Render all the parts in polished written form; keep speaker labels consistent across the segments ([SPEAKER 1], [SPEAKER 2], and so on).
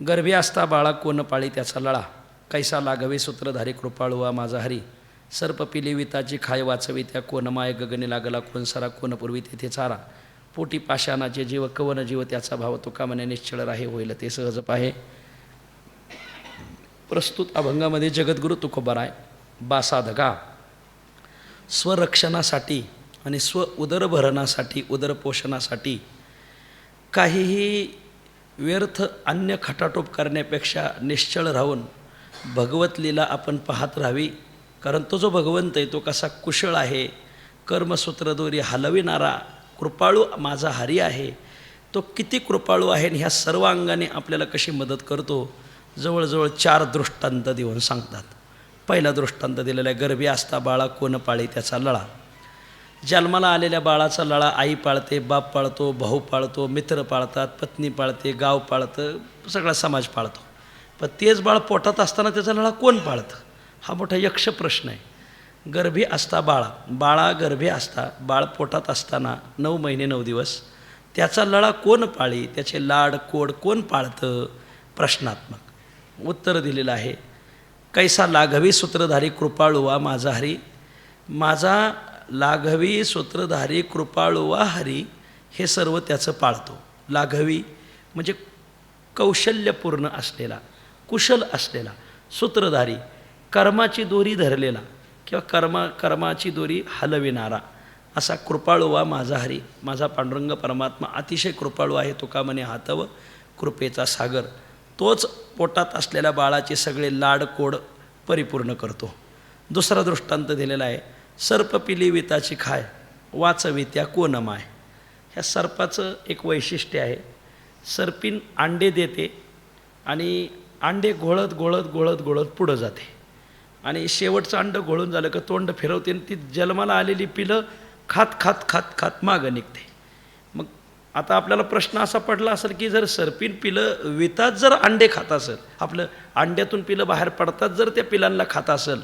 [SPEAKER 1] गर्भी असता बाळा कोण पाळी त्याचा लळा, कैसा लाघवे सूत्रधारी कृपाळुवा माझा हरी. सर्प पिली विताची खाय वाचवी त्या कोण माय, गगनी लागला कोण सरा कोण पूर्वी तेथे चारा. पोटी पाषाणाचे जीव कवन जीव त्याचा भाव, तुका म्हणे निश्चळ राहे होईल ते सहज पाहे. प्रस्तुत अभंगामध्ये जगद्गुरु तुकोबाराय बासाधगा स्वरक्षणासाठी आणि स्व उदरभरणासाठी उदरपोषणासाठी काहीही व्यर्थ अन्य खटाटोप करण्यापेक्षा निश्चळ राहून भगवत लीला आपण पाहत राहावी. कारण तो जो भगवंत आहे तो कसा कुशळ आहे, कर्मसूत्रदोरी हलविणारा कृपाळू माझा हरी आहे. तो किती कृपाळू आहे आणि ह्या सर्व अंगाने आपल्याला कशी मदत करतो, जवळजवळ 4 दृष्टांत देऊन सांगतात. पहिला दृष्टांत दिलेला आहे, गर्भी असता बाळा कोण पाळी त्याचा लळा. जन्माला आलेल्या बाळाचा लळा आई पाळते, बाप पाळतो, भाऊ पाळतो, मित्र पाळतात, पत्नी पाळते, गाव पाळतं, सगळा समाज पाळतो. पण तेच बाळ पोटात असताना त्याचा लळा कोण पाळतं, हा मोठा यक्ष प्रश्न आहे. गर्भी असता बाळा गर्भी असता, बाळ पोटात असताना 9 महिने 9 दिवस त्याचा लळा कोण पाळी, त्याचे लाड कोड कोण पाळतं, प्रश्नात्मक उत्तर दिलेलं आहे. कैसा लाघवी सूत्रधारी कृपाळुवा माझा हरी, माझा लाघवी सूत्रधारी कृपाळुवा हरी हे सर्व त्याचं पाळतो. लाघवी म्हणजे कौशल्यपूर्ण असलेला, कुशल असलेला, सूत्रधारी कर्माची दोरी धरलेला किंवा कर्माची दोरी हलविणारा असा कृपाळुवा माझा हरी. माझा पांडुरंग परमात्मा अतिशय कृपाळू आहे, तुका म्हणे हातव कृपेचा सागर. तोच पोटात असलेल्या बाळाचे सगळे लाडकोड परिपूर्ण करतो. दुसरा दृष्टांत दिलेला आहे, सर्प पिली विताची खाय वाचवी त्या कोण माय. ह्या सर्पाचं एक वैशिष्ट्य आहे, सर्पीन अंडे देते आणि अंडे घोळत घोळत घोळत घोळत पुढं जाते आणि शेवटचं अंड घोळून झालं का तोंड फिरवते आणि ती जन्माला आलेली पिलं खात खात खात खात मागं निघते. मग आता आपल्याला प्रश्न असा पडला असेल की जर सर्पीन पिलं वितात जर अंडे खात असेल, आपलं अंड्यातून पिलं बाहेर पडतात जर त्या पिलांना खात असेल,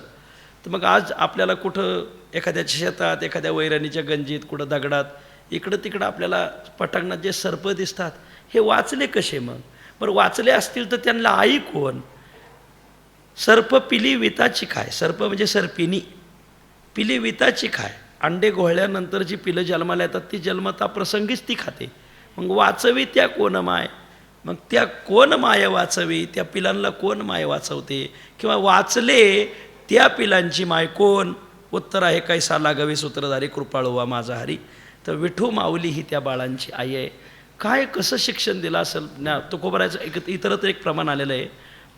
[SPEAKER 1] तर मग आज आपल्याला कुठं एखाद्याच्या शेतात, एखाद्या वैरणीच्या गंजीत, कुठं दगडात, इकडं तिकडं आपल्याला पटांगणात जे सर्प दिसतात हे वाचले कसे? मग बरं वाचले असतील तर त्यांना आई कोण? सर्प पिली विताची खाय, सर्प म्हणजे सर्पिनी, पिली विताची खाय, अंडे घोळल्यानंतर जी पिलं जन्माला येतात ती जन्मता प्रसंगीच ती खाते. मग वाचवी त्या कोण माय, मग त्या कोण माय वाचवी, त्या पिलांना कोण माय वाचवते किंवा वाचले त्या पिलांची माय कोण? उत्तर आहे कैसा लाघवी सूत्रधारी कृपाळुवा माझा हरी. तर विठू माऊली ही त्या बाळांची आई आहे. काय कसं शिक्षण दिलं असेल ना. तुकोबाराचं इतरत्र एक प्रमाण आलेलं आहे,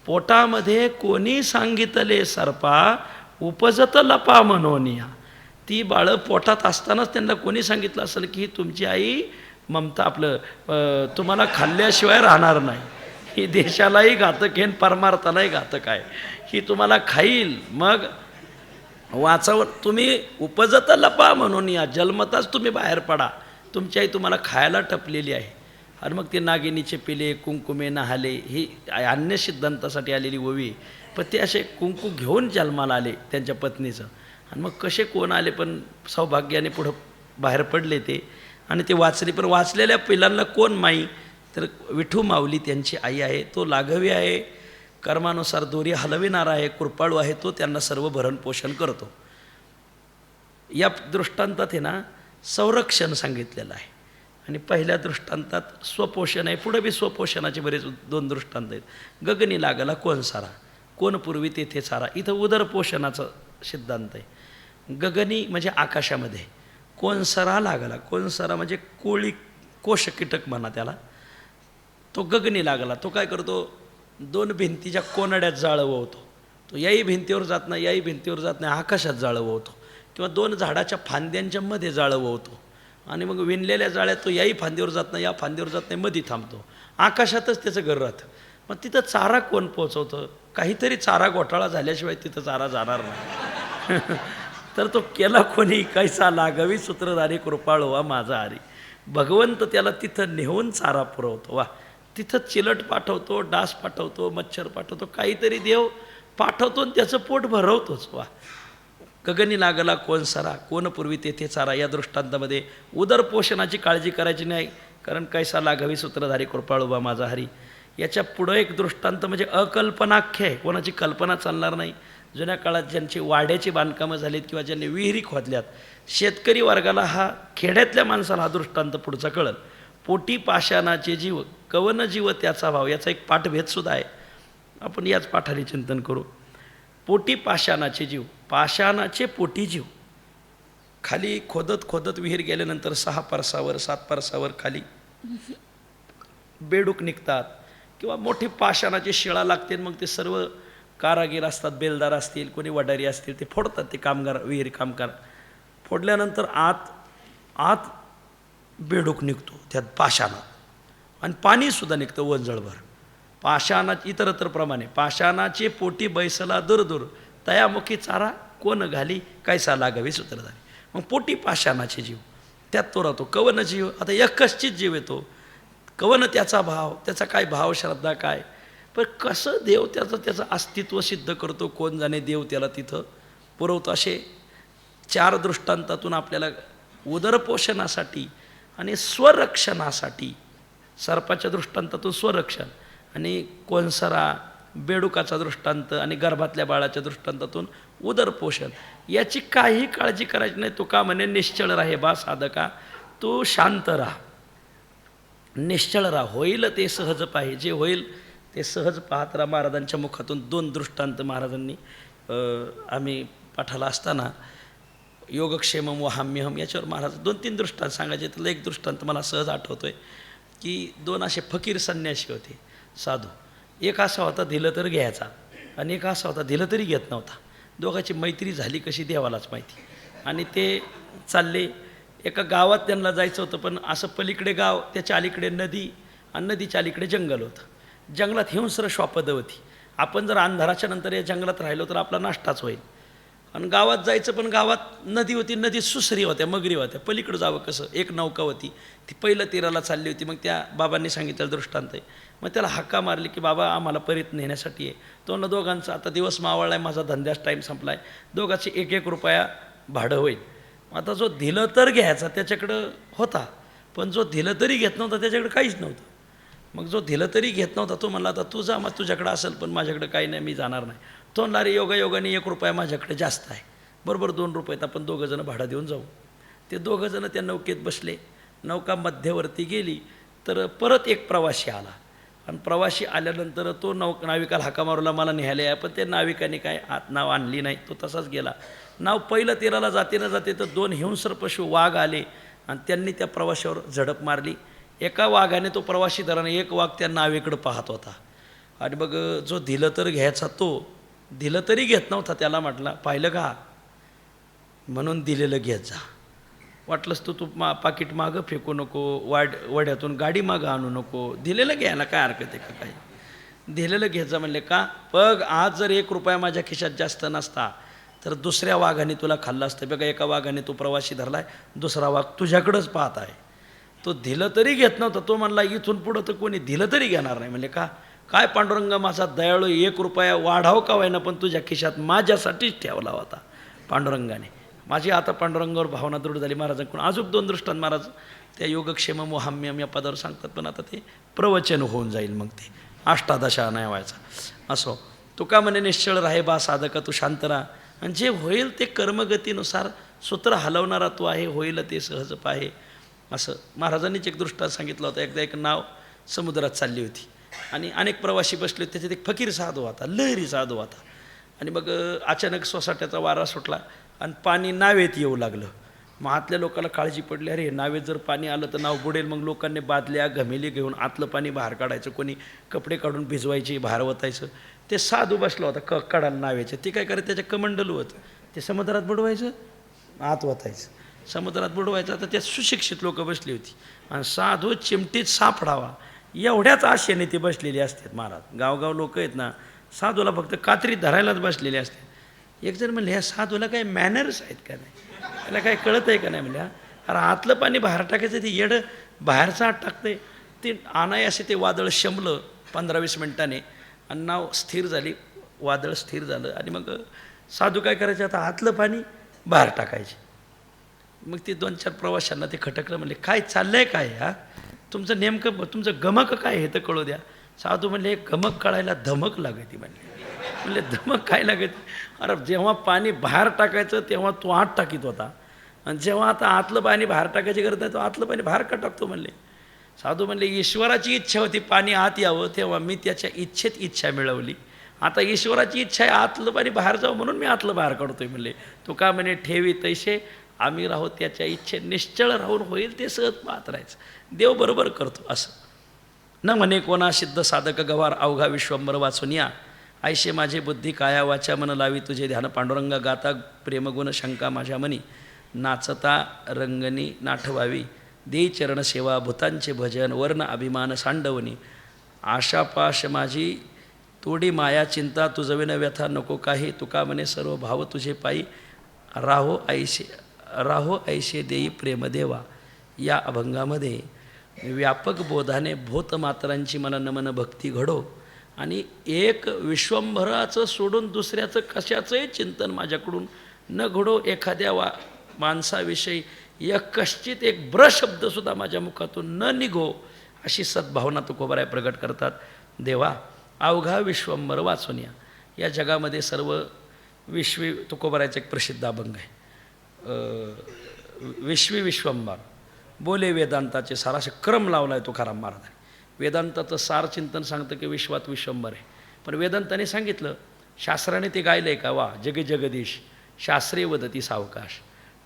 [SPEAKER 1] पोटामध्ये कोणी सांगितले सर्पा उपजत लपा मनोनिया. ती बाळं पोटात असतानाच त्यांना कोणी सांगितलं असेल की ही तुमची आई ममता आपलं तुम्हाला खाल्ल्याशिवाय राहणार नाही, ही देशालाही घातक आहे परमार्थालाही घातक आहे, ही तुम्हाला खाईल. मग वाचव तुम्ही उपजत लपा म्हणून या जन्मताच तुम्ही बाहेर पडा, तुमची आई तुम्हाला खायला टपलेली आहे. आणि मग ते नागिनीचे पिले कुंकुमे नहाले ही अन्य सिद्धांतासाठी आलेली ओवी. पण ते असे कुंकू घेऊन जन्माला आले त्यांच्या पत्नीचं, आणि मग कसे कोण आले पण सौभाग्याने पुढं बाहेर पडले ते, आणि ते वाचले. पण वाचलेल्या पिलांना कोण माई? तर विठू माऊली त्यांची आई आहे. तो लाघवी आहे, कर्मानुसार दोरी हलविणारा आहे, कृपाळू आहे, तो त्यांना सर्व भरण पोषण करतो. या दृष्टांतात आहे ना संरक्षण सांगितलेलं आहे, आणि पहिल्या दृष्टांतात स्वपोषण आहे. पुढे बी स्वपोषणाचे बरेच 2 दृष्टांत आहेत. गगनी लागला कोण सारा, कोण पूर्वी तेथे सारा. इथं उदरपोषणाचं सिद्धांत आहे. गगनी म्हणजे आकाशामध्ये, कोण सरा लागला, कोण सरा म्हणजे कोळी कोश कीटक म्हणा त्याला. तो गगनी लागला, तो काय करतो, 2 भिंतीच्या कोनड्यात जाळं वळतो. तो याही भिंतीवर जात नाही, याही भिंतीवर जात नाही, आकाशात जाळं वळतो. किंवा 2 झाडाच्या फांद्यांच्या मध्ये जाळं वळतो, आणि मग विणलेल्या जाळ्यात तो याही फांदीवर जात नाही, या फांदीवर जात नाही, मध्ये थांबतो. आकाशातच त्याचं घर राहतं. मग तिथं चारा कोण पोचवतं? काहीतरी चारा घोटाळा झाल्याशिवाय तिथं चारा जाणार नाही. तर तो केला कोणी? कैसा लाघवी सूत्रधारी कृपाळुवा माझा हरी. भगवंत त्याला तिथं नेऊन चारा पुरवतो. वा, तिथं चिलट पाठवतो, डास पाठवतो, मच्छर पाठवतो, काहीतरी देव पाठवतो आणि त्याचं पोट भरवतोच. वा, गगनी लागला कोण सरा, कोण पूर्वी तेथे चारा. या दृष्टांतामध्ये उदरपोषणाची काळजी करायची नाही, कारण कैसा लाघवी सूत्रधारी कृपाळुवा माझा हरी. याच्या पुढं एक दृष्टांत म्हणजे अकल्पनाख्य आहे, कोणाची कल्पना चालणार नाही. जुन्या काळात ज्यांची वाड्याची बांधकामं झालीत किंवा ज्यांनी विहिरी खोदल्यात, शेतकरी वर्गाला हा, खेड्यातल्या माणसाला हा दृष्टांत पुढचा कळल. पोटी पाषाणाचे जीव कवन जीव त्याचा भाव, याचा एक पाठभेदसुद्धा आहे, आपण याच पाठाने चिंतन करू. पोटी पाषाणाचे जीव, पाषाणाचे पोटी जीव. खाली खोदत खोदत विहीर गेल्यानंतर 6 परसावर 7 परसावर खाली बेडूक निघतात किंवा मोठी पाषाणाची शिळा लागते. मग ते सर्व कारागीर असतात, बेलदार असतील, कोणी वडारी असतील, ते फोडतात. ते कामगार, विहीर कामगार फोडल्यानंतर आत बेडूक निघतो त्यात पाषाणात, आणि पाणीसुद्धा निघतं वंजळभर. पाषाणा इतरत्र प्रमाणे पाषाणाचे पोटी बैसला दूर तयामुखी चारा कोण घाली कैसा लागावी सूत्रधारी. मग पोटी पाषाणाचे जीव, त्यात तो राहतो. कवन जीव, आता एकश्चित जीव येतो. कवन त्याचा भाव, त्याचा काय भाव श्रद्धा काय, पण कसं देव त्याचं अस्तित्व सिद्ध करतो कोण जाणे, देव त्याला तिथं पुरवतो. असे 4 दृष्टांतातून आपल्याला उदरपोषणासाठी आणि स्वरक्षणासाठी, सर्पाच्या दृष्टांतातून स्वरक्षण, आणि कोणसरा बेडुकाचा दृष्टांत, आणि गर्भातल्या बाळाच्या दृष्टांतातून उदरपोषण, याची काही काळजी करायची नाही. तुका म्हणे निश्चळ राहे बा साधका, तू शांत राहा, निश्चळ राहा, होईल ते सहज पाहे, जे होईल ते सहज पाहत राहा. महाराजांच्या मुखातून 2 दृष्टांत महाराजांनी आम्ही पाठाला असताना, योगक्षेमम वहाम्यहम, याच्यावर महाराज 2-3 दृष्टांत सांगायचे. त्यातलं एक दृष्टांत मला सहज आठवतोय की 2 असे फकीर संन्यासी होते, साधू. एक असा होता दिलं तर घ्यायचा, आणि एक असा होता दिलं तरी घेत नव्हता. दोघांची मैत्री झाली कशी देवालाच माहिती. आणि ते चालले एका गावात, त्यांना जायचं होतं, पण असं पलीकडे गाव, त्याच्या अलीकडे नदी, आणि नदीच्या अलीकडे जंगल होतं. जंगलात हिंस्र श्वापदं होती. आपण जर अंधाराच्या नंतर या जंगलात राहिलो तर आपला नाश्ताच होईल. आणि गावात जायचं, पण गावात नदी होती, नदी सुसरी होत्या, मगरी होत्या. पलीकडं जावं कसं, एक नौका होती, ती पहिलं तीराला चालली होती. मग त्या बाबांनी सांगितलेलं दृष्टांत आहे. मग त्याला हाका मारली की बाबा आम्हाला परीत नेण्यासाठी आहे. तो न दोघांचा आता दिवस मावळला आहे, माझा धंद्याचा टाईम संपला आहे, दोघांचे 1-1 रुपया भाडं होईल. आता जो दिलं तर घ्यायचा त्याच्याकडं होता, पण जो दिलं तरी घेत नव्हता त्याच्याकडे काहीच नव्हतं. मग जो दिलं तरी घेत नव्हता तो म्हणला, आता तू जा, मग तुझ्याकडं असेल, पण माझ्याकडे काही नाही, मी जाणार नाही. तो म्हणला, अरे योगायोगाने 1 रुपया माझ्याकडे जास्त आहे, बरोबर 2 रुपयात आपण 2 जण भाडं देऊन जाऊ. ते 2 जण त्या नौकेत बसले. नौका मध्यवर्ती गेली तर परत एक प्रवासी आला, आणि प्रवासी आल्यानंतर तो नाविकाला हाका मारला, मला न्यायला आहे. पण त्या नाविकाने काय नाव आणली नाही, तो तसाच गेला. नाव पहिलं तीराला जाते न जाते तर 2 हिंस्र पशु वाघ आले, आणि त्यांनी त्या प्रवाशावर झडप मारली. एका वाघाने तो प्रवासी धराने, एक वाघ त्या नावेकडं पाहत होता. आणि मग जो दिलं तर घ्यायचा तो दिलं तरी घेत नव्हता. त्याला म्हटला, पाहिलं का, म्हणून दिलेलं घेत जा, वाटलंस तू पाकिट मागं फेकू नको, वड्यातून गाडी मागं आणू नको, दिलेलं घ्यायला काय हरकत आहे का, काही दिलेलं घेत जा. म्हणले का, बघ आज जर 1 रुपया माझ्या खिशात जास्त नसता तर दुसऱ्या वाघाने तुला खाल्लं असतं. बघा, एका वाघाने तो प्रवासी धरलाय, दुसरा वाघ तुझ्याकडंच पाहत आहे. तो दिलं तरी घेत नव्हता. तो म्हणला, इथून पुढं तर कोणी दिलं तरी घेणार नाही. म्हणले का, काय पांडुरंग माझा दयाळू, 1 रुपया वाढाव का व्हायना, पण तुझ्या खिशात माझ्यासाठीच ठेवला होता पांडुरंगाने. माझी आता पांडुरंगावर भावना दृढ झाली. महाराजांकडून अजून 2 दृष्टांत महाराज त्या योगक्षेमम वहाम्यम या पदावर सांगतात, पण आता ते प्रवचन होऊन जाईल, मग ते अष्टादशा नाही व्हायचा. असो, तुका म्हणे निश्चळ राहे बा साधका, तू शांत राहा, आणि जे होईल ते कर्मगतीनुसार सूत्र हलवणारा तू आहे, होईल ते सहज पाहे. असं महाराजांनीच एक दृष्टांत सांगितलं होतं. एकदा एक नाव समुद्रात चालली होती, आणि अनेक प्रवासी बसले होते. त्याच्यात एक फकीर साधू होता, लहरी साधू होता. आणि मग अचानक सोसाट्याचा वारा सुटला, आणि पाणी नावेत येऊ लागलं. मग आतल्या लोकांना काळजी पडली, अरे नावेत जर पाणी आलं तर नाव बुडेल. मग लोकांनी बादल्या घमेली घेऊन आतलं पाणी बाहेर काढायचं, कोणी कपडे काढून भिजवायचे, बाहेर ओतायचं. ते साधू बसलं होता कडाला नावेचे. ते काय करायचं, त्याच्या कमंडलू होतं, ते समुद्रात बुडवायचं, आत ओतायचं, समुद्रात बुडवायचं. आता त्या सुशिक्षित लोक बसली होती, आणि साधू चिमटीत सापडावा एवढ्याच आशेने ती बसलेली असतात. महाराज गावगाव लोक आहेत ना, साधूला फक्त कात्रीत धरायलाच बसलेले असतात. एक जण म्हणले, ह्या साधूला काही मॅनर्स आहेत का नाही, त्याला काय कळत आहे का नाही. म्हणल्या, अरे आतलं पाणी बाहेर टाकायचं, ते येडं बाहेरचं आत टाकतंय. ते आणाय असे ते वादळ शमलं 15-20 मिनिटाने, आणि नाव स्थिर झाली, वादळ स्थिर झालं. आणि मग साधू काय करायचे, आता आतलं पाणी बाहेर टाकायचे. मग ते 2-4 प्रवाशांना ते खटकलं. म्हणले, काय चाललंय काय, हा तुमचं नेमकं, तुमचं गमक काय हे तर कळू द्या. साधू म्हणले गमक कळायला धमक लागते म्हणले धमक काय लागत? अरे जेव्हा पाणी बाहेर टाकायचं तेव्हा तो आत टाकीत होता, आणि जेव्हा आता आतलं पाणी बाहेर टाकायची गरज नाही तो आतलं पाणी बाहेर का टाकतो म्हणले. साधू म्हणले ईश्वराची इच्छा होती पाणी आत यावं, तेव्हा मी त्याच्या इच्छेत इच्छा मिळवली. आता ईश्वराची इच्छा आहे आतलं पाणी बाहेर जावं म्हणून मी आतलं बाहेर काढतोय म्हणले. तो का म्हणे ठेवी तैसे आम्ही राहू त्याच्या इच्छे निश्चळ राहून होईल ते सहज पाहत राहायचं. देव बरोबर करतो असं. न म्हणे कोणा सिद्ध साधक गवार अवघा विश्वंभर वाचून या, ऐशे माझे बुद्धी काया वाचा मन लावी तुझे ध्यान पांडुरंगा गाता प्रेमगुण शंका माझ्या मनी नाचता रंगनी नाठवावी देई चरण सेवा भूतांचे भजन वर्ण अभिमान सांडवणी आशापाश माझी तोडी माया चिंता तुझविन व्यथा नको काही तुका म्हणे सर्व भाव तुझे पायी राहो ऐशे देई प्रेमदेवा. या अभंगामध्ये व्यापक बोधाने भूतमात्रांची मला नमन भक्ती घडो आणि एक विश्वंभराचं सोडून दुसऱ्याचं कशाचंही चिंतन माझ्याकडून न घडो. एखाद्या माणसाविषयी कश्चित एक ब्रशब्दसुद्धा माझ्या मुखातून न निघो अशी सद्भावना तुकोबाराय प्रगट करतात. देवा अवघा विश्वंभर वाचून या. या जगामध्ये सर्व विश्वी तुकोबारायचं एक प्रसिद्ध अभंग आहे. विश्वी विश्वंभर बोले वेदांताचे सार असे क्रम लावला आहे तुकाराम महाराजांनी. वेदांताचं सार चिंतन सांगतं की विश्वात विश्वंभर आहे, पण वेदांताने सांगितलं शास्त्राने ते गायलं आहे का? वा जगे जगदीश शास्त्रे वदती सावकाश.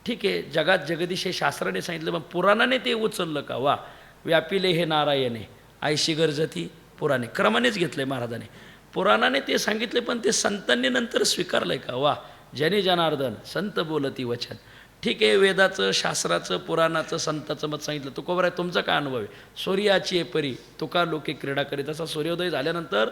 [SPEAKER 1] ठीक आहे, जगात जगदीश हे शास्त्राने सांगितलं, पण पुराणाने ते उचललं का? वा व्यापिले हे नारायणे आयशी गरजती पुराणे. क्रमानेच घेतलं आहे महाराजाने. पुराणाने ते सांगितले पण ते संतांनी नंतर स्वीकारलं आहे का? वा जने जनार्दन संत बोलती वचन. ठीक आहे, वेदाचं शास्त्राचं पुराणाचं संताचं मत सांगितलं. तुकोबार आहे तुमचा काय अनुभव आहे? सूर्याची आहे परी तुका लोके क्रीडा करीत. असा सूर्योदय झाल्यानंतर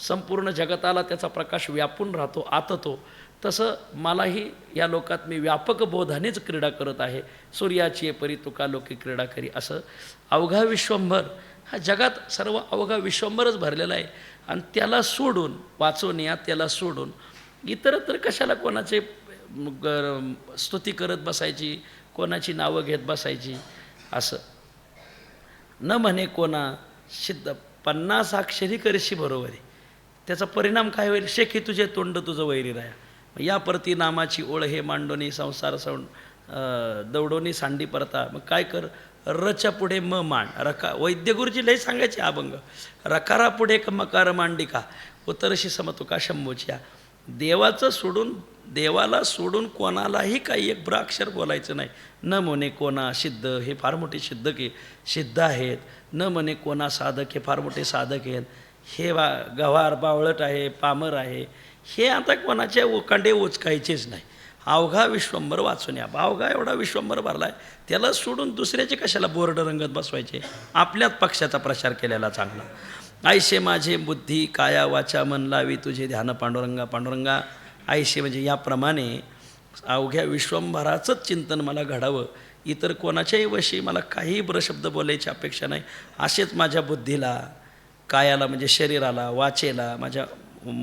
[SPEAKER 1] संपूर्ण जगताला त्याचा प्रकाश व्यापून राहतो आततो. तसं मलाही या लोकात मी व्यापक बोधानेच क्रीडा करत आहे. सूर्याची आहे परी तुका लोके क्रीडा करी. असं अवघा विश्वंभर हा जगात सर्व अवघा विश्वंभरच भरलेला आहे, आणि त्याला सोडून वाचून या त्याला सोडून इतरत्र कशाला कोणाचे स्तुती करत बसायची, कोणाची नावं घेत बसायची. असं न म्हणे कोणा सिद्ध 50 अक्षरी करशी बरोबर आहे. त्याचा परिणाम काय होईल? शेखी तुझे तोंड तुझं वैरी राया. या परती नामाची ओळ हे मांडोनी संसार दौडोनी सांडी परता. मग काय कर? रच्या पुढे म मांड रका. वैद्यगुरुजी लय सांगायचे अभंग. रकारा पुढे मकार मांडिका उतरशी समतुका शंभूच्या. देवाचं सोडून देवाला सोडून कोणालाही काही एक ब्राक्षर बोलायचं नाही. न म्हणे कोणा सिद्ध हे फार मोठे सिद्ध आहेत. न म्हणे कोणा साधक हे फार मोठे साधक आहेत. हे गवार बावळट आहे पामर आहे हे आता कोणाच्या ओकांडे उचकायचेच नाही. अवघा विश्वंभर वाचून या. अवघा एवढा विश्वंभर भरला आहे, त्याला सोडून दुसऱ्याचे कशाला बोर्ड रंगत बसवायचे? आपल्याच पक्षाचा प्रचार केलेला चांगला. आयशे माझे बुद्धी काया वाचा मन लावी तुझे ध्यान पांडुरंगा पांडुरंगा. आयशे म्हणजे याप्रमाणे अवघ्या विश्वंभराचंच चिंतन मला घडावं. इतर कोणाच्याही वशी मला काही ब्रशब्द बोलायची अपेक्षा नाही. असेच माझ्या बुद्धीला कायाला म्हणजे शरीराला वाचेला माझ्या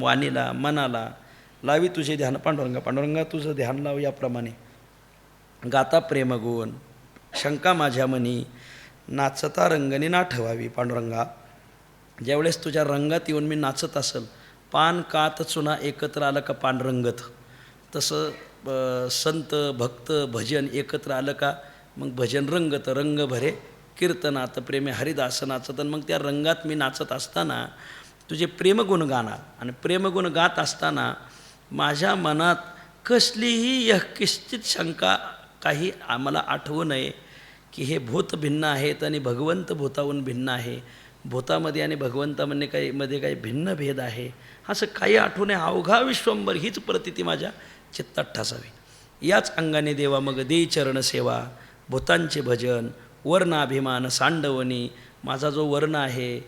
[SPEAKER 1] वाणीला मनाला लावी तुझे ध्यान पांडुरंगा पांडुरंगा. तुझं ध्यान लाव याप्रमाणे. गाता प्रेमगुण शंका माझ्या मनी नाचता रंगणी ना ठेवावी पांडुरंगा. ज्यावेळेस तुझ्या रंगात येऊन मी नाचत असेल, पान कात चुना एकत्र आलं का पांडुरंगत, तसं संत भक्त भजन एकत्र आलं का मग भजन रंगत रंग भरे कीर्तनात प्रेमे हरिदास नाचत. मग त्या रंगात मी नाचत असताना तुझे प्रेमगुण गाणार, आणि प्रेमगुण गात असताना माझ्या मनात कसलीही किंचित शंका काही आम्हाला आठवू नये की हे भूत भिन्न आहेत आणि भगवंत भूताहून भिन्न आहे, भूतामध्ये आणि भगवंतामध्ये काही भिन्न भेद आहे, असं काही आठवू नये. अवघा विश्वंभर हीच प्रतिती माझ्या चित्तात ठासावी. याच अंगाने देवा मग देई चरण सेवा भूतांचे भजन वर्णाभिमान सांडवणी. माझा जो वर्ण आहे,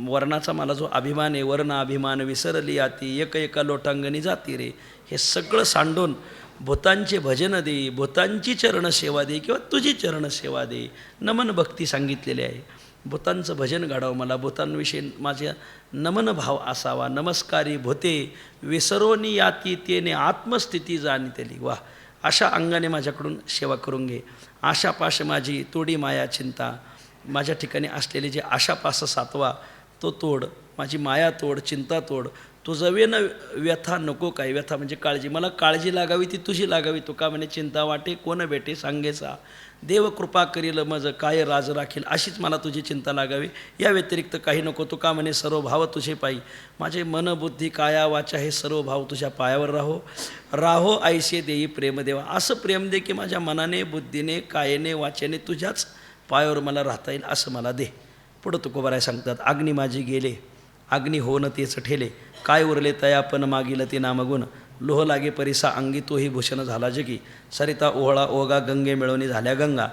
[SPEAKER 1] वर्णाचा मला जो अभिमान आहे, वर्ण अभिमान विसरली आती एक एका लोटांगणी जाती रे. हे सगळं सांडून भूतांचे भजन दे, भूतांची चरणसेवा दे किंवा तुझी चरणसेवा दे. नमन भक्ती सांगितलेली आहे. भूतांचं भजन घडावं मला, भूतांविषयी माझ्या नमन भाव असावा. नमस्कारी भूते विसरोनी याती तेने आत्मस्थिती जाणीतली. वा अशा अंगाने माझ्याकडून सेवा करून घे. आशापाश माझी तोडी माया चिंता. माझ्या ठिकाणी असलेले जे आशापास सातवा तो तोड. माझी माया तोड, चिंता तोड. तुझं वेन व्यथा नको काय, व्यथा म्हणजे काळजी. मला काळजी लागावी ती तुझी लागावी. तुका म्हणे चिंता वाटे कोण भेटे सांगेचा. देव कृपा करील मज काय राज राखील, अशीच मला तुझी चिंता लागावी, या व्यतिरिक्त काही नको. तुका म्हणे सर्व भाव तुझे पायी, माझे मन बुद्धी काया वाचा हे सर्व भाव तुझ्या पायावर राहो. राहो ऐसे देई प्रेम देवा, असं प्रेम दे की माझ्या मनाने, बुद्धीने, कायेने, वाचेने तुझ्याच पायावर मला राहता येईल असं मला दे. पुढं तुकोबाराय सांगतात, अग्नी माझी गेले, अग्नी होन तेच ठेले, काय उरले तयापन मागील ते नामगुण, लोह लागे परिसा अंगी तोही भूषण झाला जगी, सरिता ओहळा ओगा गंगे मिळवणी झाल्या गंगा,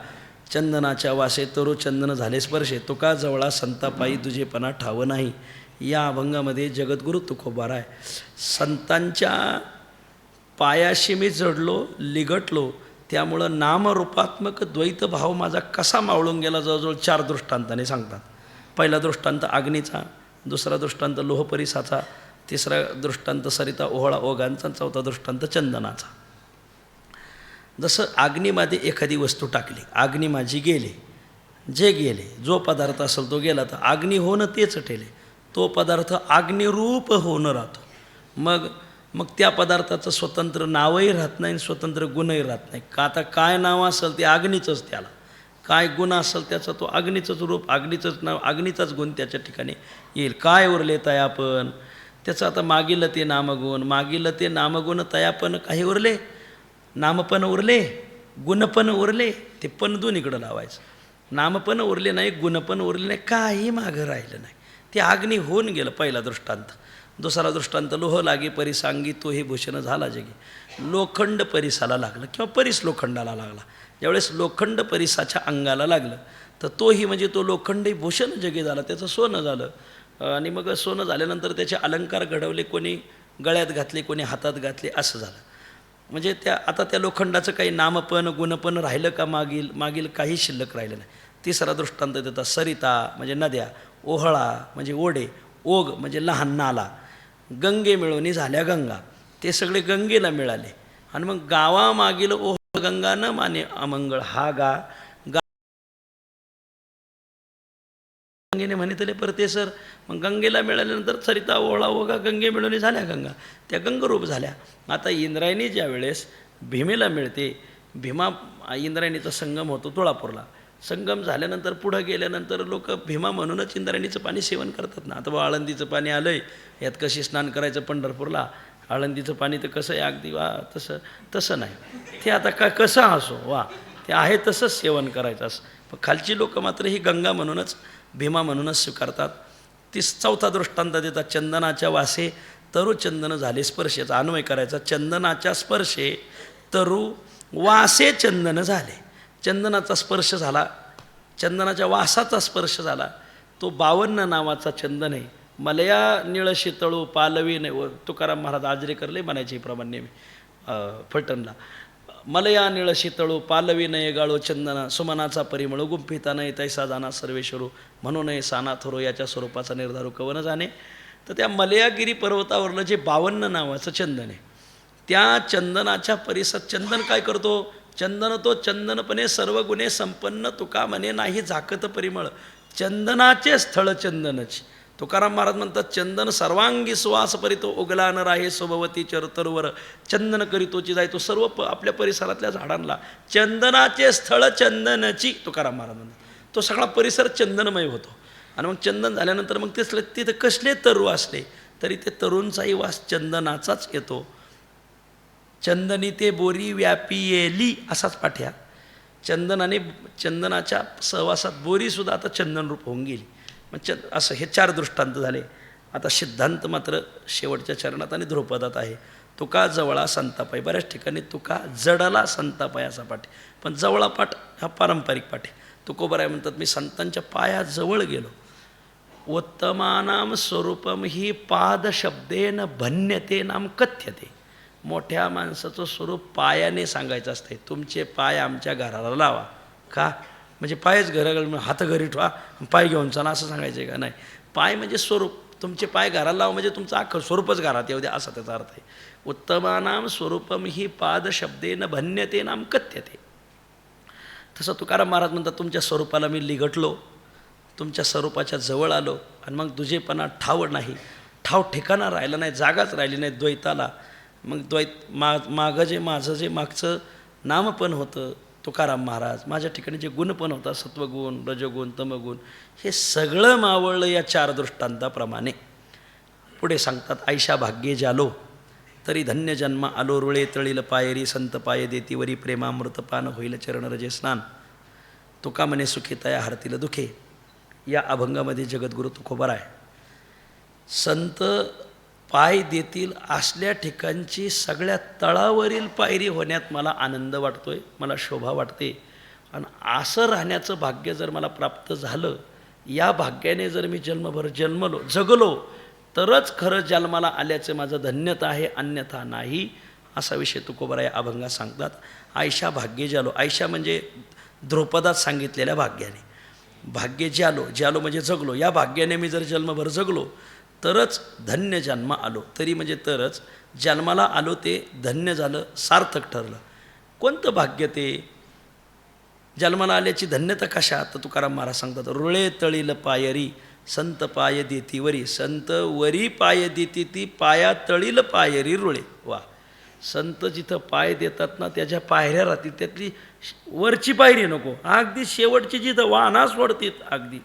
[SPEAKER 1] चंदनाच्या वासे तरु चंदन झाले स्पर्शे, तुका जवळा संतापायी तुझेपणा ठाव नाही. या अभंगामध्ये जगद्गुरु तुकोबाराय संतांच्या पायाशी मी जडलो, लिगटलो, त्यामुळं नामरूपात्मक द्वैत भाव माझा कसा मावळून गेला जवळजवळ 4 दृष्टांताने सांगतात. पहिला दृष्टांत अग्नीचा, दुसरा दृष्टांत लोहपरिसाचा, तिसरा दृष्टांत सरिता ओहळा ओघांचा, चौथा दृष्टांत चंदनाचा. जसं अग्नीमध्ये एखादी वस्तू टाकली, अग्नी माझी गेले, जे गेले, जो पदार्थ असेल तो गेला, तर अग्नी होणं तेच ठेले, तो पदार्थ अग्निरूप होणं राहतो. मग त्या पदार्थाचं स्वतंत्र नावही राहत नाही, स्वतंत्र गुणही राहत नाही. का आता काय नाव असेल ते अग्नीचंच, त्याला काय गुण असेल त्याचा तो अग्नीचंच रूप, अग्नीचंच नाव, अग्नीचाच गुण त्याच्या ठिकाणी येईल. काय उरले तयापन, त्याचं आता मागील ते नामगुण, मागील ते नामगुण तयापन काही उरले, नामपण उरले, गुणपण उरले, ते पण दोन्हीकडं लावायचं. नामपण उरले नाही, गुणपण उरले नाही, काही मागं राहिलं नाही, ते अग्नी होऊन गेलं. पहिला दृष्टांत. दुसरा दृष्टांत लोह लागे परिसांगी तो हे भूषण झाला जगी, लोखंड परिसाला लागलं किंवा परिस लोखंडाला लागला. ज्यावेळेस लोखंड परिसाच्या अंगाला लागलं तर तोही म्हणजे तो लोखंडी भूषण जगी झाला, त्याचं सोनं झालं. आणि मग सोनं झाल्यानंतर त्याचे अलंकार घडवले, कोणी गळ्यात घातले, कोणी हातात घातले, असं झालं. म्हणजे आता त्या लोखंडाचं काही नामपण गुणपण राहिलं का, मागील काही शिल्लक राहिलं नाही. तिसरा दृष्टांत देतात सरिता म्हणजे नद्या, ओहळा म्हणजे ओढे, ओघ म्हणजे लहान नाला, गंगे मिळवणी झाल्या गंगा, ते सगळे गंगेला मिळाले. आणि मग गावामागील ओह गंगा न माने अमंगळ, हा गंगेने म्हणितले परते सर. मग गंगेला मिळाल्यानंतर सरिता ओहळा ओघा गंगे मिळवणी झाल्या गंगा, त्या गंगरूप झाल्या. आता इंद्रायणी ज्या वेळेस भीमेला मिळते, भीमा इंद्रायणीचा संगम होतो तुळापूरला. संगम झाल्यानंतर पुढं गेल्यानंतर लोक भीमा म्हणूनच इंद्रायणीचं पाणी सेवन करतात ना. आता आळंदीचं पाणी आलं आहे, यात कशी स्नान करायचं पंढरपूरला, आळंदीचं पाणी तर कसं आहे अगदी वा, तसं नाही ते. आता काय कसं असो वा, ते आहे तसंच सेवन करायचं असं. पण खालची लोक मात्र ही गंगा म्हणूनच, भीमा म्हणूनच स्वीकारतात. चौथा दृष्टांत देतात, चंदनाच्या वासे तरु चंदन झाले स्पर्श, याचा अन्वय करायचा. चंदनाच्या स्पर्शे तरु वासे चंदन झाले, चंदनाचा स्पर्श झाला, चंदनाच्या वासाचा स्पर्श झाला. तो 52 नावाचा चंदन आहे. मलया निळ शीतळू पालवी नाही, तुकाराम महाराज आजरेकरले म्हणायचे प्रमाणे फलटणला, मलया निळ शीतळू पालवी नये गाळो चंदना, सुमनाचा परिमळ गुंफिता नाही तैसा जाना सर्वेश्वरू, म्हणून नये साना थोरो, याच्या स्वरूपाचा निर्धारू कवन जाणे. तर त्या मलयागिरी पर्वतावरलं जे 52 नावाचं चंदन आहे, त्या चंदनाच्या परिसरात चंदन काय करतो, चंदन तो चंदनपणे सर्व गुणे संपन्न, तुका म्हणे नाही झाकत परिमळ, चंदनाचे स्थळ चंदनच. तुकाराम महाराज म्हणतात, चंदन सर्वांगी सुवास परितो उगला न राहे स्वभवती चरतरवर, चंदन करीतोची जाय तो सर्व आपल्या परिसरातल्या झाडांना, चंदनाचे स्थळ चंदनची. तुकाराम महाराज म्हणतात तो सगळा परिसर चंदनमय होतो. आणि मग चंदन झाल्यानंतर मग तिथं कसले तरू असले तरी ते तरूंचाही वास चंदनाचाच येतो. चंदनी ते बोरी व्यापी येली, असाच पाठ्या. चंदनाच्या सहवासात बोरीसुद्धा आता चंदनरूप होऊन गेली. मग असं हे 4 दृष्टांत झाले. आता सिद्धांत मात्र शेवटच्या चरणात आणि ध्रुपदात आहे. तुका जवळा संतापाय, बऱ्याच ठिकाणी तुका जडला संतापाय असा पाठ, पण जवळा पाठ हा पारंपरिक पाठ आहे. तुकोबाराय म्हणतात, मी संतांच्या पायाजवळ गेलो. उत्तमानाम स्वरूपम ही पाद शब्देन भन्यते नाम कथ्यते. मोठ्या माणसाचं स्वरूप पायाने सांगायचं असते. तुमचे पाय आमच्या घराला लावा. का म्हणजे पायच घराला, हात घरी ठेवा, पाय घेऊन चला असं सांगायचं आहे का? नाही, पाय म्हणजे स्वरूप. तुमचे पाय घराला लावा म्हणजे तुमचं अख्खं स्वरूपच घरात येऊ द्या, असा त्याचा अर्थ आहे. उत्तमानाम स्वरूपम ही पाद शब्देन भन्यते नाम कथ्यते. तसं तुकाराम महाराज म्हणतात, तुमच्या स्वरूपाला मी लिगटलो, तुमच्या स्वरूपाच्या जवळ आलो आणि मग दुजेपणा ठाव नाही, ठाव ठिकाणा राहिला नाही, जागाच राहिली नाही द्वैताला. मग मागं जे माझं जे मागचं नाम पण होतं तुकाराम महाराज, माझ्या ठिकाणी जे गुण पण होता सत्वगुण, रजगुण, तमगुण, हे सगळं मावळलं या 4 दृष्टांताप्रमाणे. पुढे सांगतात, आयशा भाग्ये जालो तरी धन्य जन्म आलो, रुळे तळील पायरी संत पाय देतीवरी, प्रेमामृतपान होईल चरण रजे स्नान, तुका म्हणे सुखी तया हरतील दुखे. या अभंगामध्ये जगद्गुरु तुकोबाराय संत पाय देतील असल्या ठिकाणची सगळ्या तळावरील पायरी होण्यात मला आनंद वाटतोय, मला शोभा वाटते. आणि असं राहण्याचं भाग्य जर मला प्राप्त झालं, या भाग्याने जर मी जन्मभर जगलो तरच खरं जन्माला आल्याचं माझं धन्यता आहे, अन्यथा नाही. असा विषय तुकोबाराय अभंगात सांगतात. आयशा भाग्ये जालो, आयशा म्हणजे द्रुपदात सांगितलेल्या भाग्याने, भाग्ये जालो म्हणजे जगलो, या भाग्याने मी जर जन्मभर जगलो तरच धन्य जन्म आलो. तरी म्हणजे तरच जन्माला आलो ते धन्य झालं, सार्थक ठरलं. कोणतं भाग्य ते? जन्माला आल्याची धन्यता कशा? तर तुकाराम महाराज सांगतात, रुळे तळील पायरी संत पाय देतीवरी, संत वरी पाय देती ती पाया तळील पायरी रुळे. वा, संत जिथं पाय देतात ना त्याच्या पायऱ्या राहतील, त्यातली वरची पायरी नको, अगदी शेवटची जिथं वाहना सोडतील, अगदी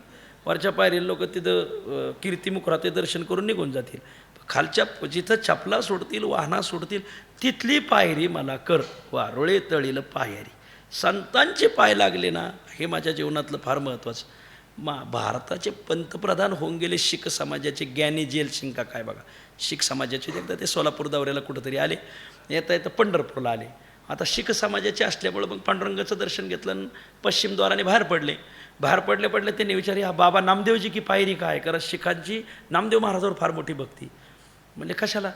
[SPEAKER 1] वरच्या पायरी लोक तिथं कीर्तिमुख राहते दर्शन करून निघून जातील. खालच्या जिथं चपला सोडतील, वाहना सोडतील, तिथली पायरी मला कर. वा, रुळे तळील पायरी, संतांचे पाय लागले ना, हे माझ्या जीवनातलं फार महत्त्वाचं. भारताचे पंतप्रधान होऊन गेले शीख समाजाचे ज्ञानी जेल सिंग का काय बघा, शीख समाजाचे एकदा ते सोलापूर दौऱ्याला कुठंतरी आले, येता पंढरपूरला आले. आता शीख समाजाचे असल्यामुळं मग पांडुरंगाचं दर्शन घेतलं आणि पश्चिम द्वाराने बाहेर पडले. त्यांनी विचारले, हा बाबा नामदेवजी की पायरी काय? कारण शिखांची नामदेव महाराजावर फार मोठी भक्ती. म्हणले कशाला?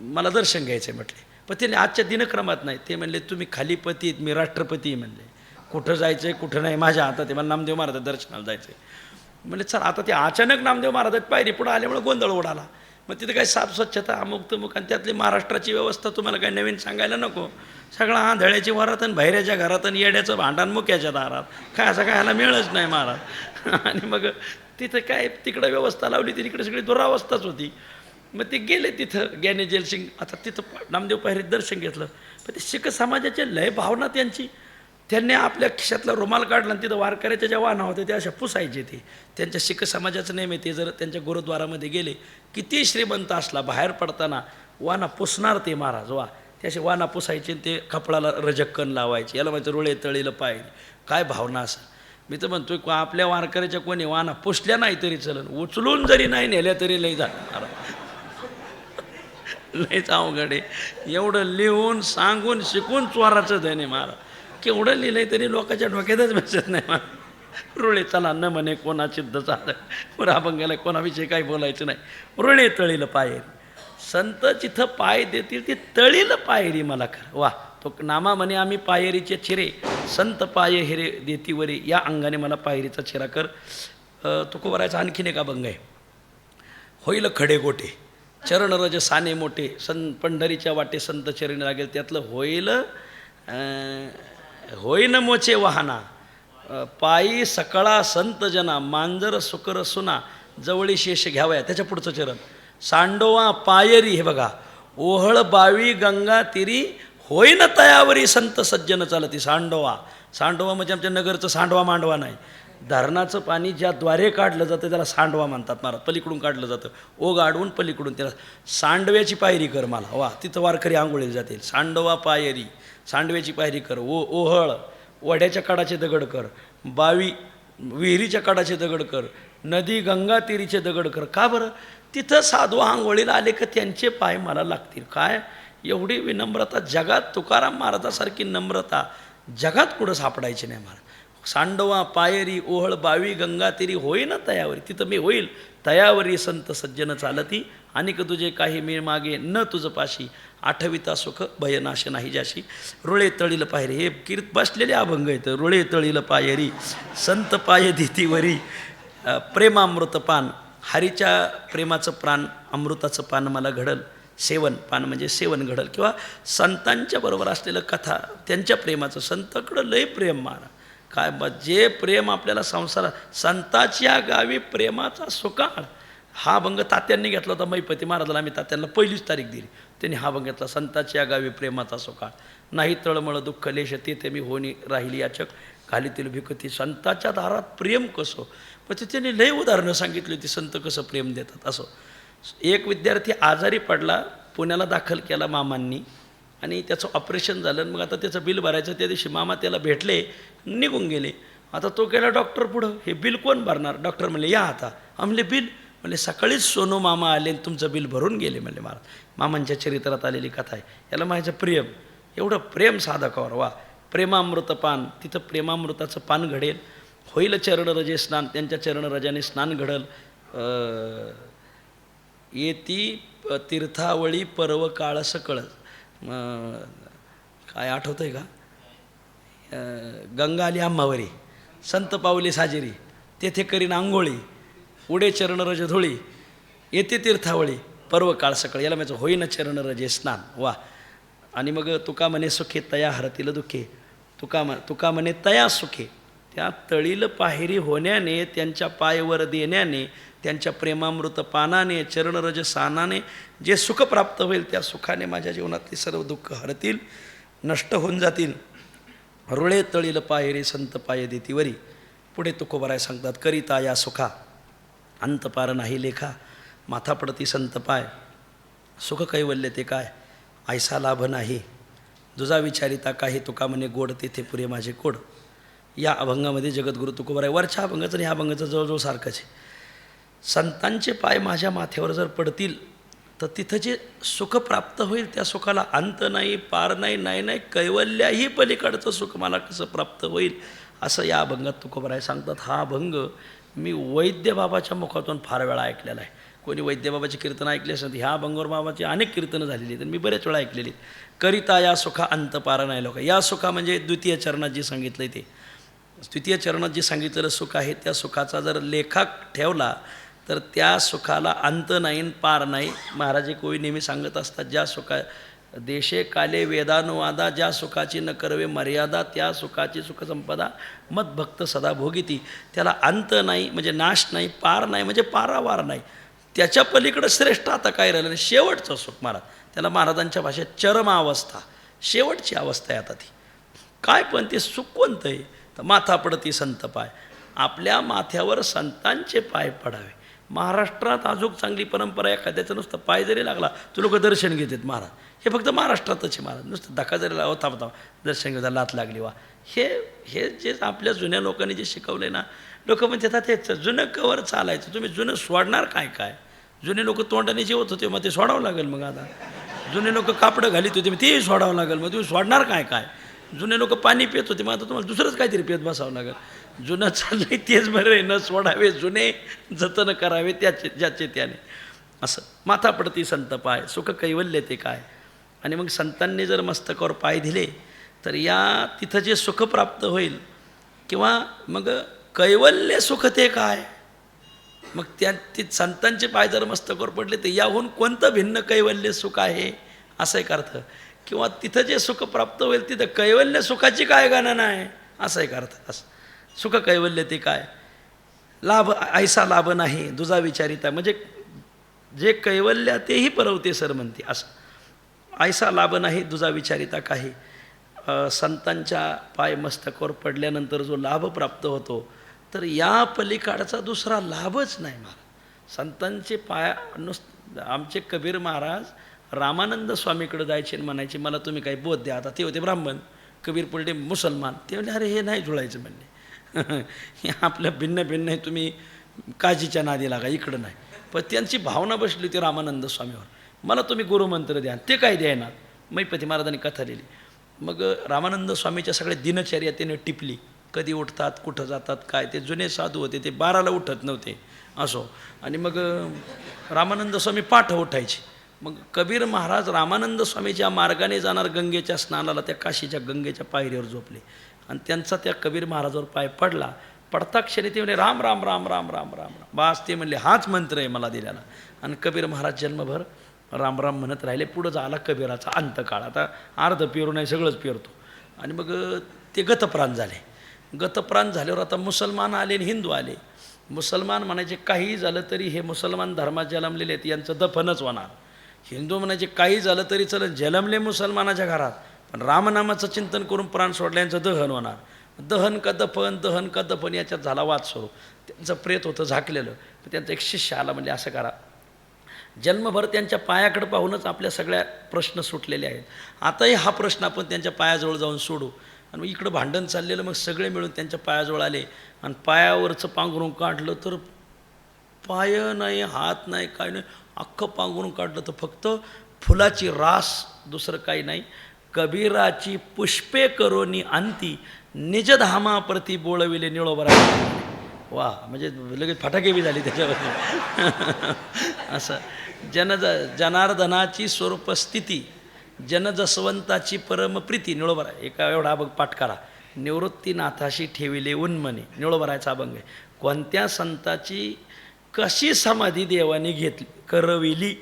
[SPEAKER 1] मला दर्शन घ्यायचं आहे म्हटले. पण त्यांनी आजच्या दिनक्रमात नाही, ते म्हणले तुम्ही खालीपती आहेत, मी राष्ट्रपती आहे. म्हणले कुठं जायचं आहे कुठं नाही, माझ्या हातात आहे, मला नामदेव महाराज दर्शनाला जायचं आहे. म्हणजे चल, आता ते अचानक नामदेव महाराज पायरी पुढं आल्यामुळे गोंधळ उडाला. मग तिथं काय साफ स्वच्छता अमुक तमुक, आणि त्यातली महाराष्ट्राची व्यवस्था तुम्हाला काही नवीन सांगायला नको. सगळं आंधळ्याची वरात आणि बहिऱ्याच्या घरात आणि येड्याचं भांडण मुक्याच्या दारात, काय असं काय ह्याला मिळच नाही महाराज. आणि मग तिथं काय तिकडं व्यवस्था लावली, तिकडे सगळी दुरावस्थाच होती. मग ते गेले तिथं ज्ञानी जेल सिंग. आता तिथं नामदेव पायरीत दर्शन घेतलं, पण ते शीख समाजाचे लय भावना त्यांची. त्यांनी आपल्या खिशातला रुमाल काढला आणि तिथं वारकऱ्याच्या ज्या वाहना होते ते अशा पुसायचे. ते त्यांच्या शीख समाजाचं नेहमी, ते जर त्यांच्या गुरुद्वारामध्ये गेले, किती श्रीमंत असला, बाहेर पडताना वाना पुसणार ते महाराज. वा, ते असे वाना पुसायचे, ते कपडाला रजक्कन लावायचे, याला माहिती रुळे तळीलं पायरी. काय भावना असं. मी तर म्हणतोय, आपल्या वारकऱ्याच्या कोणी वाना पुसल्या नाही तरी चलन, उचलून जरी नाही नेल्या तरी लई जाणार, लईच अवघड आहे. एवढं लिहून सांगून शिकून चोराचं धने महाराज. केवढं लिहिलंय तरी लोकांच्या डोक्यातच बसत नाही मला. रुळे चला न म्हणे कोणा सिद्ध चालत, अभंगाला कोणाविषयी काही बोलायचं नाही. रुळे तळील पायरी, संत जिथं पाय देतील ती तळील पायरी मला कर. वा, तो नामा म्हणे आम्ही पायरीचे चिरे, संत पाय हिरे देतीवरी, या अंगाने मला पायरीचा चिरा कर. तुकोबारायचा आणखीन एक अभंग आहे, होईल खडे गोटे चरण रज साने मोठे, पंढरीच्या वाटे संत चरणी लागेल. त्यातलं होईन मोचे वाहना, पायी सकळा संत जना, मांजर सुकर सुना, जवळी शेष घ्यावया. त्याच्या पुढचं चरण, सांडोवा पायरी, हे बघा, ओहळ बावी गंगा तिरी, होईन तयावरी संत सज्जन चालती. सांडोवा म्हणजे आमच्या नगरचं सांडवा मांडवा नाही, धरणाचं पाणी ज्याद्वारे काढलं जातं त्याला सांडवा म्हणतात महाराज. पलीकडून काढलं जातं, ओघ अडवून पलीकडून, त्याला सांडव्याची पायरी कर मला. वा, तिथं वारकरी आंघोळीला जातील. सांडवा पायरी, सांडव्याची पायरी कर. ओहळ, वड्याच्या काडाचे दगड कर. बावी, विहिरीच्या काडाचे दगड कर. नदी गंगा तीरीचे दगड कर. का बरं? तिथं साधू आंघोळीला आले का त्यांचे पाय मला लागतील. काय एवढी विनम्रता जगात, तुकाराम महाराजासारखी नम्रता जगात कुठं सापडायची नाही मला. सांडवा पायरी, ओहळ बावी गंगा तिरी, होईन तयावरी, तिथं मी होईल तयावरी संत सज्जन चालती. अनेक तुझे काही मी मागे न तुझं पाशी, आठविता सुख भयनाश नाही जाशी. रुळे तळील पायरी, हे कीर्त बसलेले अभंग आहेत. रुळे तळील पायरी संत पाय देतीवरी, प्रेमामृत पान, हरीच्या प्रेमाचं प्राण, अमृताचं पान मला घडल. सेवन, पान म्हणजे सेवन घडल, किंवा संतांच्या बरोबर असलेलं कथा, त्यांच्या प्रेमाचं, संताकडं लय प्रेम मारा. काय जे प्रेम आपल्याला संसारात, संताच्या गावी प्रेमाचा सुकाळ. हा भंग तात्यांनी घेतला होता मैपती महाराजाला. आम्ही तात्यांना पहिलीच तारीख दिली, त्यांनी हा भंग घेतला. संताच्या गावी प्रेमाचा सुकाळ, नाही तळमळ दुःख लेश तेथे मी होणी राहिली याचक, घालीतील भिकती. संताच्या दारात प्रेम कसं, पण ते त्यांनी लय उदाहरणं सांगितली होती संत कसं प्रेम देतात. असं एक विद्यार्थी आजारी पडला, पुण्याला दाखल केला मामांनी, आणि त्याचं ऑपरेशन झालं. मग आता त्याचं बिल भरायचं. त्या दिवशी मामा त्याला भेटले, निघून गेले. आता तो गेला डॉक्टर पुढं, हे बिल कोण भरणार? डॉक्टर म्हणले या आता. आमले बिल म्हणले सकाळीच सोनू मामा आले आणि तुमचं बिल भरून गेले. म्हणले महाराज, मामांच्या चरित्रात आलेली कथा आहे. याला माझं प्रेम, एवढं प्रेम साधकावर. वा, प्रेमामृत पान, तिथं प्रेमामृताचं पान घडेल. होईल चरणरजे स्नान, त्यांच्या चरणरजाने स्नान घडल. येती तीर्थावळी पर्व काळ सकळ. काय आठवतं आहे का? गंगा आली आंबावरी, संत पावले साजेरी, तेथे करीन आंघोळी, उडे चरणरज धुळी, येते तीर्थावळी पर्व काळ सकळ. याला माझं होईन चरणरजे स्नान. वा. आणि मग तुका म्हणे सुखे तया हरतील दुःखे, तुका म्हणे तया सुखे. त्या तळील पाहेरी होण्याने, त्यांच्या पायवर देण्याने, त्यांच्या प्रेमामृत पानाने, चरणरज सानाने जे सुख प्राप्त होईल, त्या सुखाने माझ्या जीवनातली सर्व दुःख हरतील, नष्ट होऊन जातील. रुळे तळील पाहेरी संत पाय देतीवरी. पुढे तुकोबाराय सांगतात, करिता या सुखा अंत पार नाही लेखा, माथा पडती संत पाय. सुख कैवल्य ते काय, ऐसा लाभ नाही, दुजा विचारिता काही. तुका म्हणे गोड तेथे पुरे माझे कोड. या अभंगामध्ये जगद्गुरु तुकोबाराय, वरच्या अभंगाचं आणि ह्या अभंगाचं जवळजवळ सारखंच आहे. संतांचे पाय माझ्या माथ्यावर जर पडतील तर तिथं जे सुख प्राप्त होईल, त्या सुखाला अंत नाही, पार नाही, नाही कैवल्याही पलीकडचं सुख मला कसं प्राप्त होईल, असं या अभंगात तुकोबाराय सांगतात. हा अभंग मी वैद्यबाबाच्या मुखातून फार वेळा ऐकलेला आहे. कोणी वैद्यबाबाची कीर्तनं ऐकली असतात, ह्या अभंगावर बाबाची अनेक कीर्तनं झालेली आहेत, मी बऱ्याच वेळा ऐकलेली. करिता या सुखा अंत पार नाही लोक. या सुखा म्हणजे द्वितीय चरणात जे सांगितलं ते, द्वितीय चरणात जे सांगितलेलं सुख आहे, त्या सुखाचा जर लेखा ठेवला तर त्या सुखाला अंत नाही, पार नाही. महाराज एक ओवी नेहमी सांगत असतात, ज्या सुखा देशे काले वेदानुवादा, ज्या सुखाची न करवे मर्यादा, त्या सुखाची सुखसंपदा मदभक्त सदा भोगिती. त्याला अंत नाही म्हणजे नाश नाही, पार नाही म्हणजे पारावार नाही. त्याच्या पलीकडं श्रेष्ठ आता काय राहिलं नाही, शेवटचं सुख महाराज. त्याला महाराजांच्या भाषेत चरमावस्था, शेवटची अवस्था आहे आता ती. काय पण ते सुख कोणतं आहे तर माथा पडती संत पाय. आपल्या माथ्यावर संतांचे पाय पडावे. महाराष्ट्रात अजून चांगली परंपरा आहे, एखाद्याचं नुसतं पाय जरी लागला तर लोक दर्शन घेतात महाराज. हे फक्त महाराष्ट्रातच आहे महाराज. नुसतं धक्का जरी लावा, थांबता दर्शन घेता, लात लागली वा. हे जे आपल्या जुन्या लोकांनी जे शिकवलं आहे ना, लोक म्हणतात तेच जुनं कवर चालायचं, तुम्ही जुनं सोडणार काय. जुने लोक तोंडाने जेवत होते, मग ते सोडावं लागेल. मग आता जुने लोक कापडं घालीत होते, मग तेही सोडावं लागेल. मग तुम्ही सोडणार काय. जुने लोक पाणी पित होते, मग आता तुम्हाला दुसरंच काहीतरी पित बसावं लागेल. जुनं चाललंय तेच बरं आहे, न सोडावे जुने, जतन करावे त्याचे ज्याचे त्याने. असं माथा पडती संत पाय, सुख कैवल्य ते काय. आणि मग संतांनी जर मस्तकावर पाय दिले तर या तिथं जे सुख प्राप्त होईल, किंवा मग कैवल्य सुख ते काय. मग त्या संतांचे पाय जर मस्तकावर पडले तर याहून कोणतं भिन्न कैवल्य सुख आहे, असं एक अर्थ. किंवा तिथं जे सुख प्राप्त होईल तिथं कैवल्य सुखाची काय गणना आहे, असा एक अर्थ. असं सुख कैवल्य ते काय, लाभ ऐसा लाभ नाही, दुजा विचारिता. म्हणजे जे कैवल्य तेही परवते सर म्हणते. असं ऐसा लाभ नाही, दुजा विचारिता काही. संतांच्या पाय मस्तकावर पडल्यानंतर जो लाभ प्राप्त होतो, तर या पलीकडचा दुसरा लाभच नाही महाराज. संतांचे पाय आमचे कबीर महाराज रामानंद स्वामीकडे जायचे आणि म्हणायचे, मला तुम्ही काही बोध द्या. आता ते होते ब्राह्मण, कबीर पुलटे मुसलमान. ते म्हणले, अरे हे नाही जुळायचं म्हणले. हे आपलं भिन्न आहे, तुम्ही काजीच्या नादी लागा, इकडं नाही. पण त्यांची भावना बसली होती रामानंद स्वामीवर, मला तुम्ही गुरुमंत्र द्या. ते काय द्यायना. मैपती महाराजांनी कथा लिहिली. मग रामानंद स्वामीच्या सगळ्या दिनचर्या त्याने टिपली. कधी उठतात, कुठं जातात, काय. ते जुने साधू होते, ते 12ला उठत नव्हते असो. आणि मग रामानंद स्वामी पाठ उठायचे. मग कबीर महाराज रामानंद स्वामीच्या मार्गाने जाणार गंगेच्या स्नानाला त्या काशीच्या गंगेच्या पायरीवर झोपले. आणि त्यांचा त्या कबीर महाराजावर पाय पडला. पडता क्षणी ते म्हणले, राम राम राम राम राम राम. बास ते म्हणले, हाच मंत्र आहे मला दिलेला. आणि कबीर महाराज जन्मभर राम राम म्हणत राहिले. पुढं झाला कबीराचा अंतकाळ. आता अर्ध पेरू नाही, सगळंच पेरतो. आणि मग ते गतप्राण झाले. गतप्राण झाल्यावर आता मुसलमान आले आणि हिंदू आले. मुसलमान म्हणायचे काही झालं तरी हे मुसलमान धर्मात जन्मलेले आहेत, यांचं दफनच होणार. हिंदू म्हणायचे काही झालं तरी चला जन्मले मुसलमानाच्या घरात, पण रामनामाचं चिंतन करून प्राण सोडल्यांचं दहन होणार. दहन का दफन याच्यात झाला वाद सुरू. त्यांचं प्रेत होतं झाकलेलं, पण त्यांचा एक शिष्य आला, म्हणजे असं करा. जन्मभर त्यांच्या पायाकडे पाहूनच आपल्या सगळ्या प्रश्न सुटलेले आहेत. आताही हा प्रश्न आपण त्यांच्या पायाजवळ जाऊन सोडू. आणि इकडं भांडण चाललेलं, मग सगळे मिळून त्यांच्या पायाजवळ आले आणि पायावरचं पांघरून काढलं तर पाय नाही, हात नाही, काय नाही, अख्खं पांघरून काढलं तर फक्त फुलाची रास, दुसरं काही नाही. कबीराची पुष्पे करोनी अंती निजधामाप्रती बोळविले निळोबरा. वा, म्हणजे लगेच फटाके बी झाले त्याच्यावर. असं जनार्दनाची स्वरूपस्थिती, जनजसवंताची परमप्रीती निळोबरा. एका एवढा अभंग पाठ करा. निवृत्तीनाथाशी ठेविले उन्मने, निळोबरायचा अभंग आहे. कोणत्या संताची कशी समाधी देवाने घेतली करविली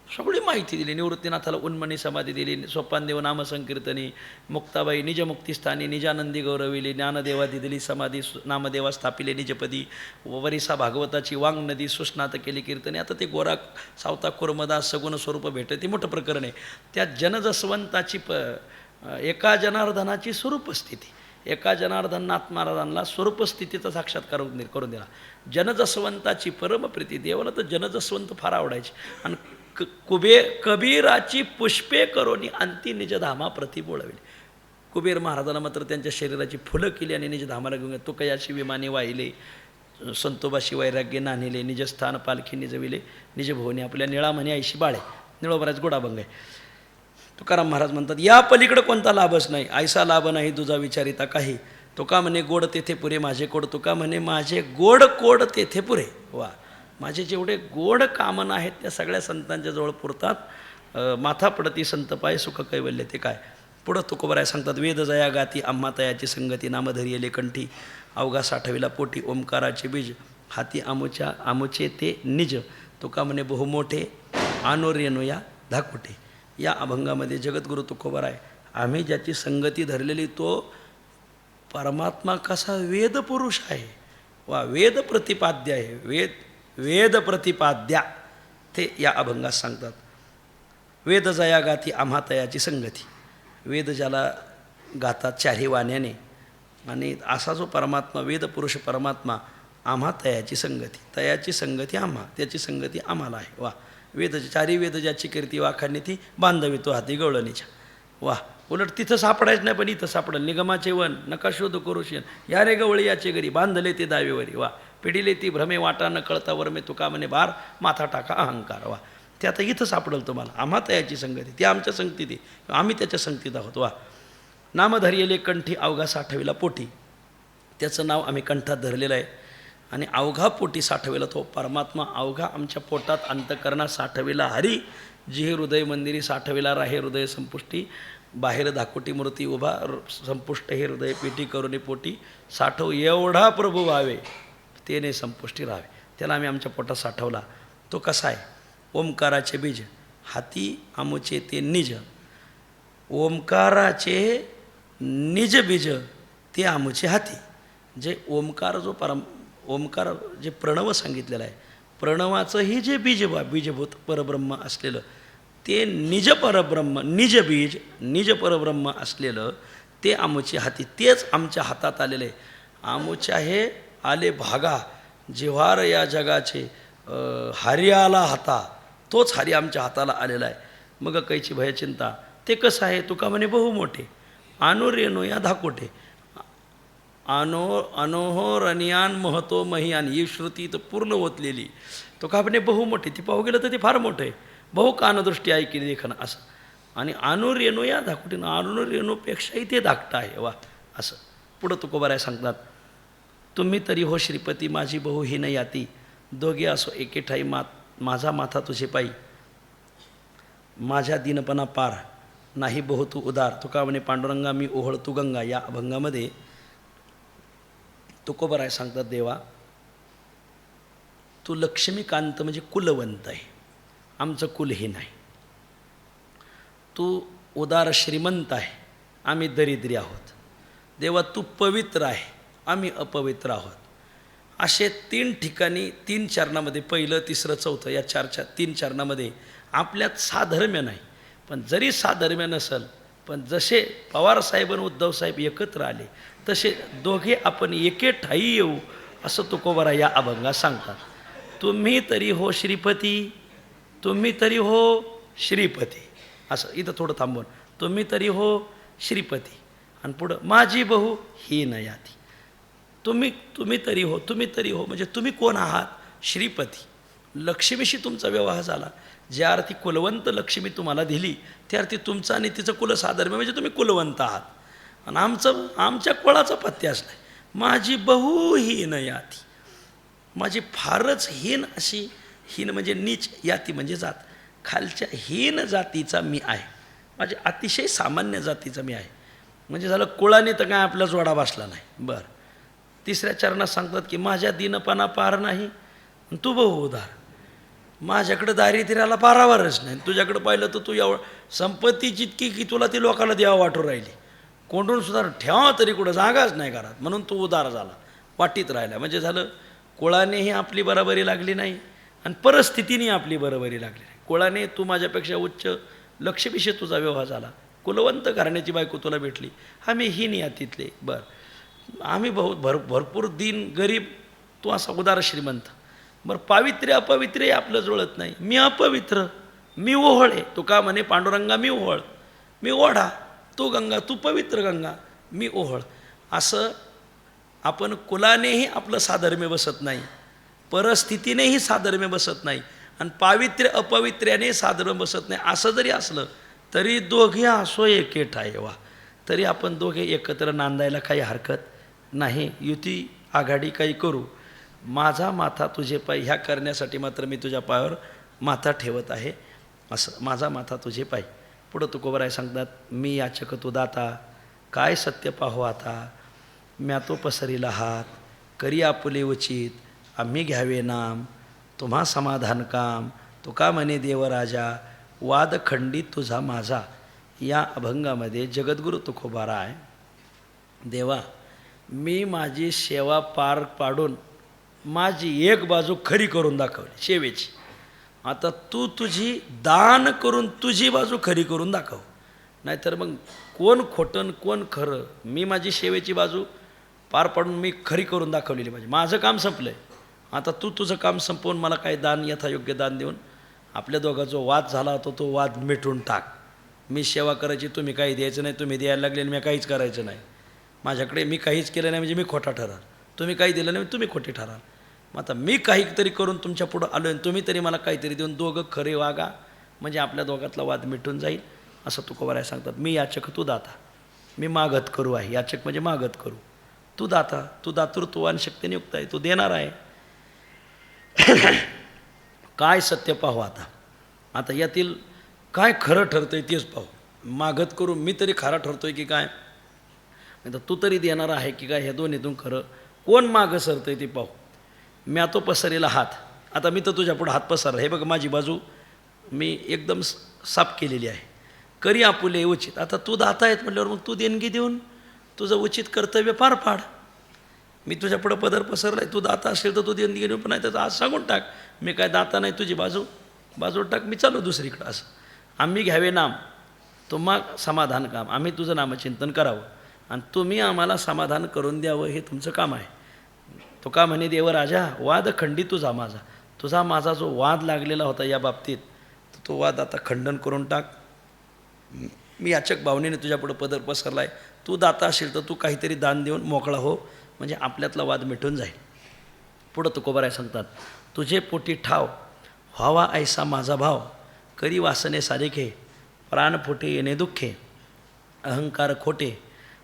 [SPEAKER 1] सगळी माहिती दिली. निवृत्तीनाथाला उन्मनी समाधी दिली, सोपानदेव नामसंकीर्तनी, मुक्ताबाई निजमुक्तिस्थानी निजानंदी गौरविली, ज्ञानदेवादी दिली समाधी, नामदेवा स्थापिले निजपदी, वरिसा भागवताची वांग नदी सुस्नात केली कीर्तने. आता ते गोरा सावता कुर्मदा सगुण स्वरूप भेटते, ते मोठं प्रकरण आहे. त्या जनजसवंताची एका जनार्दनाची स्वरूपस्थिती, एका जनार्दननाथ महाराजांना स्वरूपस्थितीचा साक्षात्कार करून दिला. जनजसवंताची परमप्रीती, देवाला तर जनजसवंत फार आवडायचे. आणि कबीराची पुष्पे करोनी अंती निजधामा प्रति बोळविले. कुबेर महाराजाला मात्र त्यांच्या शरीराची फुलं केली आणि निजधामाला घेऊन तो कयाशी विमाने वाहिले, संतोबाशी वैराग्य नाणिले, निजस्थान पालखी निजविले, निजभुवनी आपल्या निळा म्हणे आईशी बाळे. निळोबराच गोडाभंग आहे. तुकाराम महाराज म्हणतात, या पलीकडे कोणता लाभच नाही, ऐसा लाभ नाही तुझा विचारिता काही. तुका म्हणे गोड तेथे पुरे माझे कोड, तुका म्हणे माझे गोड कोड तेथे पुरे. वा, माझे जेवढे गोड कामना आहेत त्या सगळ्या संतांच्या जवळ पुरतात. माथा पडती संत पाय सुख कैवल्य. ते काय पुढं तुकोबराय सांगतात, वेद जया गाती आम्हा तयाची संगती, नामधरी येले कंठी, अवघा साठविला पोटी, ओंकाराचे बीज, हाती आमुचे ते निज. तुका म्हणे बहुमोठे आनोरेनुया धाकुटे. या अभंगामध्ये जगद्गुरु तुकोबराय आम्ही ज्याची संगती धरलेली तो परमात्मा कसा वेद पुरुष आहे. वा, वेद प्रतिपाद्य आहे, वेद प्रतिपाद्या ते या अभंगात सांगतात. वेद जया गाती आम्हा तयाची संगती, वेद ज्याला गातात चारी वाण्याने, आणि असा जो परमात्मा वेद पुरुष परमात्मा आम्हा तयाची संगती, तयाची संगती आम्हा, त्याची संगती आम्हाला आहे. वा, वेद चारी वेद ज्याची कीर्ती वाखाणी ती बांधवी तो हाती गवळणीच्या. वा, उलट तिथं सापडायचं नाही, पण इथं सापडलं. निगमाचे वन नका शोध करुशन, या रे गवळी याचे घरी, बांधले ते दावेवरी. वा, पिढीले ती भ्रमे वाटा न कळता वरमे, तुका म्हणे भार माथा टाका अहंकार. वा, ते आता इथं सापडलं तुम्हाला. आम्हा तयाची संगती, ती आमच्या संगतीत आहे, आम्ही त्याच्या संगतीत आहोत. वा, नामधरियले कंठी अवघा साठविला पोटी, त्याचं नाव आम्ही कंठात धरलेलं आहे. आणि अवघा पोटी साठविला तो परमात्मा, अवघा आमच्या पोटात अंतकरणात साठविला हरी. जी हे हृदय मंदिरी साठविला राहे हृदय संपुष्टी, बाहेर धाकोटी मूर्ती उभा, संपुष्ट हे हृदय पेटी करुणी पोटी, साठव एवढा प्रभू व्हावे तेने संपुष्टी राहावे. त्याला आम्ही आमच्या पोटात साठवला. तो कसा आहे, ओंकाराचे बीज, हाती आमुचे ते निज. ओंकाराचे निज बीज ते आमुचे हाती. जे ओंकार जो ओंकार जे प्रणव सांगितलेलं आहे, प्रणवाचंही जे बीजभूत परब्रह्म असलेलं ते निज परब्रह्म, निज बीज निज परब्रह्म असलेलं ते आमुचे हाती, तेच आमच्या हातात आलेलं आहे. आमुच्या हे आले भागा जिव्हार या जगाचे, हरी आला हाता, तोच हरी आमच्या हाताला आलेला आहे. मग कैची भयचिंता. ते कसं आहे, तुका म्हणे बहुमोठे आनुरेनो या धाकोटे. अनोहो रनियान महतो महियान, ही श्रुती तर पूर्ण ओतलेली. तुका म्हणे बहुमोठे, ती पाहू गेलं तर ते फार मोठं आहे. बहु कानदृष्टी ऐकली देखणं असं. आणि आनुरेणू या धाकोटीनं, आनुरेणूपेक्षाही ते धाकटं आहे. वा, असं पुढं तुकोबाराय सांगतात, तुम्ही तरी हो श्रीपती माझी बहु ही न याती, दोघे असो एके ठाई माझा माथा तुझे पायी, माझ्या दीनपणा पार नाही बहु तू उदार. तुका म्हणे पांडुरंगा मी ओहळतू गंगा. या अभंगामध्ये तुकोबाराय सांगतात, देवा तू लक्ष्मीकांत म्हणजे कुलवंत आहे, आमचं कुल हे नाही. तू उदार श्रीमंत आहे, आम्ही दरिद्री आहोत. देवा तू पवित्र आहे, आम्ही अपवित्र आहोत. असे 3 ठिकाणी 3 चरणामध्ये, पहिलं, तिसरं, चौथं, या 3 चरणामध्ये आपल्यात साधर्म्य नाही. पण जरी साधर्म्य नसेल, पण जसे पवारसाहेब आणि उद्धवसाहेब एकत्र आले तसे दोघे आपण एके ठाई येऊ, असं तुकोबाराय या अभंगात सांगतात. तुम्ही तरी हो श्रीपती, तुम्ही तरी हो श्रीपती. असं इथं थोडं थांबून, तुम्ही तरी हो श्रीपती, आणि पुढं माझी बहू ही न याती. तुम्ही तरी हो, तुम्ही तरी हो म्हणजे तुम्ही कोण आहात? श्रीपती. लक्ष्मीशी तुमचा विवाह झाला, ज्या अर्थी कुलवंत लक्ष्मी तुम्हाला दिली त्या अर्थी तुमचं आणि तिचं कुलसाधर्म्य म्हणजे तुम्ही कुलवंत आहात. आणि आमच्या कुळाचा पत्ते असला, माझी बहू हीन याती, माझी फारच हीन अशी, हीन म्हणजे नीच, याती म्हणजे जात, खालच्या हीन जातीचा मी आहे, माझे अतिशय सामान्य जातीचा मी आहे. म्हणजे झालं कुळाने तर काय आपला जोडा बसला नाही. बरं, तिसऱ्या चरणात सांगतात की माझ्या दीनपणा पार नाही, तू बहु उदार, माझ्याकडं दारिद्र्याला पारावरच नाही, तुझ्याकडं पाहिलं तर तू एवढं संपत्ती जितकी की तुला ती लोकांना द्यावं वाटू राहिली, कोंडून सुद्धा ठेवा तरी कुठं जागाच नाही घरात, म्हणून तू उदार झाला, वाटीत राहिला. म्हणजे झालं कुळानेही आपली बरोबरी लागली नाही आणि परिस्थितीने आपली बरोबरी लागली नाही. कुळाने तू माझ्यापेक्षा उच्च, लक्ष्मीशी तुझा विवाह झाला, कुलवंत घराण्याची बायको तुला भेटली, आम्ही हीन यातीतले. बरं, आम्ही भरपूर दीन गरीब, तू असा उदार श्रीमंत. बरं, पावित्र्य अपवित्र्य आपलं जुळत नाही, मी अपवित्र, मी ओहळ आहे. तू का म्हणे पांडुरंगा मी ओहळ, मी ओढा, तू गंगा, तू पवित्र गंगा, मी ओहळ. असं आपण कुलानेही आपलं साधर्म्य बसत नाही, परिस्थितीनेही साधर्म्य बसत नाही, आणि पावित्र्य अपवित्र्याने साधर्म्य बसत नाही. असं जरी असलं तरी दोघे असो एके ठाई वा, तरी आपण दोघे एकत्र नांदायला काही हरकत नाही. युती आघाडी काही करू, माझा माथा तुझे पाय, ह्या करण्यासाठी मात्र मी तुझ्या पायावर माथा ठेवत आहे. असं माझा माथा तुझे पाय. पुढं तुकोबाराय सांगतात, मी याचक तू दाता, काय सत्य पाहो आता, म्या तो पसरीला हात, करी आपुले उचित, आम्ही घ्यावे नाम, तुम्हा समाधान काम, तुका म्हणे देवराजा, वाद खंडित तुझा माझा. या अभंगामध्ये जगद्गुरु तुकोबाराय, देवा मी माझी सेवा पार पाडून माझी एक बाजू खरी करून दाखवली सेवेची, आता तू तुझी दान करून तुझी बाजू खरी करून दाखव. नाहीतर मग कोण खोटं कोण खरं, मी माझी सेवेची बाजू पार पाडून मी खरी करून दाखवलेली, माझं काम संपलं आहे, आता तू तुझं काम संपवून मला काही दान, यथायोग्य दान देऊन आपल्या दोघा जो वाद झाला होता तो वाद मिटून टाक. मी सेवा करायची, तुम्ही काही द्यायचं नाही, तुम्ही द्यायला लागले आणि मी काहीच करायचं नाही, माझ्याकडे मी काहीच केलं नाही म्हणजे मी खोटा ठराल, तुम्ही काही दिलं नाही तुम्ही खोटे ठराल. मग आता मी काहीतरी करून तुमच्या पुढं आलो आहे, तुम्ही तरी मला काहीतरी देऊन दोघं खरे वागा, म्हणजे आपल्या दोघातला वाद मिटून जाईल. असं तुकोबाराय सांगतात. मी याचक तू दाता, मी मागत करू आहे, याचक म्हणजे मागत करू, तू दाता, तू दातृत्वान शक्तीने युक्त आहे, तू देणार आहे. काय सत्य पाहू आता, आता यातील काय खरं ठरतं आहे तेच पाहू. मागत करू, मी तरी खरा ठरतो आहे की काय, आता तू तरी देणार आहे की काय, ह्या दोन्हीतून खरं कोण मागं सरतं आहे ते पाहू. मी तो पसरेला हात, आता मी तर तुझ्या पुढं हात पसरला, हे बघ माझी बाजू मी एकदम साफ केलेली आहे. करी आपुले उचित, आता तू दाता आहेत म्हटल्यावर मग तू देणगी देऊन तुझं उचित कर्तव्य पार पाड. मी तुझ्या पुढं पदर पसरला आहे, तू दाता असेल तर तू देणगी देऊन, पण नाही तर आज सांगून टाक मी काय दाता नाही, तुझी बाजू टाक, मी चालू दुसरीकडं. असं आम्ही घ्यावे नाम, तुम्हा समाधान काम, आम्ही तुझं नामचिंतन करावं आणि तुम्ही आम्हाला समाधान करून द्यावं, हे तुमचं काम आहे. तो का म्हणे देवराजा, वाद खंडित तुझा माझा, तुझा माझा जो वाद लागलेला होता या बाबतीत, तो वाद आता खंडन करून टाक. मी याचक भावनेने तुझ्यापुढं पदर पसरला आहे, तू दाता असेल तर तू काहीतरी दान देऊन मोकळा हो, म्हणजे आपल्यातला वाद मिटून जाईल. पुढं तुकोबाराय सांगतात, तुझे पोटी ठाव व्हावा ऐसा माझा भाव, करी वासने सारिखे, प्राण फुटे येणे दुःखे, अहंकार खोटे,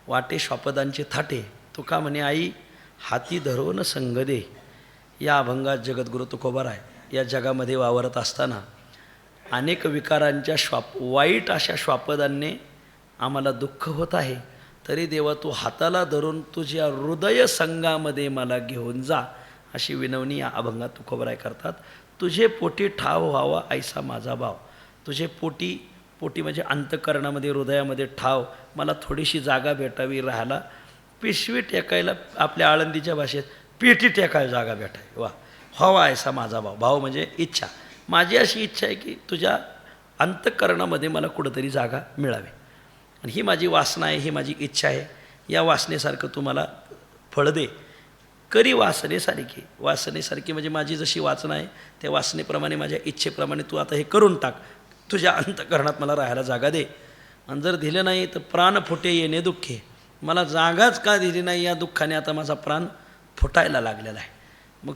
[SPEAKER 1] वाटे श्वापदांचे थाटे. तो का म्हणे आई, हाती धरून संग दे. या अभंगात जगद्गुरु तुकोबाराय या जगामध्ये वावरत असताना अनेक विकारांच्या वाईट अशा श्वापदांनी आम्हाला दुःख होत आहे, तरी देवा तू हाताला धरून तुझ्या हृदय संघामध्ये मला घेऊन जा, अशी विनवणी या अभंगात तुकोबाराय करतात. तुझे पोटी ठाव व्हावा ऐसा माझा भाव, तुझे पोटी म्हणजे अंतःकरणामध्ये हृदयामध्ये ठाव, मला थोडीशी जागा भेटावी राहायला, पिशवी टेकायला आपल्या आळंदीच्या भाषेत पेटी टेकायला जागा भेटाय. वा, हवा असा माझा भाव. भाव म्हणजे इच्छा. माझी अशी इच्छा आहे की तुझ्या अंतःकरणामध्ये मला कुठंतरी जागा मिळावी, आणि ही माझी वासना आहे, ही माझी इच्छा आहे. या वासनेसारखं तू मला फळ दे. करी वासनेसारखी. वासनेसारखी म्हणजे माझी जशी वासना आहे त्या वासनेप्रमाणे, माझ्या इच्छेप्रमाणे तू आता हे करून टाक. तुझ्या अंतःकरणात मला राहायला जागा दे. आणि जर दिलं नाही तर प्राण फुटे येणे दुःखे. मला जागाच का दिली नाही या दुःखाने आता माझा प्राण फुटायला लागलेला आहे. मग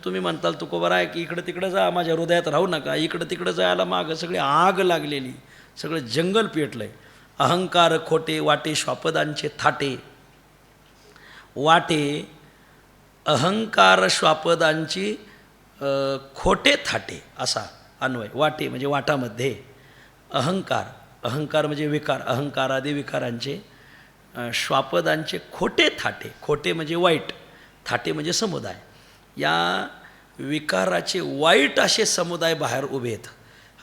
[SPEAKER 1] तुम्ही म्हणताल तुकोबाराय की इकडं तिकडं जा, माझ्या हृदयात राहू नका. इकडं तिकडं जायला मागं सगळी आग लागलेली, सगळं जंगल पेटलं आहे. अहंकार खोटे वाटे श्वापदांचे थाटे. वाटे अहंकार श्वापदांची खोटे थाटे असा अन्वय. वाटे म्हणजे वाटामध्ये. अहंकार, अहंकार म्हणजे विकार, अहंकारादी विकारांचे श्वापदांचे खोटे थाटे. खोटे म्हणजे वाईट, थाटे म्हणजे समुदाय. या विकाराचे वाईट असे समुदाय बाहेर उभे आहेत,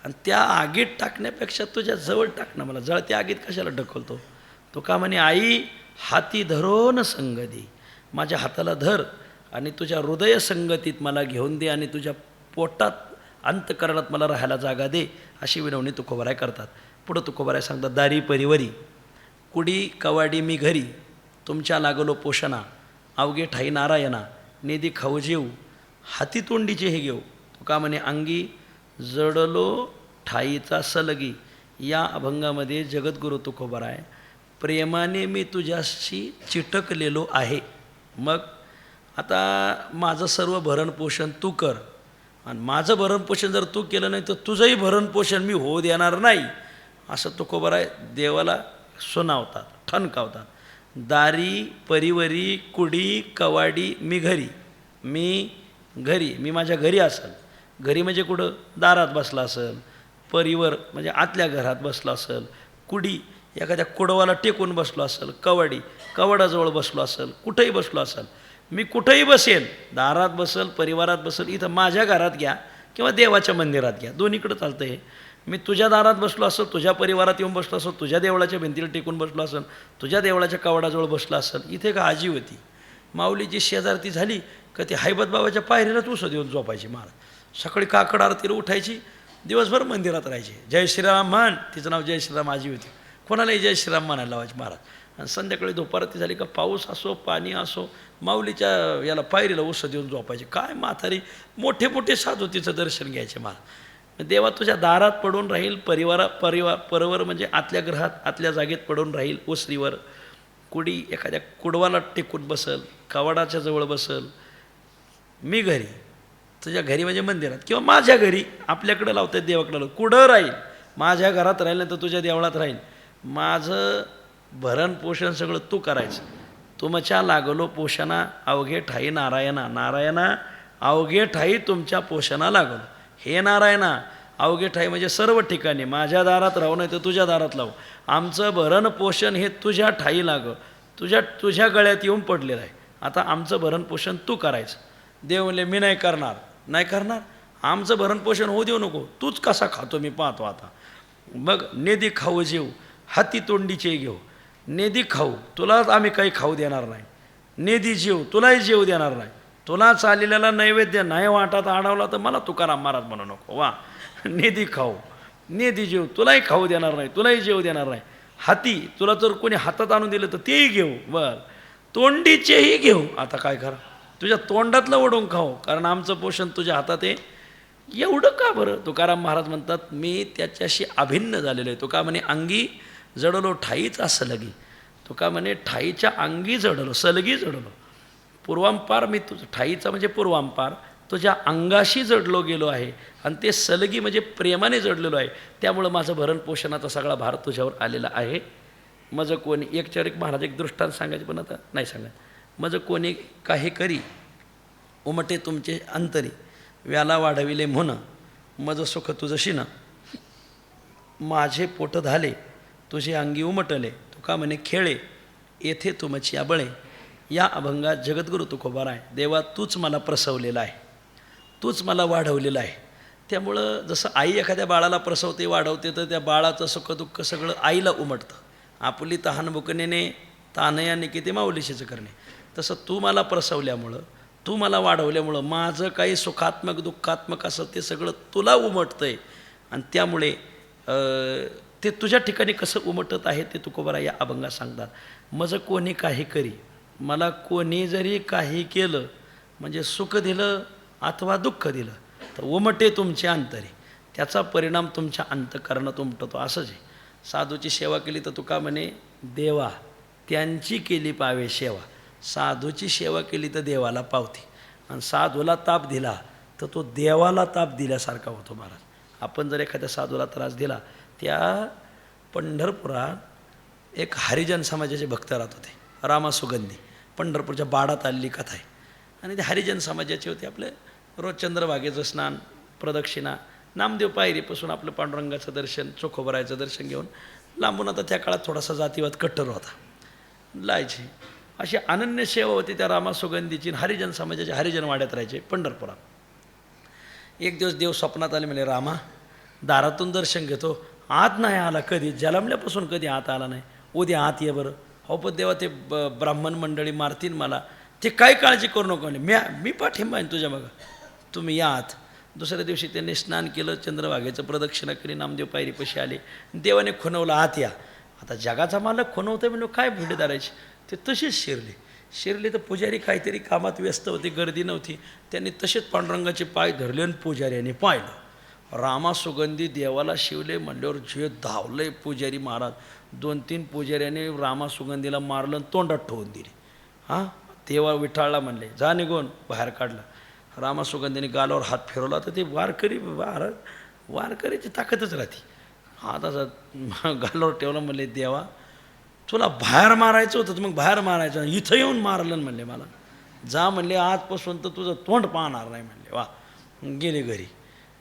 [SPEAKER 1] आणि त्या आगीत टाकण्यापेक्षा तुझ्या जवळ टाकणं. मला जळत्या आगीत कशाला ढकलतो? तो का म्हणे, आई हाती धरून संगती. माझ्या हाताला धर आणि तुझ्या हृदय संगतीत मला घेऊन दे, आणि तुझ्या पोटात अंतःकरणात मला राहायला जागा दे, अशी विनवणी तुकोबाराय करतात. पुढं तुकोबाराय सांगतात, दारी परिवरी कुडी कवाडी मी घरी, तुमच्या लागलो पोषणा, अवघे ठाई नारायणा, नेदी खाऊ जेऊ, हाती तोंडीचे हे घेऊ. तो का म्हणे, अंगी जडलो ठाईचा सलगी. या अभंगामध्ये जगद्गुरु तुकोबाराय, प्रेमाने मी तुझ्याशी चिटकलेलो आहे. मग आता माझं सर्व भरणपोषण तू कर, आणि माझं भरणपोषण जर तू केलं नाही तर तुझंही भरणपोषण मी होऊ देणार नाही, असं तुकोबाराय देवाला सुनावतात, ठणकावतात. दारी परिवरी कुडी कवाडी मी घरी. मी घरी, मी माझ्या घरी असेल. घरी म्हणजे कुठं? दारात बसला असेल. परिवर म्हणजे आतल्या घरात बसलो असेल. कुडी एखाद्या कुडवाला टेकून बसलो असेल. कवाडी कवाडाजवळ बसलो असेल. कुठंही बसलो असेल. मी कुठंही बसेल, दारात बसेल, परिवारात बसेल. इथं माझ्या घरात घ्या किंवा देवाच्या मंदिरात घ्या, दोन्हीकडं चालतं हे. मी तुझ्या दारात बसलो असेल, तुझ्या परिवारात येऊन बसलो असेल, तुझ्या देवळाच्या भिंतीला टेकून बसलो असेल, तुझ्या देवळाच्या कवाडाजवळ बसला असेल. इथे का आजी होती, माऊलीची शेजारती झाली का ती हैबत बाबाच्या पायरीलाच उसं देऊन झोपायची. महाराज सकाळी काकड आरतीला उठायची, दिवसभर मंदिरात राहायची. जय श्रीराम म्हण, तिचं नाव जय श्रीराम आजी होती. कोणालाही जय श्रीराम म्हणायला लावायचे महाराज. आणि संध्याकाळी दुपारती झाली का पाऊस असो पाणी असो, माऊलीच्या याला पायरीला उसं देऊन झोपायचे. काय म्हातारी, मोठे मोठे साधू तिचं दर्शन घ्यायचे. महाराज देवा तुझ्या दारात पडून राहील, परवर म्हणजे आतल्या ग्रहात आतल्या जागेत पडून राहील, ओसरीवर. कुडी एखाद्या कुडवाला टेकून बसल, कवाडाच्या जवळ बसल. मी घरी, तुझ्या घरी म्हणजे मंदिरात किंवा माझ्या घरी, आपल्याकडं लावतात देवाकडं लावत. कुठं राहील? माझ्या घरात राहील नाही तर तुझ्या देवळात राहील. माझं भरणपोषण सगळं तू करायचं. तुमच्या लागलो पोषणा, अवघे ठाई नारायणा. नारायणा अवघे ठाई तुमच्या पोषणा लागलो. हे नारायणा अवघे ठाई म्हणजे सर्व ठिकाणी. माझ्या दारात राहू नाही तर तुझ्या दारात लावू. आमचं भरणपोषण हे तुझ्या ठाई लागं, तुझ्या गळ्यात येऊन पडलेलं आहे. आता आमचं भरणपोषण तू करायचं. देव म्हणले मी नाही करणार. नाही करणार? आमचं भरणपोषण होऊ देऊ नको, तूच कसा खातो मी पाहतो आता. मग नेदी खाऊ जेऊ, हाती तोंडीचे घेऊ. नेदी खाऊ, तुलाच आम्ही काही खाऊ देणार नाही. नेदी जेव, तुलाही जेव देणार नाही. तुला चाललेला नैवेद्य नाही वाटात आणावला तर मला तुकाराम महाराज म्हणू नको. वा, नेदी खाऊ, नेदी जेव, तुलाही खाऊ देणार नाही, तुलाही जेव देणार नाही. हाती, तुला जर कोणी हातात आणून दिलं तर तेही घेऊ. बरं, तोंडीचेही घेऊ. आता काय करा? तुझ्या तोंडातलं ओढून खाऊ, कारण आमचं पोषण तुझ्या हातात आहे. एवढं का बरं? तुकाराम महाराज म्हणतात मी त्याच्याशी अभिन्न झालेलो आहे. तो का म्हणे अंगी जडलो ठाईचा सलगी. तो का म्हणे ठाईच्या अंगी जडलो, सलगी जडलो. पूर्वांपार मी तुझं, ठाईचा म्हणजे पूर्वांपार, तुझ्या अंगाशी जडलो गेलो आहे, आणि ते सलगी म्हणजे प्रेमाने जडलेलो आहे. त्यामुळं माझं भरणपोषणाचा सगळा भार तुझ्यावर आलेला आहे. माझं कोणी एक महाराज एक दृष्टांत सांगायचे, पण आता नाही सांगत. माझं कोणी काही करी उमटे तुमचे अंतरी, व्याला वाढविले म्हण, माझं सुख तुझं शिन, माझे पोट झाले तुझे अंगी उमटले. तुका म्हणे खेळे येथे तुमची आबळे. या अभंगात जगद्गुरु तुकोबाराय, देवा तूच मला प्रसवलेला आहे, तूच मला वाढवलेलं आहे. त्यामुळं जसं आई एखाद्या बाळाला प्रसवते वाढवते तर त्या बाळाचं सुख दुःख सगळं आईला उमटतं. आपली तहान बुकणेने तानयाने किती माऊलीशीचं करणे. तसं तू मला प्रसवल्यामुळं, तू मला वाढवल्यामुळं माझं काही सुखात्मक दुःखात्मक असं ते सगळं तुला उमटतं आहे. आणि त्यामुळे ते तुझ्या ठिकाणी कसं उमटत आहे ते तुकोबरा या अभंगात सांगतात. मज कोणी काही करी, मला कोणी जरी काही केलं म्हणजे सुख दिलं अथवा दुःख दिलं तर उमटे तुमचे अंतरी, त्याचा परिणाम तुमच्या अंतःकरणात उमटतो. असंच आहे. साधूची सेवा केली तर तुका म्हणे देवा त्यांची केली पावे सेवा. साधूची सेवा केली तर देवाला पावते आणि साधूला ताप दिला तर तो देवाला ताप दिल्यासारखा होतो महाराज. आपण जर एखाद्या साधूला त्रास दिला, त्या पंढरपुरात एक हरिजन समाजाचे भक्त राहत होते, रामासुगंधी. पंढरपूरच्या बाडात आलेली कथा आहे. आणि ते हरिजन समाजाचे होते. आपले रोज चंद्रभागेचं स्नान, प्रदक्षिणा, नामदेव पायरीपासून आपलं पांडुरंगाचं दर्शन, चोखोबरायचं दर्शन घेऊन लांबून, आता त्या काळात थोडासा जातीवाद कट्टर होता, लायची. अशी अनन्य सेवा होती त्या रामासुगंधीची. हरिजन समाजाचे हरिजन वाड्यात राहायचे पंढरपुरात. एक दिवस देव स्वप्नात आले, म्हणजे रामा दारातून दर्शन घेतो, आत नाही आला कधी, जन्मल्यापासून कधी आत आला नाही, उद्या आत ये बरं. हो पण देवा ते ब्राह्मण मंडळी मारतील मला, ते काय काळजी करू नको म्हणे, मी पाठिंबा आहे तुझ्या मग, तुम्ही या आत. दुसऱ्या दिवशी त्यांनी स्नान केलं, चंद्रभागेचं प्रदक्षिणा केली, नामदेव पायरीपाशी आले, देवाने खुणवलं आत या. आता जगाचा मालक खुणवतोय म्हणजे काय भेट धरायची. ते तशीच शिरले तर पुजारी काहीतरी कामात व्यस्त होते, गर्दी नव्हती. त्यांनी तसेच पांडुरंगाचे पाय धरले आणि पुजाऱ्याने पाहिलं. रामासुगंधी देवाला शिवले म्हणल्यावर जे धावले पुजारी महाराज. 2-3 पुजाऱ्याने रामासुगंधीला मारलं आणि तोंडात ठेवून दिली. हां, देवा विठाळला म्हणले, जा निघून, बाहेर काढला. रामासुगंधीने गालावर हात फिरवला तर ते वारकरीची ताकदच राहते. हात असा गालावर ठेवला, म्हणले देवा तुला बाहेर मारायचं होतं मग बाहेर मारायचं, इथं येऊन मारलं म्हणले मला. जा म्हणले, आजपासून तर तुझं तोंड पाहणार नाही म्हणले. वा. गेले घरी,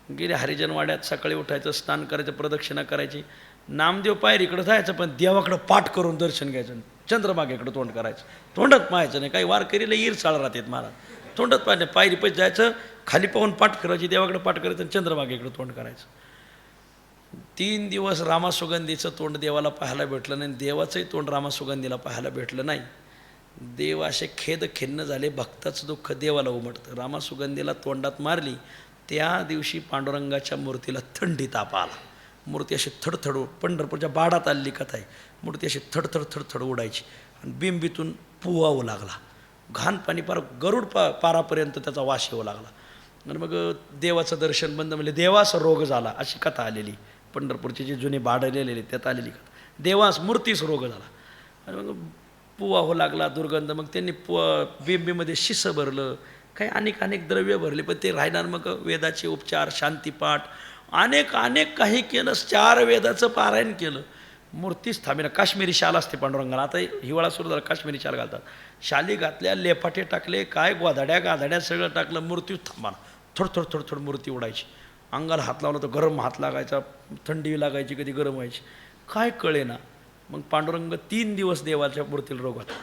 [SPEAKER 1] गेले हरिजनवाड्यात. सकाळी उठायचं, स्नान करायचं, प्रदक्षिणा करायची, नामदेव पायरीकडे जायचं, पण देवाकडं पाठ करून दर्शन घ्यायचं. चंद्रभागेकडं तोंड करायचं, तोंडात पाहायचं नाही. काही वारकरीला ईरसाळ राहतात महाराज, तोंडात पाहायचं. पायरी पैसे जायचं, खाली पाहून पाठ करायची, देवाकडे पाठ करायचं आणि चंद्रभागेकडं तोंड करायचं. 3 दिवस रामासुगंधीचं तोंड देवाला पाहायला भेटलं नाही, देवाचंही तोंड रामासुगंधीला पाहायला भेटलं नाही. देव असे खिन्न झाले, भक्ताचं दुःख देवाला उमटतं. रामासुगंधीला तोंडात मारली, त्या दिवशी पांडुरंगाच्या मूर्तीला थंडी ताप आला. मूर्ती अशी थडथड, पंढरपूरच्या बाडात आलेली कथा आहे, मूर्ती अशी थडथड उडायची आणि बिंबीतून पुवावं लागला. घाण पाणी पार गरुड पारापर्यंत त्याचा वास येऊ लागला. आणि मग देवाचं दर्शन बंद, म्हणजे देवास रोग झाला अशी कथा आलेली. पंढरपूरची जी जुनी बाडलेली त्यात आलेली कथा, देवास मूर्तीस रोग झाला. आणि मग पुवा होऊ लागला, दुर्गंध. मग त्यांनी बिंबीमध्ये शिसं भरलं, काही अनेक द्रव्य भरले, पण ते राहणार. मग वेदाचे उपचार, शांतीपाठ, अनेक काही केलं. 4 वेदाचं पारायण केलं, मूर्तीच थांबेना. काश्मीरी शाल असते पांडुरंगाला, आता हिवाळा सुरू झाला, काश्मीरी शाल घालतात. शाली घातल्या, लेपाटे टाकले, काय गाधाड्या सगळं टाकलं, मूर्ती थांबाना. थोडं मूर्ती उडायची. अंगाला हात लावला तर गरम हात लागायचा, थंडी लागायची, कधी गरम व्हायची, काय कळेना. मग पांडुरंग 3 दिवस देवाच्या मूर्तीला रोग होता.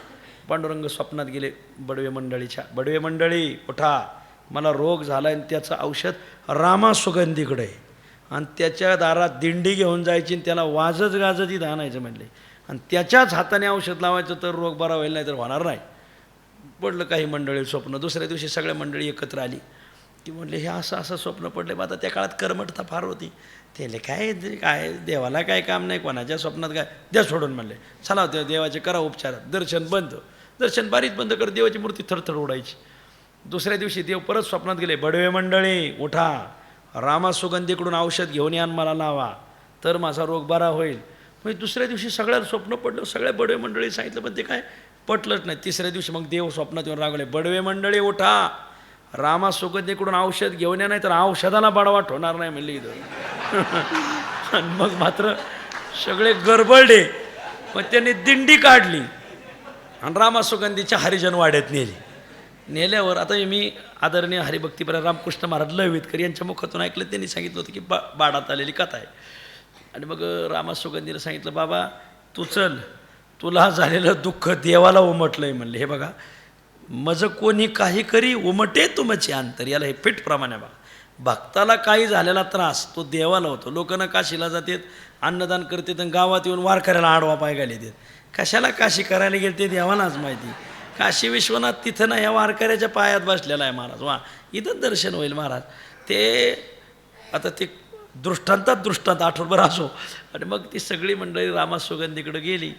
[SPEAKER 1] पांडुरंग स्वप्नात गेले बडवे मंडळी उठा, मला रोग झाला आणि त्याचं औषध रामासुगंधीकडे आहे. आणि त्याच्या दारात दिंडी घेऊन जायची आणि त्याला वाजत गाजत आणायचं म्हणले. आणि त्याच्याच हाताने औषध लावायचं तर रोग बरा होईल, नाही तर होणार नाही. पडलं काही मंडळी स्वप्न. दुसऱ्या दिवशी सगळ्या मंडळी एकत्र आली की म्हणले हे असं स्वप्न पडले. मग आता त्या काळात कर्मठता फार होती. त्याले काय देवाला काय काम नाही, कोणाच्या स्वप्नात काय, द्या सोडून म्हणले. चला त्या देवाचे करा उपचार. दर्शन बारीच बंद कर, देवाची मूर्ती थरथर उडायची. दुसऱ्या दिवशी देव परत स्वप्नात गेले, बडवे मंडळी उठा, रामासुगंधीकडून औषध घेऊन या, मला लावा, तर माझा रोग बरा होईल. म्हणजे दुसऱ्या दिवशी सगळ्या स्वप्न पडलं, सगळ्या बडवे मंडळी सांगितलं, पण ते काय पटलंच नाही. तिसऱ्या दिवशी मग देव स्वप्नात येऊन रागवले, बडवे मंडळी उठा, रामासुगंधीकडून औषध घेऊन या, नाही तर औषधाला बाडावाट होणार नाही म्हणले इथं. आणि मग मात्र सगळे गडबडले. मग त्यांनी दिंडी काढली आणि रामासुगंधीच्या हरिजन वाड्यात नेल्यावर आता मी आदरणीय हरिभक्तीपर रामकृष्ण महाराज लवितकर यांच्या मुखातून ऐकलं. त्यांनी सांगितलं होतं की बाडात आलेली कथा आहे. आणि मग रामासुगंधीला सांगितलं, बाबा तू चल, तुला झालेलं दुःख देवाला उमटलं आहे म्हणले. हे बघा, मज कोणी काही करी उमटे तुमचे अंतर, याला हे फिट प्रमाणे बघा. भक्ताला काही झालेला त्रास तो देवाला होतो. लोकांना काशीला जातात, अन्नदान करते तर गावात येऊन वारकऱ्याला आडवा पाय घाले देत. कशाला काशी करायला गेले ते देवालाच माहिती. काशी विश्वनाथ तिथं ना या वारकऱ्याच्या पायात बसलेला आहे महाराज. वा, इथं दर्शन होईल महाराज. ते आता ते दृष्टांत आठवडभर असो. आणि मग ती सगळी मंडळी रामासुगंधीकडे गेली.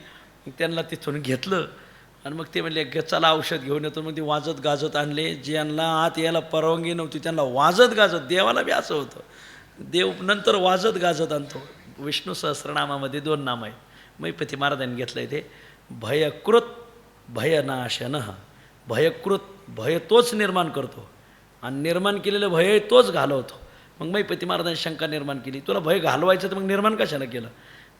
[SPEAKER 1] मग त्यांना तिथून घेतलं आणि मग ते म्हणले चला औषध घेऊन येतो. मग ते वाजत गाजत आणले. ज्यांना आत यायला परवानगी नव्हती त्यांना वाजत गाजत, देवाला बी असं होतं, देव नंतर वाजत गाजत आणतो. विष्णू सहस्रनामामध्ये 2 नाम आहेत. मैपती महाराजांनी घेतलं आहे ते भयकृत भयनाशन. भयकृत, भय तोच निर्माण करतो आणि निर्माण केलेलं भय तोच घालवतो. मग मैपती महाराजांनी शंका निर्माण केली, तुला भय घालवायचं तर मग निर्माण कशाला केलं?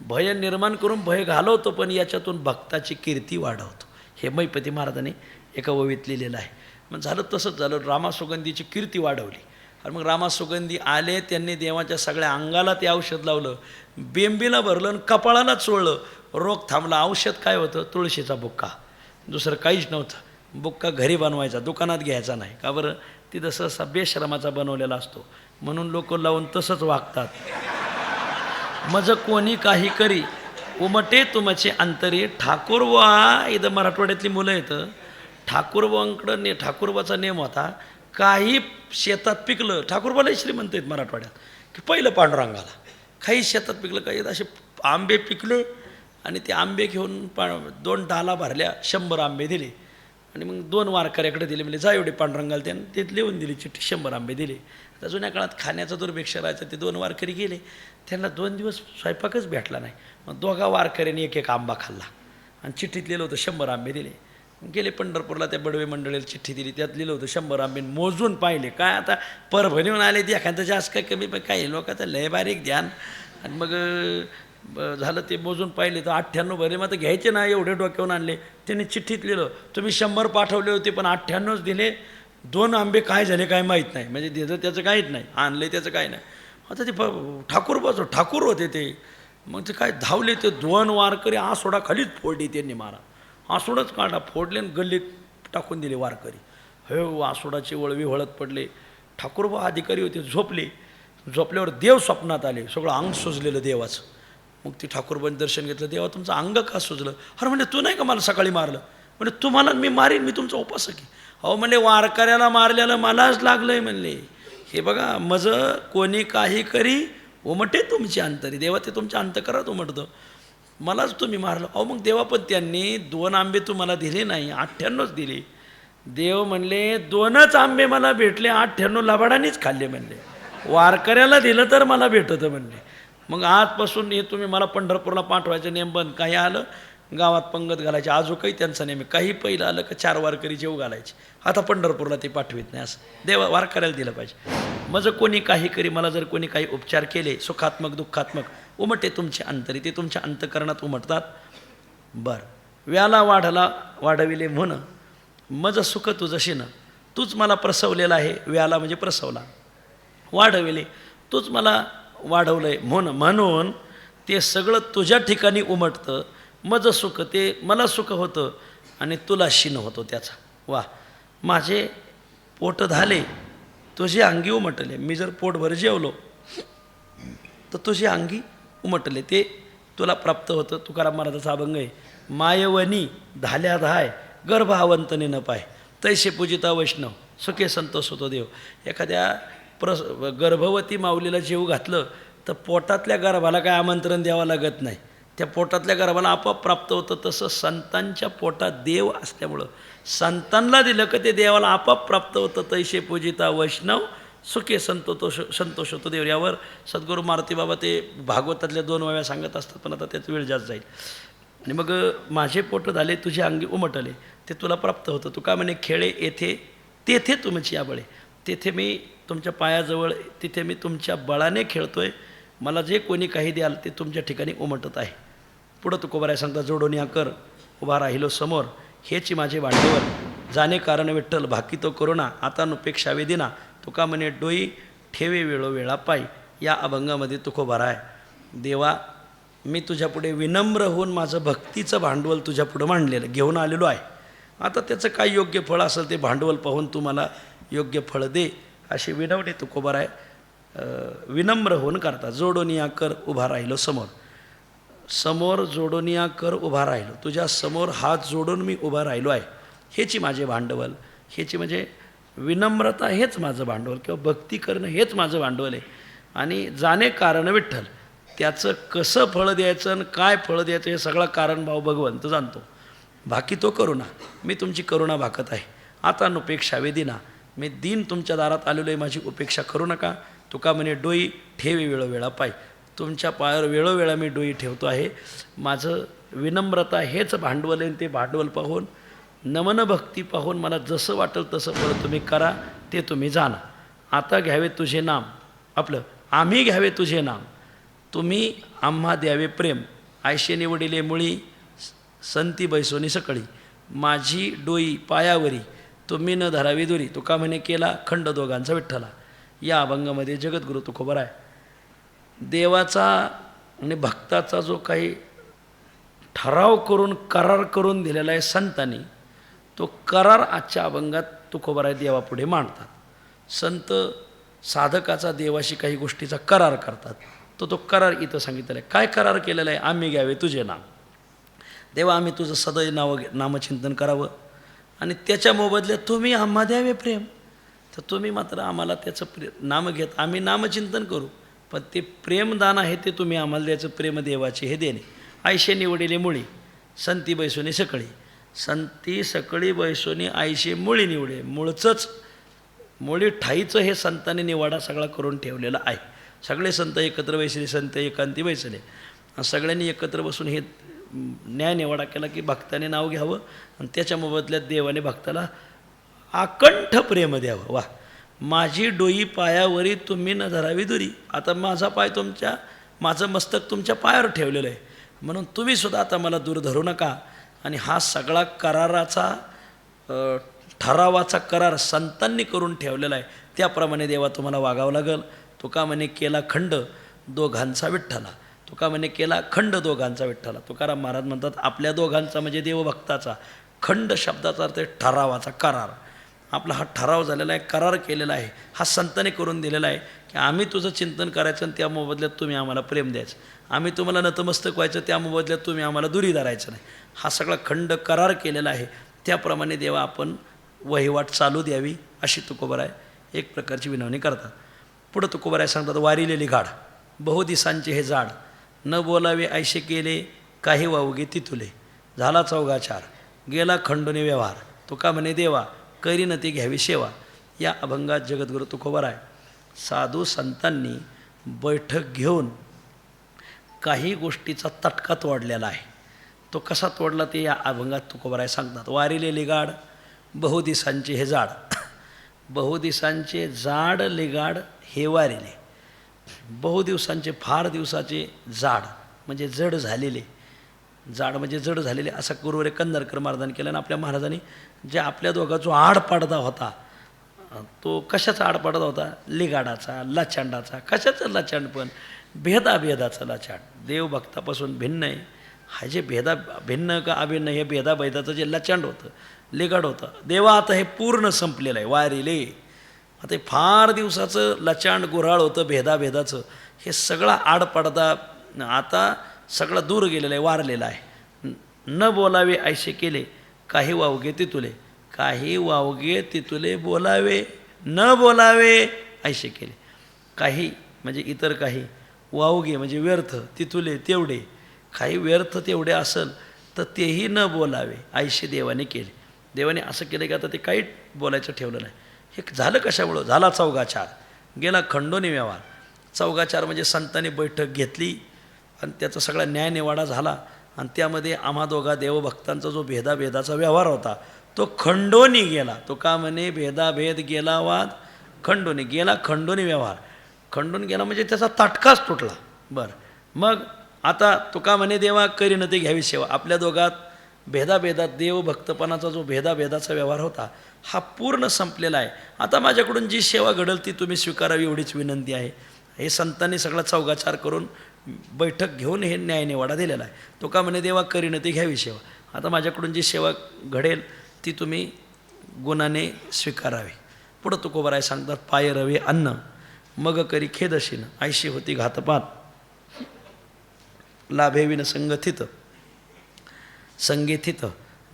[SPEAKER 1] भय निर्माण करून भय घालवतो, पण याच्यातून भक्ताची कीर्ती वाढवतो. हे मैपती महाराजांनी एका ओवीत लिहिलेलं आहे. मग झालं तसंच झालं. रामासुगंधीची कीर्ती वाढवली आणि मग रामासुगंधी आले. त्यांनी देवाच्या सगळ्या अंगाला ते औषध लावलं, बेंबीला भरलं आणि कपाळाला चोळलं. रोग थांबला. औषध काय होतं? तुळशीचा बुक्का, दुसरं काहीच नव्हतं. बुक्का घरी बनवायचा, दुकानात घ्यायचा नाही. का बरं? तिथं सहसा बेशरमाचा बनवलेला असतो म्हणून लोक लावून तसंच वागतात. मज कोणी काही करी उमटे तुमचे अंतरी ठाकूरबुवा. इथं मराठवाड्यातली मुलं येतं. ठाकूरबुवांकडं ठाकूरबाचा नेम होता, काही शेतात पिकलं, ठाकूरबाला श्रीमंत आहेत मराठवाड्यात, की पहिलं पांडुरंगाला. काही शेतात पिकलं, काही असे आंबे पिकले आणि ते आंबे घेऊन 2 डाला भरल्या, 100 आंबे दिले आणि मग 2 वारकऱ्याकडे दिले. म्हणजे जा एवढे पांडुरंगाला, त्यानं ते लिहून दिली चिठ्ठी, 100 आंबे दिले. तर जुन्या काळात खाण्याचा दुर्भिक्ष राहायचा. ते 2 वारकरी गेले, त्यांना 2 दिवस स्वयंपाकच भेटला नाही. मग दोघा वारकऱ्यांनी एक आंबा खाल्ला आणि चिठ्ठीत लिहिलं होतं 100 आंबे दिले. गेले पंढरपूरला, त्या बडवे मंडळीला चिठ्ठी दिली, त्यात लिहिलं होतं 100 आंबे. मोजून पाहिले. काय आता परभणीहून आले ते एखादं जास्त काय कमी, पण काही लोकांचं लय बारीक ध्यान. आणि मग झालं ते मोजून पाहिले तर 98 भरले. मग आता घ्यायचे ना, एवढे डोक्यावरून आणले. त्यांनी चिठ्ठीत लिहिलं तुम्ही 100 पाठवले होते पण 98च दिले. 2 आंबे काय झाले काय माहीत नाही. म्हणजे दिलं त्याचं काहीच नाही, आणलं त्याचं काय नाही. आता ते ठाकूर होते ते. मग ते काय धावले ते 2 वारकरी. आसोडा खालीच फोडली त्यांनी. मारा आसोडाच काढला, फोडले आणि गल्लीत टाकून दिले वारकरी. हे आसोडाचे वळवी वळत पडले. ठाकूरबा अधिकारी होते, झोपले. झोपल्यावर देव स्वप्नात आले, सगळं अंग सुजलेलं देवाचं. मग ती ठाकूरबाईंनी दर्शन घेतलं. देवा तुमचं अंग का सुजलं? अरे म्हणजे तू नाही का मला सकाळी मारलं? म्हणजे तुम्हाला मी मारीन, मी तुमचा उपासक आहे. अहो म्हणजे वारकऱ्याला मारलेलं मलाच लागलंय म्हणले. हे बघा, मज कोणी काही करी उमटे तुमची अंतरी. देवा ते तुमच्या अंतकरात उमटतं, मलाच तुम्ही मारलं. अहो मग देवा पण त्यांनी 2 आंबे तुम्हाला दिले नाही, 98च दिले. देव म्हणले 2च आंबे मला भेटले, 98 लबाडानीच खाल्ले म्हणले. वारकऱ्याला दिलं तर मला भेटतं म्हणले. मग आजपासून हे तुम्ही मला पंढरपूरला पाठवायचं नेम बंद. काही आलं गावात पंगत घालायचे, आजूकही त्यांचा नेम. काही पहिलं आलं का 4 वारकरी जेव घालायचे. आता पंढरपूरला ते पाठवित नाही. असं देवा वारकऱ्याला दिलं पाहिजे. मग कोणी काही करी, मला जर कोणी काही उपचार केले, सुखात्मक दुःखात्मक, उमटे तुमचे अंतरी. ते तुमच्या अंतकरणात उमटतात. बरं, व्याला वाढविले म्हण मज सुख तुझशीनं. तूच मला प्रसवलेला आहे. व्याला म्हणजे प्रसवला, वाढविले तूच मला वाढवलंय म्हणून ते सगळं तुझ्या ठिकाणी उमटतं. मज सुख, ते मला सुख होतं आणि तुला शीन होतो त्याचा. वा, माझे पोट झाले तुझे अंगी उमटले. मी जर पोटभर जेवलो तर तुझे अंगी उमटले, ते तुला प्राप्त होतं. तुकाराम महाराजाचा अभंग आहे. मायवनी धाल्या धाय गर्भावंतने न पाय तैसे पूजिता वैष्णव सुखे संतोष होतो देव. एखाद्या गर्भवती माऊलीला जेव घातलं तर पोटातल्या गर्भाला काय आमंत्रण द्यावं लागत नाही, त्या पोटातल्या गर्भाला आपोआप प्राप्त होतं. तसं संतांच्या पोटात देव असल्यामुळं संतांना दिलं का ते देवाला आपोआप प्राप्त होतं. तैसे पूजिता वैष्णव सुखे संतोष होतो देव. यावर सद्गुरू मारुती बाबा ते भागवतातल्या 2 वाव्या सांगत असतात, पण आता त्याच वेळ जास्त जाईल. आणि मग माझे पोट झाले तुझे अंगी उमटले, ते तुला प्राप्त होतं. तुका म्हणे खेळे येथे तेथे तुमची आबळे. तेथे मी तुमच्या पायाजवळ, तिथे मी तुमच्या बळाने खेळतोय. मला जे कोणी काही द्याल ते तुमच्या ठिकाणी उमटत आहे. पुढं तुकोबाराय सांगता, जोडून या कर उभा राहिलो समोर, हेची माझे भांडवल जाणे कारण विठ्ठल भाकी तो करुणा आता नुपेक्षा वेदिना. तुका म्हणे डोई ठेवे वेळोवेळा पायी. या अभंगामध्ये तुकोबाराय, देवा मी तुझ्यापुढे विनम्र होऊन माझं भक्तीचं भांडवल तुझ्यापुढं मांडलेलं घेऊन आलेलो आहे. आता त्याचं काय योग्य फळ असेल ते भांडवल पाहून तू मला योग्य फळ दे, अशी विनवणी तुकोबाराय विनम्र होऊन करता. जोडून या कर उभा राहिलो समोर. समोर जोडूनिया कर उभा राहिलो, तुझ्या समोर हात जोडून मी उभा राहिलो आहे. हेची माझे भांडवल, हेची म्हणजे विनम्रता हेच माझं भांडवल किंवा भक्ती करणं हेच माझं भांडवल आहे. आणि जाणे कारण विठ्ठल, त्याचं कसं फळ द्यायचं आणि काय फळ द्यायचं हे सगळं कारणभाव भगवंत जाणतो. बाकी तो करुणा, मी तुमची करुणा भाकत आहे. आता नुपेक्षा वेदिना, मी दीन तुमच्या दारात आलेलो आहे, माझी उपेक्षा करू नका. तुका म्हणे डोई ठेवी वेळोवेळा पाय, तुमच्या पायावर वेळोवेळा मी डोई ठेवतो आहे. माझं विनम्रता हेच भांडवल आहे. ते भांडवल पाहून, नमन भक्ती पाहून मला जसं वाटेल तसं फळ तुम्ही करा, ते तुम्ही जाणा. आता घ्यावे तुझे नाम, आपलं आम्ही घ्यावे तुझे नाम, तुम्ही आम्हा द्यावे प्रेम. आयशे निवडिले मुळी, संती बैसोनी सकळी, माझी डोई पायावरी, तुम्ही न धरावी दुरी. तुका म्हणे केला खंड दोघांचा विठ्ठला. या अभंगामध्ये जगद्गुरु तुकोबर आहे. देवाचा आणि भक्ताचा जो काही ठराव करून करार करून दिलेला आहे संतांनी, तो करार आजच्या अभंगात तुकोबर आहे देवापुढे मांडतात. संत साधकाचा देवाशी काही गोष्टीचा करार करतात, तो करार इथं सांगितलेला आहे. काय करार केलेला आहे? आम्ही घ्यावे तुझे नाम. देवा आम्ही तुझं सदैव नामचिंतन करावं आणि त्याच्या मोबदल्यात तुम्ही आम्हा द्यावे प्रेम. तर तुम्ही मात्र आम्हाला त्याचं नाम घेत आम्ही नामचिंतन करू, पण ते प्रेमदान आहे ते तुम्ही आम्हाला द्यायचं. प्रेम देवाचे हे देणे. आयशे निवडिले मुळी, संती बैसोनी सकळी, संती सकळी बैसोनी आयशे मुळी निवडे. मुळी ठाईचं हे संतांनी निवाडा सगळा करून ठेवलेला आहे. सगळे संत एकत्र बैसले, संत एकांती बैसले. सगळ्यांनी एकत्र बसून हे न्याय निवाडा केला की भक्ताने नाव घ्यावं आणि त्याच्या मोबदल्यात देवाने भक्ताला आकंठ प्रेम द्यावं. वा, माझी डोई पायावरी तुम्ही न धरावी दुरी. आता माझा पाय माझं मस्तक तुमच्या पायावर ठेवलेलं आहे, म्हणून तुम्ही सुद्धा आता मला दूर धरू नका. आणि हा सगळा कराराचा ठरावाचा करार संतांनी करून ठेवलेला आहे. त्याप्रमाणे देवा तुम्हाला वागावं लागेल. तुका म्हणे केला खंड दोघांचा विठ्ठला, तुका म्हणे केला खंड दोघांचा विठ्ठला. तुकाराम महाराज म्हणतात आपल्या दोघांचा म्हणजे देवभक्ताचा, खंड शब्दाचा अर्थ ठरावाचा करार. आपला हा ठराव झालेला आहे, करार केलेला आहे, हा संतांनी करून दिलेला आहे की आम्ही तुझं चिंतन करायचं आणि त्या मोबदल्यात तुम्ही आम्हाला प्रेम द्यायचं. आम्ही तुम्हाला नतमस्तक व्हायचं, त्या मोबदल्यात तुम्ही आम्हाला दुरी धरायचं नाही. हा सगळा खंड करार केलेला आहे. त्याप्रमाणे देवा आपण वहिवाट चालू द्यावी अशी तुकोबराय एक प्रकारची विनवणी करतात. पुढं तुकोबराय सांगतात वारिलेली गाढ, बहुदिसांचे हे जाड, न बोलावे ऐशे केले काही वावगे तितुले, झाला चौघाचार गेला खंडोने व्यवहार. तुका म्हणे देवा करीन ती घ्यावी सेवा. या अभंगात जगद्गुरु तुकोबराय साधू संतांनी बैठक घेऊन काही गोष्टीचा तटका तोडलेला आहे. तो कसा तोडला ते या अभंगात तुकोबराय सांगतात. वारिलेली गाड बहुदिसांचे हे जाड, बहुदिसांचे जाड लिगाड हे वारिले. बहुदिवसांचे फार दिवसाचे जाड म्हणजे जड झालेले, जाड म्हणजे जड झालेले असा गुरुवरे कंदरकर महाराजांनी केला. आणि आपल्या महाराजांनी जे आपल्या दोघांचा जो आडपडदा होता तो कशाचा आडपडदा होता? लिगाडाचा, लाचांडाचा. कशाचा लाचांड? पण भेदाभेदाचा लाचांड. देवभक्तापासून भिन्न आहे. हा जे भिन्न का अभिन्न हे भेदाभेदाचं जे लाचांड होतं, लिगाड होतं, देवा आता हे पूर्ण संपलेलं आहे. वारिले आता हे फार दिवसाचं लाचांड गुऱ्हाळ होतं भेदाभेदाचं, हे सगळा आडपडदा आता सगळा दूर गेलेला आहे, वारलेला आहे. न बोलावे ऐसे केले काही वावगे तितुले, काही वावगे तितुले बोलावे, न बोलावे ऐसे केले. काही म्हणजे इतर काही, वावगे म्हणजे व्यर्थ, तितुले तेवढे, काही व्यर्थ तेवढे असेल तर तेही न बोलावे ऐसे देवाने केले. देवाने असं केलं की आता ते काही बोलायचं ठेवलं नाही. हे झालं कशामुळं? झाला चौघाचार गेला खंडोनी व्यवहार. चौघाचार म्हणजे संतांनी बैठक घेतली आणि त्याचा सगळा न्यायनिवाडा झाला आणि त्यामध्ये आम्हा दोघा देवभक्तांचा जो भेदाभेदाचा व्यवहार होता तो खंडोनी गेला. तो का म्हणे भेदाभेद गेला वाद खंडोनी गेला, खंडोनी व्यवहार खंडून गेला म्हणजे त्याचा तटकाच तुटला. बरं, मग आता तुका म्हणे देवा करीन ते घ्यावी सेवा. आपल्या दोघात भेदाभेदात देवभक्तपणाचा जो भेदाभेदाचा व्यवहार होता हा पूर्ण संपलेला आहे. आता माझ्याकडून जी सेवा घडेल ती तुम्ही स्वीकारावी एवढीच विनंती आहे. हे संतांनी सगळा चौघाचार करून बैठक घेऊन हे न्यायनिवाडा दिलेला आहे. तुका म्हणे देवा करीन ती घ्यावी सेवा. आता माझ्याकडून जी सेवा घडेल ती तुम्ही गुणाने स्वीकारावी. पुढं तुकोबराय सांगतात पाय रवे अन्न मग करी खेदशीन ऐशी होती घातपात. लाभेविन संगथित संगेथित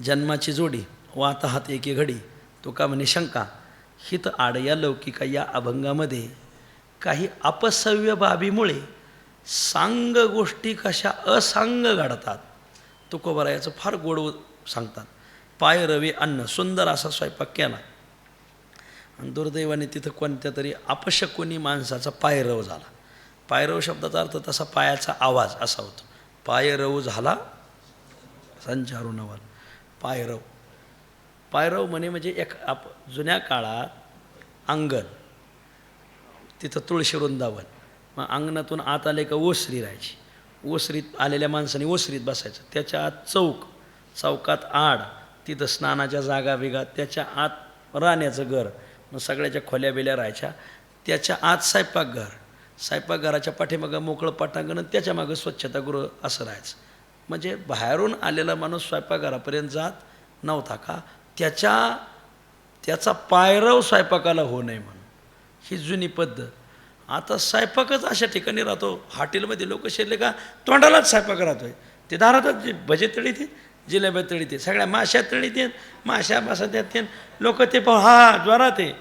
[SPEAKER 1] जन्माची जोडी वाताहात एके घडी तुका म्हणे शंका हित आड या लौकिका या अभंगामध्ये काही अपसव्य बाबीमुळे सांग गोष्टी कशा असांग घडतात तुकोबरायाचं फार गोड सांगतात. पाय रवे अन्न सुंदर असा स्वयंपाक केला आणि दुर्दैवाने तिथं कोणत्या तरी अपशकुनी माणसाचा पायरव झाला. पायरव शब्दाचा अर्थ तसा पायाचा आवाज असा होतो. पायरव झाला संचारू नवल. पायरव पायरव म्हणजे एक जुन्या काळात अंगण तिथं तुळशी वृंदावन मग अंगणातून आत आले का ओसरी राहायची. ओसरीत आलेल्या माणसाने ओसरीत बसायचं. त्याच्या आत चौकात आड तिथं स्नानाच्या जागा वेगा त्याच्या आत राहण्याचं घर मग सगळ्याच्या खोल्या बिल्या राहायच्या. त्याच्या आत स्वयंपाकघराच्या पाठीमागं मोकळं पटांगण त्याच्या मागं स्वच्छतागृह असं राहायचं. म्हणजे बाहेरून आलेला माणूस स्वयंपाकघरापर्यंत जात नव्हता का त्याचा पायरव स्वयंपाकाला हो नये म्हणून ही जुनी पद्धत. आता स्वयंपाकच अशा ठिकाणी राहतो. हॉटेलमध्ये लोक शिरले का तोंडालाच स्वयंपाक राहतोय. ते दारातच भजे तळीत जिलेब्या तळीत सगळ्या माश्या तळीत माश्या बसत लोक ते हा ज्वरात आहे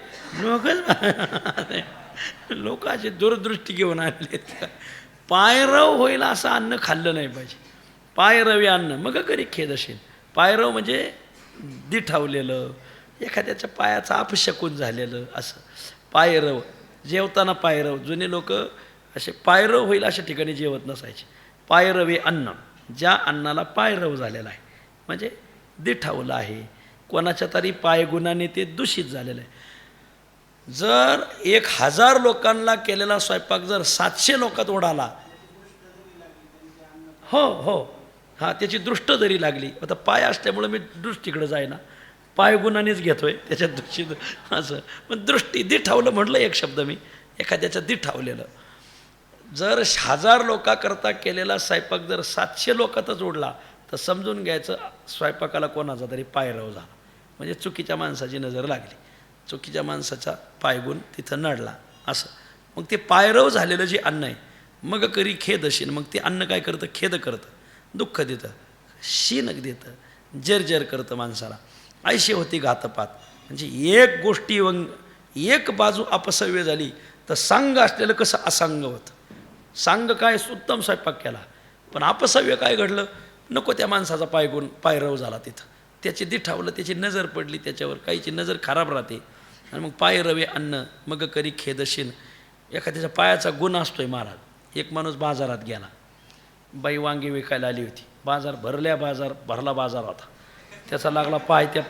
[SPEAKER 1] लोक असे दूरदृष्टी घेऊन आलेले आहेत. पायरव होईल असं अन्न खाल्लं नाही पाहिजे. पायरवी अन्न मग कधी खेद असेल. पायरव म्हणजे दिठावलेलं एखाद्याच्या पायाचं अपशकून झालेलं असं पायरव. जेवताना पायरव जुने लोक असे पायरव होईल अशा ठिकाणी जेवत नसायचे. पायरवे अन्न ज्या अन्नाला पायरव झालेला आहे म्हणजे दिठावलं आहे कोणाच्या तरी पायगुणाने ते दूषित झालेलं आहे. जर 1000 लोकांना केलेला स्वयंपाक जर 700 लोकात उडाला हो हां त्याची दृष्ट जरी लागली. आता पाय असल्यामुळं मी दृष्टीकडं जाईना पायगुणानेच घेतोय त्याच्यात दूषित असं पण दृष्टी दिठावलं म्हटलं एक शब्द मी एखाद्याच्या दिठावलेलं. जर 1000 लोकांकरता केलेला स्वयंपाक जर 700 लोकातच उडला तर समजून घ्यायचं स्वयंपाकाला कोणाचा तरी पायरव झाला म्हणजे चुकीच्या माणसाची नजर लागली. चुकीच्या माणसाचा पायगुण तिथं नडला असं. मग ते पायरव झालेलं जे अन्न आहे मग करी खेद असेल. मग ते अन्न काय करतं खेद करतं दुःख देतं शीनक देतं जर्जर करतं माणसाला. ऐशी होती घातपात म्हणजे एक गोष्टी एक बाजू अपसव्य झाली तर सांग असलेलं कसं असांग होतं. सांग काय उत्तम स्वयंपाक केला पण अपसव्य काय घडलं नको त्या माणसाचा पायरव झाला तिथं. त्याची दिठावलं त्याची नजर पडली त्याच्यावर काहीची नजर खराब राहते आणि मग पायरवे अन्न मग करी खेदशीन. एखाद्याच्या पायाचा गुण असतोय महाराज. एक माणूस बाजारात गेला बाई वांगी विकायला आली होती. भरला बाजार होता. त्याचा लागला पाय त्या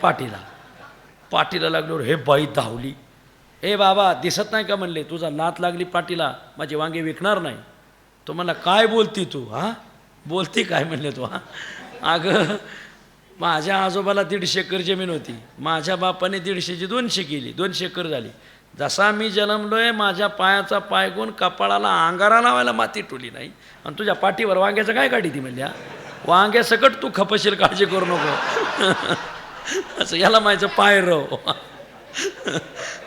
[SPEAKER 1] पाठीला लागल्यावर हे बाई धावली. ए बाबा दिसत नाही का म्हणले तुझा लात लागली पाठीला माझी वांगी विकणार नाही. तो म्हणला काय बोलती तू हां बोलती काय म्हणले तू हां. अगं माझ्या आजोबाला 150 एकर जमीन होती. माझ्या बापाने 150ची 200 केली 200 एकर झाली. जसा मी जन्मलोय माझ्या पायाचा पायगुण कपाळाला अंगारा लावायला माती टोली नाही आणि तुझ्या पाठीवर वांग्याचं काय काढी ती म्हणल्या वांग्यासकट तू खपशील काळजी करू नको असं याला माझं पायरव.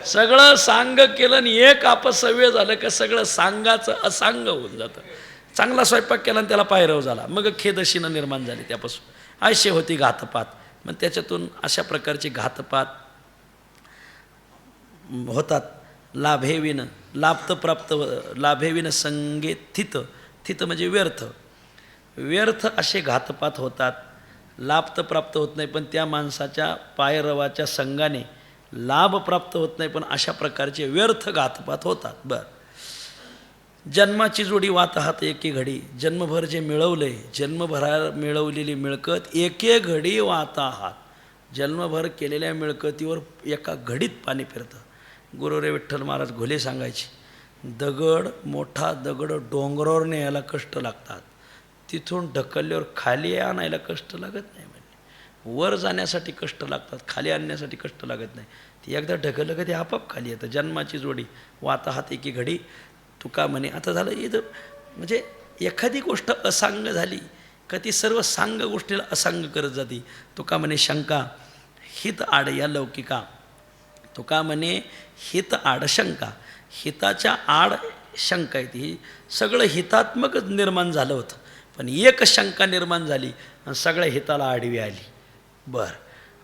[SPEAKER 1] सगळं सांग केलं आणि एक अपसव्य झालं का सगळं सांगाचं असांग होऊन जातं. चांगला स्वयंपाक केला आणि त्याला पायरव झाला मग खेदशीनं निर्माण झाली. त्यापासून आयशे होती घातपात. मग त्याच्यातून अशा प्रकारचे घातपात होतात. लाभेविन लाभ प्राप्त लाभेविन संगे थित म्हणजे व्यर्थ असे घातपात होतात. लाभ तर प्राप्त होत नाही पण त्या माणसाच्या पायरवाच्या संगाने लाभ प्राप्त होत नाही पण अशा प्रकारचे व्यर्थ घातपात होतात. बरं जन्माची जोडी वाताहात एके घडी जन्मभर जे मिळवलंय जन्मभरात मिळवलेली मिळकत एके घडी वाताहात. जन्मभर केलेल्या मिळकतीवर एका घडीत पाणी फिरतं. गुरुरे विठ्ठल महाराज घोले सांगायचे मोठा दगड डोंगरावर न्यायला कष्ट लागतात तिथून ढकलल्यावर खाली आणायला कष्ट लागत नाही. म्हणजे वर जाण्यासाठी कष्ट लागतात खाली आणण्यासाठी कष्ट लागत नाही. ती एकदा ढकललं का ते आपाप खाली येतं. जन्माची जोडी वाताहात एके घडी तुका म्हणे. आता झालं इथं म्हणजे एखादी गोष्ट असांग झाली का ती सर्व सांग गोष्टीला असांग करत जाते. तुका म्हणे शंका हित आड या लौकिका. तुका म्हणे हित आड शंका हिताच्या आड शंका येते. ही सगळं हितात्मकच निर्माण झालं होतं पण एक शंका निर्माण झाली आणि सगळ्या हिताला आडवी आली. बरं,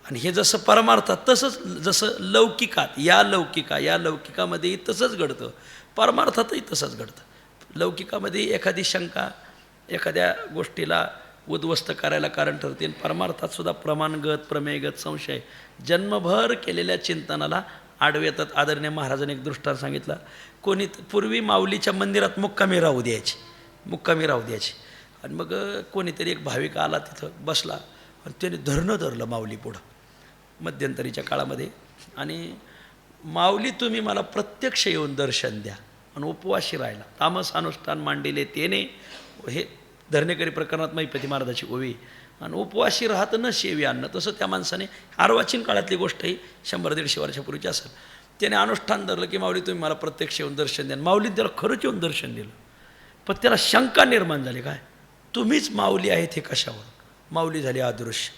[SPEAKER 1] आणि हे जसं परमार्थात तसंच, जसं लौकिकात या लौकिकामध्येही तसंच घडतं, परमार्थातही तसंच घडतं. लौकिकामध्ये एखादी शंका एखाद्या गोष्टीला उद्ध्वस्त करायला कारण ठरते, आणि परमार्थात सुद्धा प्रमाणगत प्रमेयगत संशय जन्मभर केलेल्या चिंतनाला आडवे येतात. आदरणीय महाराजांनी एक दृष्टांत सांगितला. कोणी पूर्वी माऊलीच्या मंदिरात मुक्कामी राहू द्यायची, आणि मग कोणीतरी एक भाविक आला, तिथं बसला आणि त्याने धरलं माऊली पुढं मध्यंतरीच्या काळामध्ये, आणि माऊली तुम्ही मला प्रत्यक्ष येऊन दर्शन द्या, आणि उपवाशी राहिला. तामस अनुष्ठान मांडिले तेने, हे धरणेकरी प्रकरणात महिपती महाराजाची ओवी, आणि उपवाशी राहत न शेवी अन्न. तसं त्या माणसाने अर्वाचीन काळातली गोष्ट ही 100-150 वर्षापूर्वीची असेल, त्याने अनुष्ठान धरलं की माऊली तुम्ही मला प्रत्यक्ष येऊन दर्शन द्या. माऊलीने त्याला खरंच येऊन दर्शन दिलं, पण त्याला शंका निर्माण झाली, काय तुम्हीच माऊली आहेत हे कशावर? माऊली झाली अदृश्य.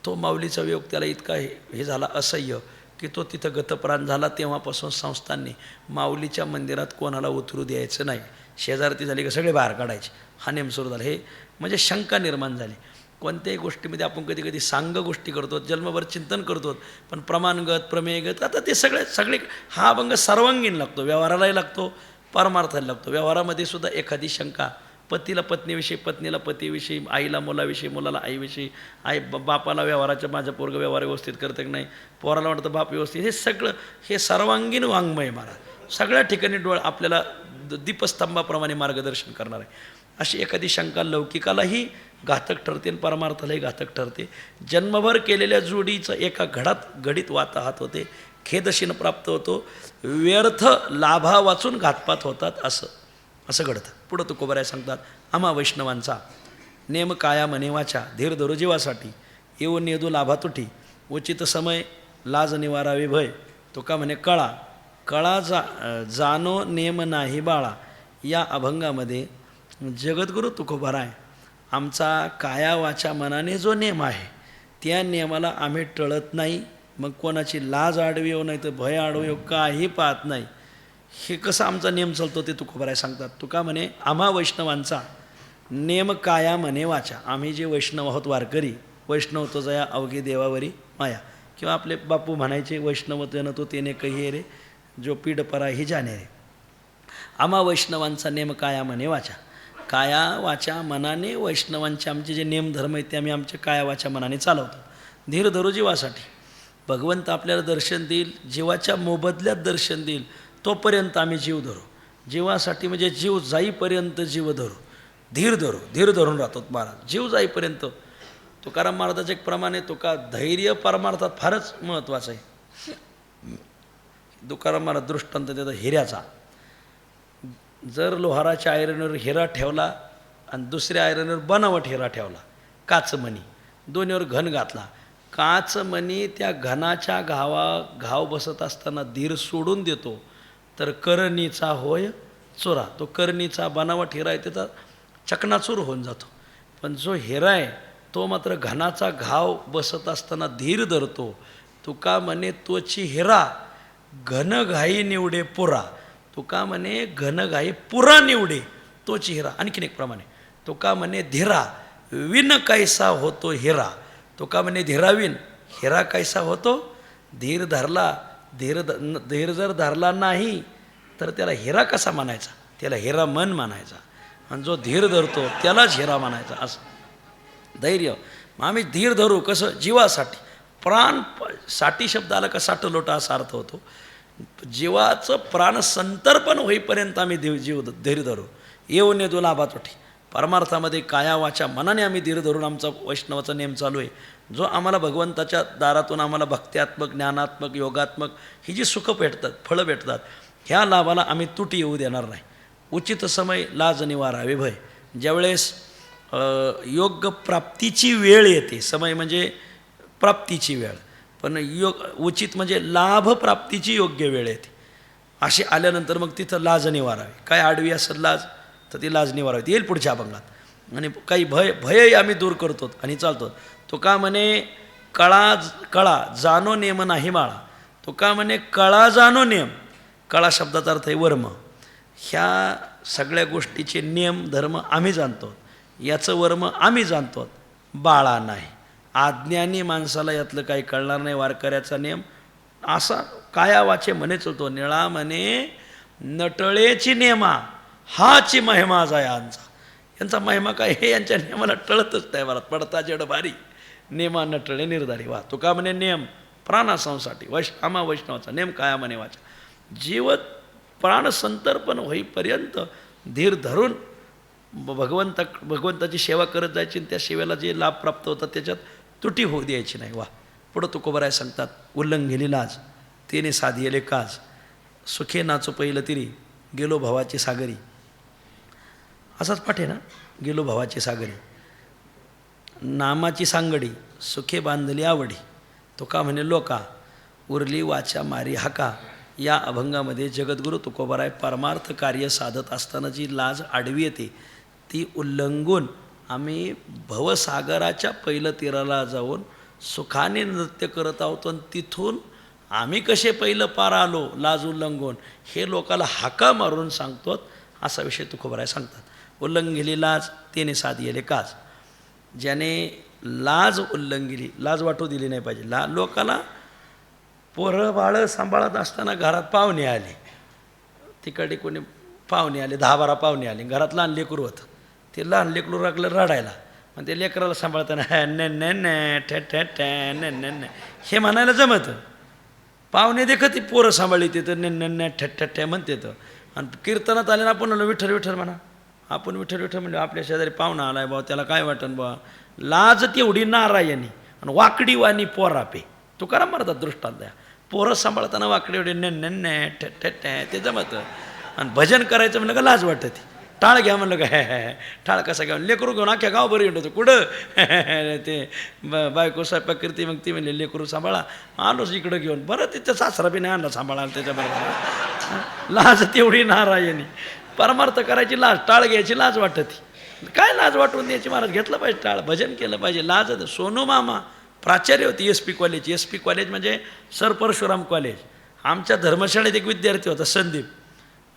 [SPEAKER 1] तो माऊलीचा वियोग त्याला इतका हे झाला असह्य की तो तिथं गतप्राण झाला. तेव्हापासून संस्थांनी माऊलीच्या मंदिरात कोणाला उतरू द्यायचं नाही. शेजारती झाली का सगळे बाहेर काढायचे, हा नेम सुरू झाला. हे म्हणजे शंका निर्माण झाली. कोणत्याही गोष्टीमध्ये आपण कधी कधी सांग गोष्टी करतो, जन्मभर चिंतन करतो, पण प्रमाणगत प्रमेयगत आता ते सगळे हा अभंग सर्वांगीण लागतो, व्यवहारालाही लागतो, परमार्थाला लागतो. व्यवहारामध्ये सुद्धा एखादी शंका, पतीला पत्नीविषयी, पत्नीला पतीविषयी, आईला मुलाविषयी, मुलाला आईविषयी, बापाला व्यवहाराच्या माझं पोरगं व्यवहार व्यवस्थित करतं की नाही, पोराला वाटतं बाप व्यवस्थित, हे सगळं हे सर्वांगीण वाङ्मय महाराज सगळ्या ठिकाणी आपल्याला दीपस्तंभाप्रमाणे मार्गदर्शन करणार आहे. अशी एखादी शंका लौकिकालाही घातक ठरते आणि परमार्थालाही घातक ठरते. जन्मभर केलेल्या जोडीचं एका घडीत वाताहात होते, खेदशीन प्राप्त होतो, व्यर्थ लाभा वाचून घातपात होतात, असं घडतं. पुढं तुकोबराय सांगतात, आम्हा वैष्णवांचा नेम काया मनेवाच्या, धीर धरू जीवासाठी, येऊन येदू लाभा तुठी, उचित समय लाज निवारावे भय. तुका म्हणे कळा जानो नेम नाही बाळा. या अभंगामध्ये जगद्गुरू तुकोबराय आमचा काया वाचा मनाने जो नेम आहे त्या नियमाला आम्ही टळत नाही. मग कोणाची लाज आडवी येऊ नाही तर भय आडवी येऊ काही पाहत नाही. हे कसं आमचा नियम चालतो ते तुकोबराय सांगतात. तुका म्हणे आम्हा वैष्णवांचा नेम काया म्हणे वाचा. आम्ही जे वैष्णव आहोत वारकरी, वैष्णव तो जया अवघी देवावरी माया, किंवा आपले बापू म्हणायचे वैष्णव तेनं तो तेने कही रे जो पीड परा ही जाणे रे. आम्हा वैष्णवांचा नेम काया म्हणे वाचा. काया वाचा मनाने वैष्णवांचे आमचे जे नेमधर्म आहेत ते आम्ही आमच्या काया वाचा मनाने चालवतो. धीर धरू जीवासाठी. भगवंत आपल्याला दर्शन देईल, जीवाच्या मोबदल्यात दर्शन देईल, तोपर्यंत आम्ही जीव धरू. जीवासाठी म्हणजे जीव जाईपर्यंत जीव धरू, धीर धरून राहतो महाराज जीव जाईपर्यंत. तुकाराम महाराजाचे एक प्रमाणे तुका धैर्य परमार्थात फारच महत्त्वाचं आहे. तुकाराम महाराज दृष्टांत देतात हिऱ्याचा. जर लोहाराच्या आयरनवर हिरा ठेवला आणि दुसऱ्या आयरनवर बनावट हिरा ठेवला, काचमणी, दोन्हीवर घन घातला, काचमणी त्या घनाच्या घाव बसत असताना धीर सोडून देतो, तर करणीचा होय चोरा. तो करणीचा बनावट हिरा आहे त्याचा चकनाचूर होऊन जातो. पण जो हिरा आहे तो मात्र घनाचा घाव बसत असताना धीर धरतो. तुका म्हणे तोची हिरा घनघाई निवडे पुरा. तुका म्हणे घनघाई पुरा निवडे तोची हिरा. आणखीन एक प्रमाणे तुका म्हणे धीरा विन कैसा होतो हिरा. तुका म्हणे धीराविन हिरा कैसा होतो. धीर धरला, धीर जर धरला नाही तर त्याला हिरा कसा मानायचा, त्याला हिरा मन मानायचा. आणि जो धीर धरतो त्यालाच हिरा मानायचा. असं धैर्य. मग आम्ही धीर धरू कसं, जीवासाठी. प्राण साठी शब्द आला का साठलोटा असा अर्थ होतो. जीवाचं प्राण संतर्पण होईपर्यंत आम्ही धीर धरू. येऊन येतो लाभातोठी. परमार्थामध्ये काया वाचा मनाने आम्ही धीर धरून आमचा वैष्णवाचा नेम चालू आहे. जो आम्हाला भगवंताच्या दारातून आम्हाला भक्त्यात्मक, ज्ञानात्मक, योगात्मक ही जी सुखं भेटतात, फळं भेटतात, ह्या लाभाला आम्ही तुटी येऊ देणार नाही. उचित समय लाज निवारावे भय. ज्यावेळेस योग्य प्राप्तीची वेळ येते, समय म्हणजे प्राप्तीची वेळ, पण उचित म्हणजे लाभ प्राप्तीची योग्य वेळ येते. अशी आल्यानंतर मग तिथं लाज निवारावी. काय आडवी असेल लाज तर ती लाज निवारावी, येईल पुढच्या अभंगात. आणि काही भयही आम्ही दूर करतो आणि चालतो. तो का म्हणे कळा जानो नेम नाही बाळा. तो का म्हणे कळा जानो नेम. कळा शब्दाचा अर्थ आहे वर्म. ह्या सगळ्या गोष्टीचे नियम धर्म आम्ही जाणतो. याचं वर्म आम्ही जाणतो, बाळा नाही. अज्ञानी माणसाला यातलं काही कळणार नाही. वारकऱ्याचा नियम असा काया वाचे म्हणे चलतो, निळा म्हणे नटळेची नेमा हाची महिमा जा यांचा. यांचा महिमा काय हे यांच्या नियमाला टळतच नाही. मला पडता जड भारी नेमा नटळे निर्धारी. वा तुका म्हणे नियम प्राणासांसाठी आम्हा वैष्णवाचा नेम काया म्हणे वाचा. जीव प्राण संतर्पण होईपर्यंत धीर धरून भगवंताची सेवा करत जायची आणि त्या सेवेला जे लाभ प्राप्त होतात त्याच्यात त्रुटी होऊ द्यायची नाही. वा पुढं तुकोबराय सांगतात, उल्लंघेली लाज तिने साधियले काज, सुखे नाचो पहिलं तिरी गेलो भावाची सागरी. असाच पाठ आहे ना, गेलो भावाची सागरी. नामाची सांगडी सुखे बांधली आवडी, तो का म्हणे लोका उरली वाचा मारी हाका. या अभंगामध्ये जगद्गुरू तुकोबाराय परमार्थ कार्य साधत असताना जी लाज आडवी येते ती उल्लंघून आम्ही भवसागराच्या पहिलं तीराला जाऊन सुखाने नृत्य करत आहोत आणि तिथून आम्ही कसे पहिलं पार आलो लाज उल्लंघून हे लोकाला हाका मारून सांगतो. असा विषय तुकोबाराय सांगतात. उल्लंघिली लाज तेने साधियले काज. ज्याने लाज उल्लंघिली, लाज वाटू दिली नाही पाहिजे. लोकाला पोरं बाळं सांभाळत असताना घरात पाहुणे आले, तिकडे कोणी पाहुणे आले, 10-12 पाहुणे आले, घरात लहान लेकरू होतं. ते लहान लेकरू लागलं रडायला, मग ते लेकराला सांभाळताना हे म्हणायला जमतं. पाहुणे देखत ती पोरं सांभाळली ते तर ने ठे म्हणते तर. आणि कीर्तनात आले ना आपण विठ्ठल विठ्ठल म्हणा, आपण विठ्ठल विठ्ठल म्हणजे आपल्या शेजारी पाहुणा आलाय बा, त्याला काय वाटन बा. लाज तेवढी नारायणी आणि वाकडी वाणी पोरापे. तुकाराम म्हणतात दृष्टांत द्या. पोरं सांभाळताना वाकडे एवढे ने ठे ते जमतं. आणि भजन करायचं म्हणलं का लाज वाटते. टाळ घ्या म्हणलं का हे टाळ कसा घ्या, लेकरू घेऊन अख्ख्या गावभर येत होतं कुठं ते बायको स्वयंपाक करते. मग ती म्हणले लेकरू सांभाळा, आलोच इकडं घेऊन. बरं तिथं सासरा बी नाही आणला सांभाळायला त्याच्याबरोबर. लाज तेवढी नारायणी. परमार्थ करायची लाज, टाळ घ्यायची लाज वाटते. काय लाज वाटून द्यायची महाराज, घेतलं पाहिजे टाळ, भजन केलं पाहिजे. लाज. सोनू मामा प्राचार्य होती SP कॉलेज. SP कॉलेज म्हणजे सर परशुराम कॉलेज. आमच्या धर्मशाळेत एक विद्यार्थी होता संदीप,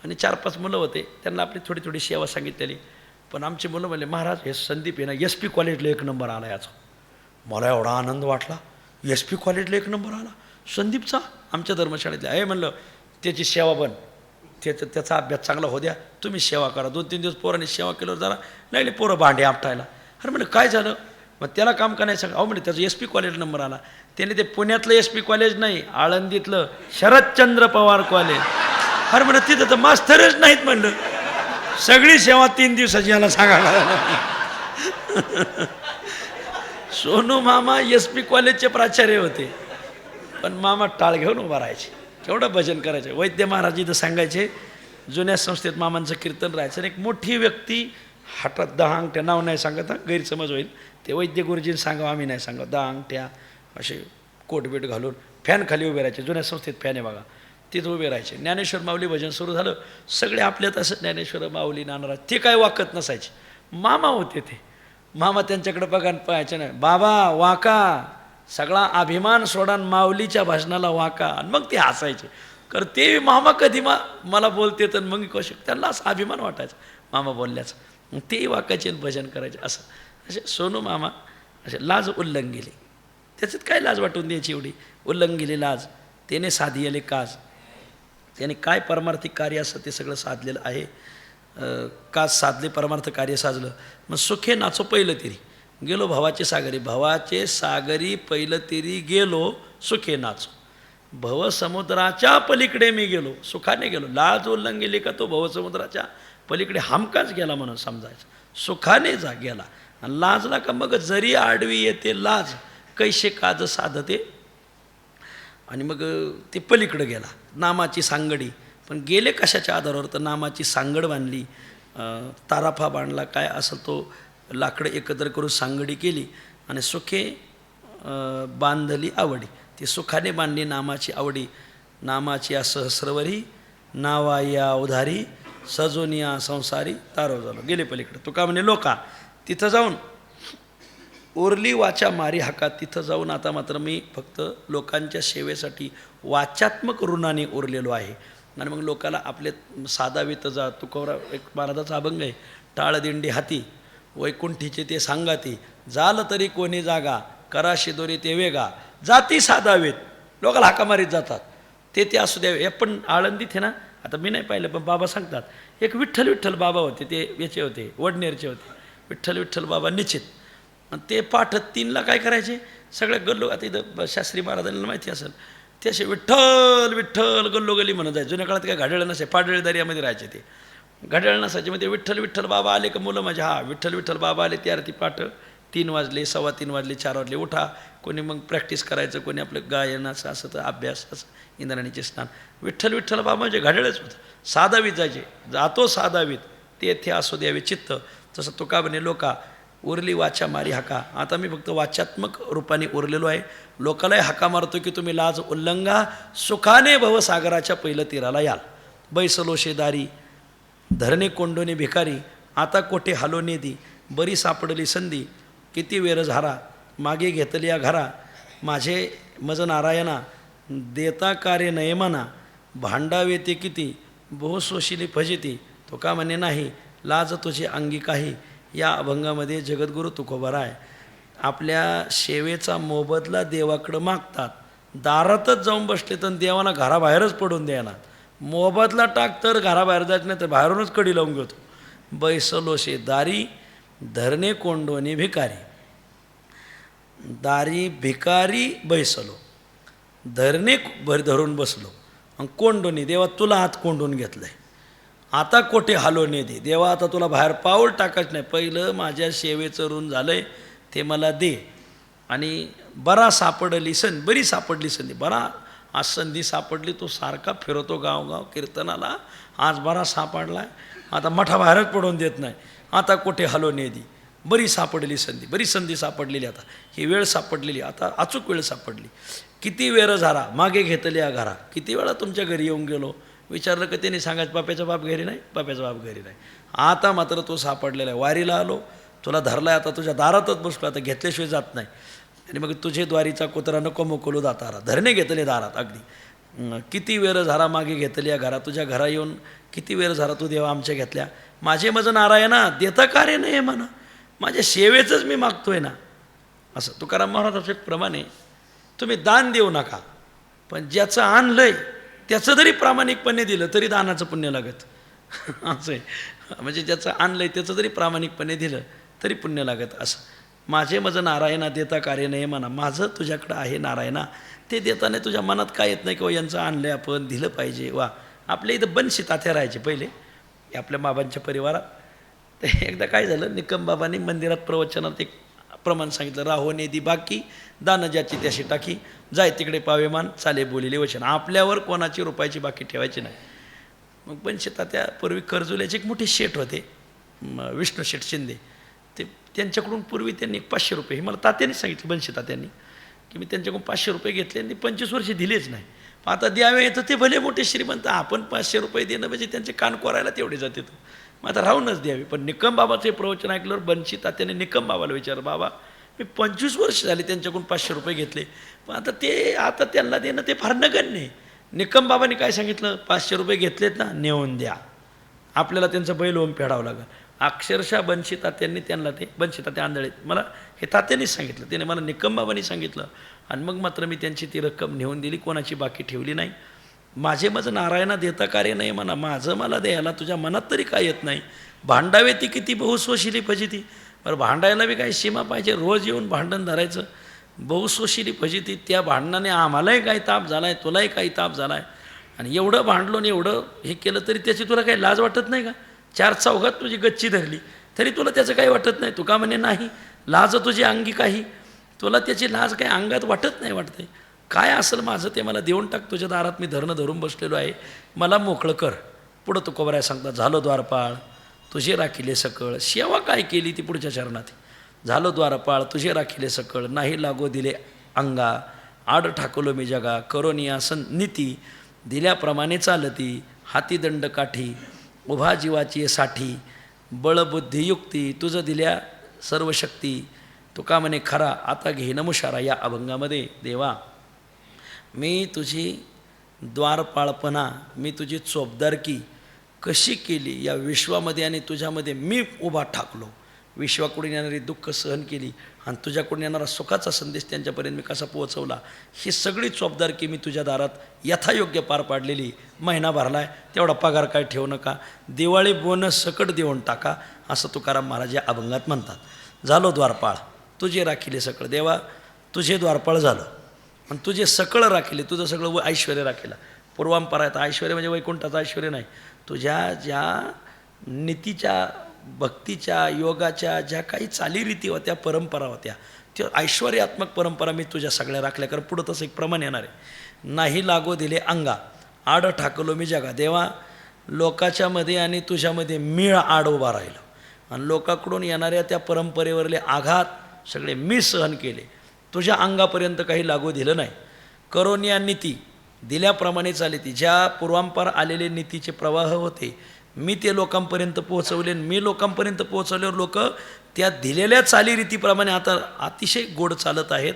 [SPEAKER 1] आणि 4-5 मुलं होते. त्यांना आपली थोडी थोडी सेवा सांगितलेली. पण आमची मुलं म्हणले महाराज हे संदीप आहे ना SP कॉलेजला 1 नंबर आला याचा. मला एवढा आनंद वाटला, SP कॉलेजला 1 नंबर आला संदीपचा आमच्या धर्मशाळेतल्या. हे म्हणलं त्याची सेवा बन, त्याचा अभ्यास चांगला हो द्या, तुम्ही सेवा करा. 2-3 दिवस पोरांनी सेवा केल्यावर जरा लागली पोरं भांडे आपटायला. अरे म्हणलं काय झालं, मग त्याला काम का नाही सांगा. अहो म्हणजे त्याचं SP कॉलेज नंबर आला. त्याने ते पुण्यातलं SP कॉलेज नाही, आळंदीतलं शरदचंद्र पवार कॉलेज. अरे म्हणलं तिथं तर मास्तरच नाहीत म्हणलं. सगळी सेवा 3 दिवसाची याला सांगायला. सोनू मामा SP कॉलेजचे प्राचार्य होते, पण मामा टाळ घेऊन उभा राहायचे. केवढं भजन करायचं. वैद्य महाराज इथं सांगायचे, जुन्या संस्थेत मामांचं कीर्तन राहायचं. एक मोठी व्यक्ती हातात 10 अंगठ्या, नाव नाही सांगत गैरसमज होईल, ते वैद्य गुरुजींनी सांगावं, आम्ही नाही सांगत. 10 अंगठ्या असे कोटबीट घालून फॅन खाली उभे राहायचे. जुन्या संस्थेत फॅन आहे बघा, तिथं उभे राहायचे. ज्ञानेश्वर माऊली भजन सुरू झालं, सगळे आपल्यात असं ज्ञानेश्वर माऊली नानाराज ते काय वाकत नसायचे. मामा होते ते. मामा त्यांच्याकडे बघा पाहायचे नाही. बाबा वाका, सगळा अभिमान सोडान माऊलीच्या भाषणाला वाका. आणि मग ते हसायचे. कारण ते मामा कधी मला बोलते तर मग कसे त्यांना असा अभिमान वाटायचा मामा बोलल्याचा. मग तेही वाकायचे भजन करायचे. असं असे सोनू मामा असे लाज उल्लंघिली. त्याच्यात काय लाज वाटून द्यायची एवढी. उल्लंघिली लाज त्याने साधियले काज. त्याने काय परमार्थिक कार्य असं ते सगळं साधलेलं आहे. काज साधले, परमार्थ कार्य साधलं. मग सुखे नाचो पहिलं तिरी गेलो भावाचे सागरी. भावाचे सागरी पहिलं तिरी गेलो सुखे नाचो. भवसमुद्राच्या पलीकडे मी गेलो, सुखाने गेलो. लाज उल्लंघिली का तो भवसमुद्राच्या पलीकडे हमकाच गेला म्हणून समजायचं. सुखाने जा गेला. आणि लाजला का मग जरी आडवी येते लाज, कैसे काज साधते. आणि मग ते पलीकडे गेला. नामाची सांगडी. पण गेले कशाच्या आधारावर, तर नामाची सांगड बांधली, ताराफा बांधला, काय असं तो लाकडं एकत्र करून सांगडी केली. आणि सुखे बांधली आवडी. ती सुखाने बांधली नामाची आवडी. नामाची या सहस्रवरी नावा या उधारी सजोनिया संसारी तारो झालो. गेले पलीकडे. तुका म्हणे लोका. तिथं जाऊन उरली वाचा मारी हाका. तिथं जाऊन आता मात्र मी फक्त लोकांच्या सेवेसाठी वाचात्मक ऋणाने उरलेलो आहे. आणि मग लोकाला आपले साधा वेत जा. तुकोबरा एक महाराजाचा अभंग आहे, टाळ दिंडी हाती वैकुंठीचे ते सांगाती, झालं तरी कोणी जागा, कराशी दोरी ते वेगा, जाती साधावेत. लोकांना हाका मारीत जातात. ते असू द्या. हे पण आळंदीत आहे ना, आता मी नाही पाहिलं पण बाबा सांगतात, एक विठ्ठल विठ्ठल बाबा होते, ते याचे होते, वडनेरचे होते, विठ्ठल विठ्ठल बाबा निश्चित. आणि ते पाठ 3ला काय करायचे, सगळे गल्लो, आता इथं शास्त्री महाराजांना माहिती असेल, ते असे विठ्ठल विठ्ठल गल्लोगल्ली म्हणत जायचे. जुन्या काळात काय घड्याळ नसे, पाडळी दर्यामध्ये राहायचे ते, घड्याळ नसायचे. मग ते विठ्ठल विठ्ठल बाबा आले का मुलं माझे, हा विठ्ठल विठ्ठल बाबा आले, ती आरती पाठ 3 वाजले, 3:15 वाजले, 4 वाजले, उठा. कोणी मग प्रॅक्टिस करायचं, कोणी आपलं गायन असं तर अभ्यास असं, इंद्राणीचे स्नान. विठ्ठल विठ्ठल बाबा म्हणजे घड्याळच होतं. साधावीत जायचे, जातो साधावीत तेथे असू द्यावे चित्त. तसं तुका म्हणे लोका उरली वाचा मारी हाका. आता मी फक्त वाचात्मक रूपाने उरलेलो आहे. लोकालाही हाका मारतो की तुम्ही लाज उल्लंघा, सुखाने भवसागराच्या पहिलं तीराला याल. बैसलो शेदारी धरणे कोंडोने भिकारी, आता कोठे हालो नेदी, बरी सापडली संधी, किती वेर झारा, मागे घेतली या घरा, माझे मज नारायणा, देता कार्य नयमना, भांडावे ते किती, बहुसोशिली फजिती. तो का म्हणे नाही लाज तुझी अंगी काही. या अभंगामध्ये जगद्गुरू तुकोबाराय आपल्या सेवेचा मोबदला देवाकडं मागतात. दारातच जाऊन बसले तर देवाला घराबाहेरच पडून द्यायला. मोबदला टाक तर घराबाहेर जायचं नाही तर बाहेरूनच कडी लावून घेतो. बैसलो शे दारी धरणे कोंडोने भिकारी, दारी भिकारी बैसलो, धरणे धरून बसलो, आणि कोंडोनी देवा तुला हात कोंडून घेतलंय, आता कोठे हालो ने दे. देवा आता तुला बाहेर पाऊल टाकायचं नाही, पहिलं माझ्या सेवेचं ऋण झालंय ते मला दे. आणि बरा सापडली बरी सापडली संधी, बरा आज संधी सापडली. तो सारखा फिरतो गावगाव कीर्तनाला, आज बरा सापडलाय, आता मठाबाहेरच पडून देत नाही. आता कुठे हलो नेदी, बरी सापडली संधी, बरी संधी सापडलेली. आता ही वेळ सापडलेली, आता अचूक वेळ सापडली. किती वेळ झाला मागे घेतली या घरा. किती वेळा तुमच्या घरी येऊन गेलो, विचारलं का त्याने सांगायचं बाप्याचा बाप घरी नाही, बाप्याचा बाप घरी नाही. आता मात्र तो सापडलेला आहे. वारीला आलो, तुला धरलाय, आता तुझ्या दारातच बसलो, आता घेतल्याशिवाय जात नाही. आणि मग तुझे द्वारीचा कुत्रा नको मोकलो दातारा, धरणे घेतले दारात अगदी. किती वेळ झाला मागे घेतली या घरा, तुझ्या घरा येऊन किती वेळ झाला तू देवा आमच्या घेतल्या. माझे मज नारायणा देता कार्य नाही म्हणा, माझ्या सेवेचंच मी मागतोय ना. असं तुकाराम महाराजांच्या प्रमाणे तुम्ही दान देऊ नका, पण ज्याचं आणलंय त्याचं जरी प्रामाणिकपणे दिलं तरी दानाचं पुण्य लागत. असं आहे, म्हणजे ज्याचं आणलंय त्याचं जरी प्रामाणिकपणे दिलं तरी पुण्य लागत. असं माझे मज नारायणा देता कार्य नाही म्हणा, माझं तुझ्याकडं आहे नारायणा, ते देताना तुझ्या मनात काय येत नाही किंवा यांचं आणलंय आपण दिलं पाहिजे. वा, आपल्या इथं बनशी तात्या राहायचे पहिले आपल्या बाबांच्या परिवारात. तर एकदा काय झालं, निकम बाबांनी मंदिरात प्रवचनात एक प्रमाण सांगितलं, राहो नेदी बाकी दान ज्याची त्याशी टाकी, जाय तिकडे पावेमान चाले बोलिले वचन. आपल्यावर कोणाची रुपयाची बाकी ठेवायची नाही. मग बनशी तात्या पूर्वी कर्जुल्याचे एक मोठे शेठ होते, विष्णू शेठ शिंदे. ते त्यांच्याकडून पूर्वी त्यांनी 500 रुपये, हे मला तात्याने सांगितलं बनशी तात्यांनी, की मी त्यांच्याकडून 500 रुपये घेतले आणि 25 वर्षे दिलेच नाही. आता द्यावे तर ते भले मोठे श्रीमंत, आपण 500 रुपये देणं म्हणजे त्यांचे कान कोरायला तेवढे जाते. तो मग आता राहूनच द्यावे. पण निकम बाबाचे प्रवचन ऐकल्यावर बनशी तात्याने निकम बाबाला विचारलं, बाबा मी 25 वर्ष झाली त्यांच्याकडून 500 रुपये घेतले, पण आता त्यांना देणं ते फार नगण्य आहे. निकम बाबांनी काय सांगितलं, 500 रुपये घेतलेत ना, नेऊन द्या, आपल्याला त्यांचं बैल होऊन फेडावं लागेल. अक्षरशः बनशी तात्यांनी त्यांना ते, बनशी तात्या आंधळेत, मला हे तात्यांनीच सांगितलं, त्याने मला निकम बाबांनी सांगितलं. आणि मग मात्र मी त्यांची ती रक्कम नेऊन दिली, कोणाची बाकी ठेवली नाही. माझे माझं नारायणा देता कार्य नाही म्हणा, माझं मला द्यायला तुझ्या मनात तरी काय येत नाही. भांडावे ती किती बहुस्वशिली फजिती. बरं, भांडायला बी काही सीमा पाहिजे, रोज येऊन भांडण धरायचं. बहुस्वशिली फजिती, त्या भांडणाने आम्हालाही काही ताप झाला आहे, तुलाही काही ताप झाला आहे. आणि एवढं भांडलो आणि एवढं हे केलं तरी त्याची तुला काही लाज वाटत नाही का? 4 चौघात तुझी गच्ची धरली तरी तुला त्याचं काही वाटत नाही. तुका म्हणे नाही लाज तुझी अंगी काही, तुला त्याची लाज काही अंगात वाटत नाही. वाटते काय असेल माझं ते मला देऊन टाक, तुझ्या दारात मी धरून बसलेलो आहे, मला मोकळं कर. पुढं तू कोबराय सांगता, झालो द्वारपाळ तुझे राखिले सकळ. सेवा काय केली ती पुढच्या चरणात, झालो द्वारपाळ तुझे राखिले सकळ, नाही लागो दिले अंगा, आड ठाकलो मी जगा, करोनी आसन नीती, दिल्याप्रमाणे चालती, हाती दंड काठी, उभा जीवाची साठी, बळबुद्धियुक्ती, तुझं दिल्या सर्व शक्ती, तुका म्हणे खरा आता घे नमुशारा. या अभंगामध्ये देवा मी तुझी द्वारपाळपणा, मी तुझी चोपदारकी कशी केली या विश्वामध्ये आणि तुझ्यामध्ये मी उभा ठाकलो. विश्वाकडून येणारी दुःख सहन केली आणि तुझ्याकडून येणारा सुखाचा संदेश त्यांच्यापर्यंत मी कसा पोहोचवला, ही सगळी चोपदारकी मी तुझ्या दारात यथायोग्य पार पाडलेली. महिना भरलाय, तेवढा पगार काय ठेवू नका, दिवाळी बोनस सकट देऊन टाका, असं तुकाराम महाराज या अभंगात म्हणतात. झालो द्वारपाळ, तुझे राखिले सकळ देवा, तुझे द्वारपाळ झालं आणि तुझे सकळ राखिले, तुझं सगळं ऐश्वर राखिलं. पूर्वांपरा आहे, ऐश्वर म्हणजे वैकुंठाचं ऐश्वर नाही, तुझ्या ज्या नीतीच्या, भक्तीच्या, योगाच्या ज्या काही चालीरीती होत्या, परंपरा होत्या, त्या ऐश्वर्यात्मक परंपरा मी तुझ्या सगळ्या राखल्या. कारण पुढं तसं एक प्रमाण येणार आहे. नाही लागो दिले अंगा, आड ठाकलो मी जगा देवा, लोकाच्या मध्ये आणि तुझ्यामध्ये मीळ आड उभा राहिलो आणि लोकांकडून येणाऱ्या त्या परंपरेवरले आघात सगळे मी सहन केले, तुझ्या अंगापर्यंत काही लागू दिलं नाही. करोन या नीती दिल्याप्रमाणे चाले ती, ज्या पूर्वांपार आलेले नीतीचे प्रवाह होते मी ते लोकांपर्यंत पोहोचवले. मी लोकांपर्यंत पोहोचवल्यावर लोक त्या दिलेल्या चालीरीतीप्रमाणे आता अतिशय गोड चालत आहेत.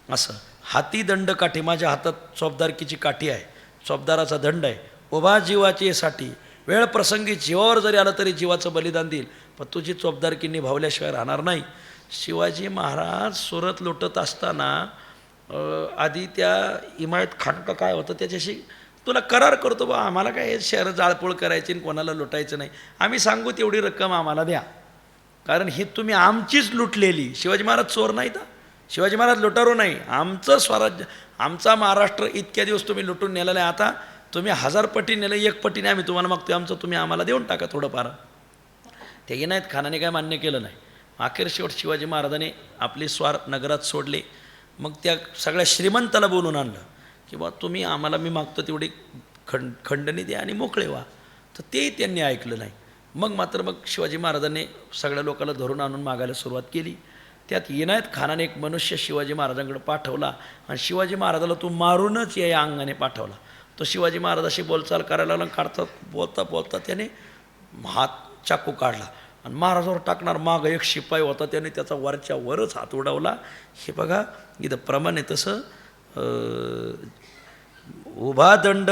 [SPEAKER 1] असं हाती दंड काठी, माझ्या हातात चोपदारकीची काठी आहे, चोपदाराचा दंड आहे. उभा जीवाची साठी, वेळ प्रसंगी जीवावर जरी आलं तरी जीवाचं बलिदान देईल, पण तुझी चोपदारकी निभावल्याशिवाय राहणार नाही. शिवाजी महाराज सुरत लुटत असताना आधी त्या हिमायत खान का काय होतं त्याच्याशी तुला करार करतो बा, आम्हाला काय शहर जाळपोळ करायची आणि कोणाला लुटायचं नाही, आम्ही सांगू तेवढी रक्कम आम्हाला द्या, कारण ही तुम्ही आमचीच लुटलेली. शिवाजी महाराज चोर नाही तर, शिवाजी महाराज लुटारू नाही, आमचं स्वराज्य, आमचा महाराष्ट्र इतक्या दिवस तुम्ही लुटून नेलेलं आहे, आता तुम्ही 1000 पटी नेलं, 1 पटीने आम्ही तुम्हाला मागतो, आमचं तुम्ही आम्हाला देऊन टाका थोडंफार. ते इनायत खानाने काय मान्य केलं नाही. अखेर शेवट शिवाजी महाराजांनी आपले स्वार नगरात सोडले. मग त्या सगळ्या श्रीमंताला बोलून आणलं की बा तुम्ही आम्हाला मी मागतो तेवढी खंडणी द्या आणि मोकळे व्हा, तर तेही त्यांनी ऐकलं नाही. मग मात्र मग शिवाजी महाराजांनी सगळ्या लोकांना धरून आणून मागायला सुरुवात केली. त्यात इनायत खानाने एक मनुष्य शिवाजी महाराजांकडे पाठवला आणि शिवाजी महाराजाला तो मारूनच या अंगाने पाठवला. तो शिवाजी महाराजाशी बोलचाल करायला लागला, काढता बोलता बोलता त्याने हात चाकू काढला आणि महाराजावर टाकणार, मागं एक शिपाई होता, त्याने त्याचा वरच्या वरच हात उडवला. हे बघा इथं प्रमाण आहे तसं, उभा दंड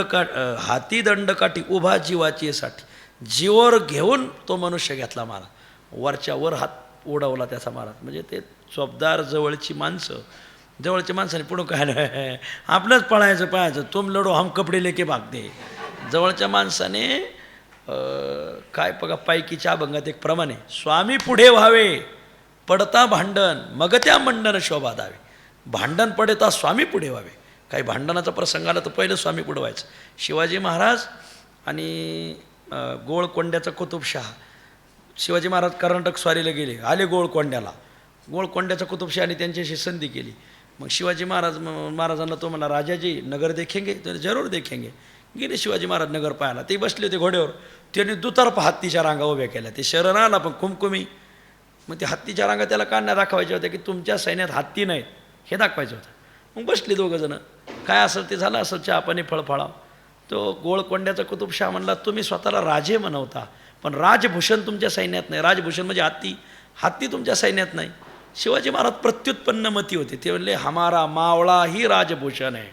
[SPEAKER 1] हाती दंड काठी, उभा जीवाची साठी, जीवावर घेऊन तो मनुष्य घेतला महाराज, वरच्या वर हात उडवला त्याचा महाराज. म्हणजे ते चोपदार जवळची माणसं, जवळच्या माणसाने पुढं काय नाही, आपलंच पळायचं पाहायचं, तुम लढो हम कपडे लेके भागते. जवळच्या माणसाने काय बघा, पायकीच्या अभंगात एक प्रमाणे, स्वामी पुढे व्हावे पडता भांडण, मग त्या मंडन शोभा दावे. भांडण पडता स्वामी पुढे व्हावे. काही भांडणाचा प्रसंग आला तर पहिलं स्वामी पुढे व्हायचं. शिवाजी महाराज आणि गोळकोंड्याचा कुतुबशाह, शिवाजी महाराज कर्नाटक स्वारीला गेले, आले गोळकोंड्याला, गोळकोंड्याचा कुतुबशाहाने त्यांच्याशी संधी केली. मग शिवाजी महाराजांना तो म्हणला, राजाजी नगर देखेंगे, तर जरूर देखेंगे. गेले शिवाजी महाराज नगर पाहायला. ते बसले होते घोड्यावर, त्यांनी दुतर्फा हत्तीच्या रांगा उभ्या केल्या. ते शरण आला पण कुमकुमी. मग ते हत्तीच्या रांगा त्याला काढण्या दाखवायच्या होत्या की तुमच्या सैन्यात हत्ती नाहीत हे दाखवायचं होतं. मग बसले दोघंजणं, काय असेल ते झालं असेल, चहा पाणी फळफळा. तो गोळकोंड्याचा कुतुबशाह म्हणला, तुम्ही स्वतःला राजे म्हणवता पण राजभूषण तुमच्या सैन्यात नाही. राजभूषण म्हणजे हत्ती, हत्ती तुमच्या सैन्यात नाही. शिवाजी महाराज प्रत्युत्पन्न मती होते. ते म्हणले, हमारा मावळा ही राजभूषण आहे,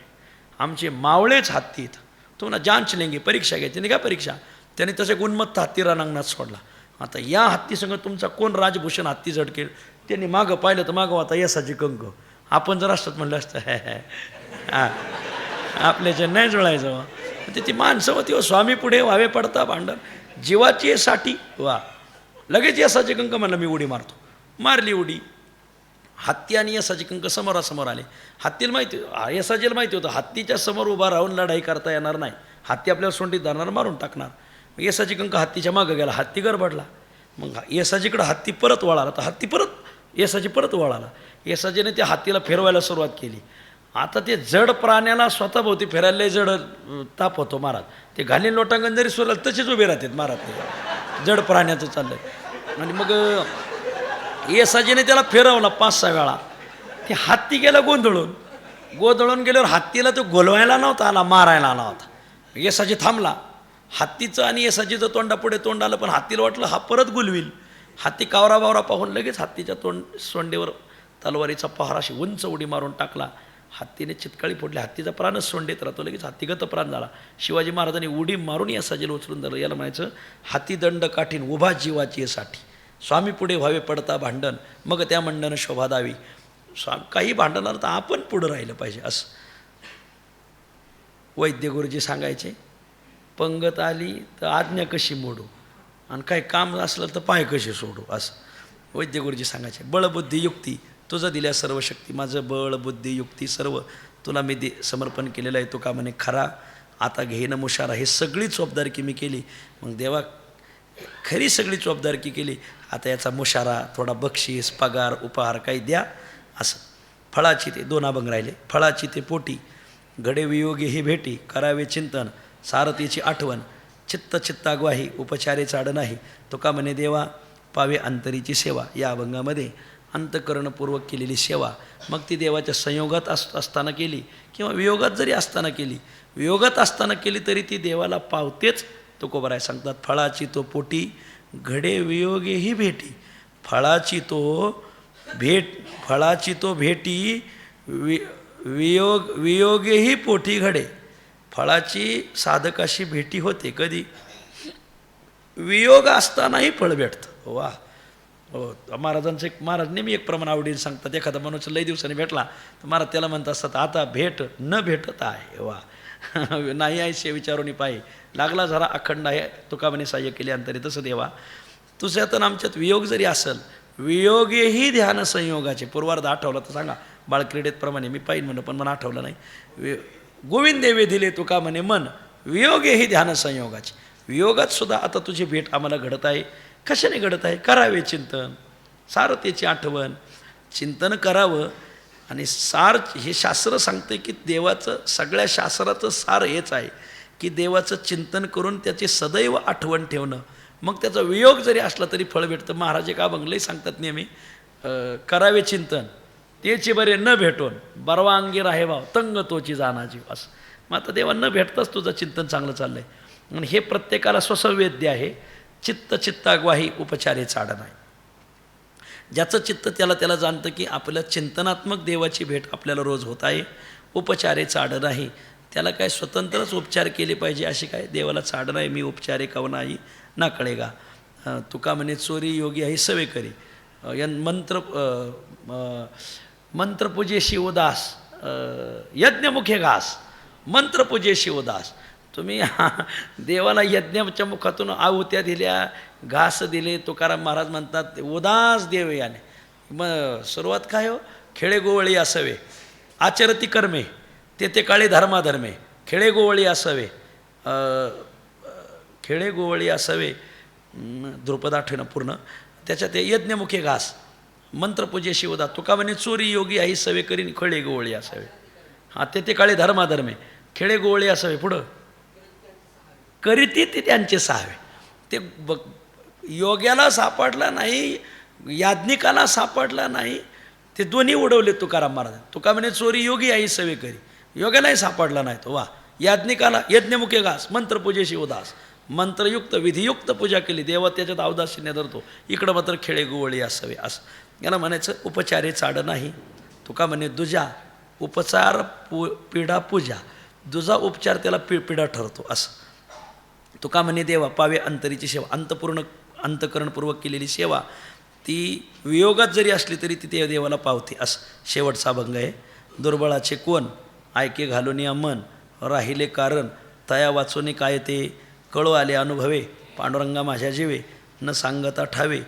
[SPEAKER 1] आमचे मावळेच हत्तीत, तुम्हाला जांच लेंगे, परीक्षा घ्यायची नाही का परीक्षा. त्याने तसे गुणमत्त हत्ती रणांगणात सोडला. आता या हत्तीसंग तुमचा कोण राजभूषण हत्ती झटकेल. त्यांनी मागं पाहिलं तर मागं होता यसाची कंक. आपण जर असतात म्हणलं असतं हां आपल्याच्या नाही जुळायचं. ती माणसं होती, व स्वामी पुढे व्हावे पडता भांडण, जीवाची साठी वा. लगेच यसाची कंक म्हणलं मी उडी मारतो, मारली उडी. हत्ती आणि यसाची कंक समोरासमोर आले. हत्तीला माहिती, यसाजीला माहिती होतं हत्तीच्या समोर उभा राहून लढाई करता येणार नाही, हत्ती आपल्याला सोंडीत धरणार, मारून टाकणार. यसाची कंक हत्तीच्या मागं गेला, हत्ती गडबडला. मग यसाजीकडं हत्ती परत वळाला, तर हत्ती परत यसाजी परत वळाला. यसाजीने त्या हत्तीला फिरवायला सुरुवात केली. आता ते जड प्राण्याला स्वतःभोवती फिरायला जड ताप होतो महाराज. ते घालीन लोटांगण जरी सोडलं तसेच उभे राहतात महाराज, ते जड प्राण्याचं चाललंय. आणि मग येसाजीने त्याला फिरवला 5-6 वेळा. ते हत्ती गेला गोंधळून गेल्यावर हत्तीला तो गोलवायला नव्हता आला, मारायला आला होता. येसाजी थांबला. हत्तीचं आणि येसाजीचं तोंडापुढे तोंड आलं, पण हत्तीला वाटलं हा परत गुलविल. हत्ती कावरा बावरा पाहून लगेच हत्तीच्या सोंडेवर तलवारीचा पहाराशी उंच उडी मारून टाकला. हत्तीने चितकाळी फोडली, हत्तीचा प्राणच सोंडेत राहतो, लगेच हत्तीगत प्राण झाला. शिवाजी महाराजांनी उडी मारून येसाजीला उचलून धरलं. याला म्हणायचं हाती दंड काठीन, उभा जीवाची साठी. स्वामी पुढे व्हावे पडता भांडण, मग त्या मंडन शोभा दावी. काही भांडणार तर आपण पुढं राहिलं पाहिजे. असं वैद्य गुरुजी सांगायचे, पंगत आली तर आज्ञा कशी मोडू, आणि काही काम असलं तर पाय कसे सोडू. असं वैद्य गुरुजी सांगायचे. बळबुद्धी युक्ती तुझं दिल्या सर्व शक्ती, माझं बळ बुद्धी युक्ती सर्व तुला मी समर्पण केलेलं आहे. तुका म्हणे खरा आता घेणं मुशारा. हे सगळी जबाबदारी मी केली. मग देवा खरी सगळी जबाबदारी केली, आता याचा मुशारा, थोडा बक्षीस, पगार, उपहार काही द्या. असं फळाची ते 2 अभंग राहिले. फळाची ते पोटी घडे वियोगी ही भेटी, करावे चिंतन सारथीची आठवण, चित्त चित्ताग्वाही उपचारे चाड नाही. तुका म्हणे देवा पावे अंतरीची सेवा. या अभंगामध्ये अंतकरणपूर्वक केलेली सेवा, मग ती देवाच्या संयोगात असताना केली किंवा वियोगात जरी असताना केली, वियोगात असताना केली तरी ती देवाला पावतेच. तुकोबराय सांगतात, फळाची तो पोटी घडे वियोगे ही भेटी. फळाची तो भेटी वियोगेही पोटी घडे. फळाची साधकाशी भेटी होते कधी, वियोग असतानाही फळ भेटतं. वा हो. महाराजांचं महाराज नेहमी एक प्रमाण आवडीने सांगतात, एखादा मनुष्य लई दिवसांनी भेटला तर महाराज त्याला म्हणत असतात, आता भेट न भेटत आहे. वा नाही आहे विचारून पायी लागला जरा अखंड आहे. तुका म्हणे सहाय्य केले अंतरी. तसं देवा तुझ्यात आमच्यात वियोग जरी असेल, वियोगेही ध्यान संयोगाचे. पूर्वार्ध आठवला तर सांगा. बाळक्रीडेतप्रमाणे मी पाहिन म्हणून पण मला आठवलं नाही. गोविंद देवे दिले तुका म्हणे मन, वियोगेही ध्यान संयोगाचे. वियोगात सुद्धा आता तुझी भेट आम्हाला घडत आहे. कशाने घडत आहे? करावे चिंतन सारथीची आठवण. चिंतन करावं. आणि सार हे शास्त्र सांगते की देवाचं, सगळ्या शास्त्राचं सार हेच आहे की देवाचं चिंतन करून त्याची सदैव आठवण ठेवणं. मग त्याचा वियोग जरी असला तरी फळ भेटतं. महाराज का बंगले सांगतात नेहमी, करावे चिंतन तेचे बरे न भेटून, बरवा अंगी राहे भाव तंग तोची जाना जीव. असं मग आता देवा न भेटताच तुझं चिंतन चांगलं चाललं आहे. आणि हे प्रत्येकाला स्वसंवेद्य आहे. चित्त चित्ताग्वाही उपचारे चाड नाही. ज्याचं चित्त त्याला जाणतं की आपल्या चिंतनात्मक देवाची भेट आपल्याला रोज होत आहे. उपचारे चाड नाही. त्याला काय स्वतंत्रच उपचार केले पाहिजे अशी काय देवाला चाड नाही. मी उपचारे कव नाही ना कळेगा. तुका म्हणे चोरी योगी आहे सवे करी. मंत्रपूजे शिवदास यज्ञमुखे घास. मंत्रपूजे शिवदास. तुम्ही देवाला यज्ञाच्या मुखातून आहुत्या दिल्या, घास दिले. तुकाराम महाराज म्हणतात उदास देव याने. मग सुरुवात काय हो? खेळे गोवळी असावे आचरती कर्मे, ते काळे धर्माधर्मे. खेळे गोवळी असावे, खेळे गोवळी असावे. द्रुपद आठवणं पूर्ण. त्याच्यात ते यज्ञमुखे घास, मंत्रपूजे शिवदास. तुका म्हणे चोरी योगी आई सवे करीन, खेळे गोवळी असावे. हां, ते काळे धर्माधर्मे, खेळे गोवळी असावे. पुढं करीती ते त्यांचे सहावे. ते योग्याला सापडला नाही, याज्ञिकाला सापडला नाही. ते दोन्ही उडवले तुकाराम महाराज. तुका म्हणे चोरी योगी आई सवे करी, योग्यालाही सापडला नाही तो. वा. याज्ञिकाला यज्ञमुखे घास, मंत्रपूजे शिवदास. मंत्रयुक्त विधियुक्त पूजा केली, देवा त्याच्यात अवदासीने धरतो. इकडं मात्र खेळे गोवळी असावे. असं याला म्हणायचं उपचारे चाड नाही. तुका म्हणे दुजा उपचार पिढा पूजा. दुजा उपचार त्याला पिढा ठरतो. असं तुका म्हणे देवा पावे अंतरीची सेवा. अंतकरणपूर्वक केलेली सेवा ती वियोगात जरी असली तरी ती ते देवाला पावते. असं शेवटचा अभंग आहे. दुर्बळाचे कोण ऐके घालून या मन, राहिले कारण तया वाचोने काय ते. कळो आले अनुभवे पांडुरंगा माझ्या जीवे, न सांगता ठावे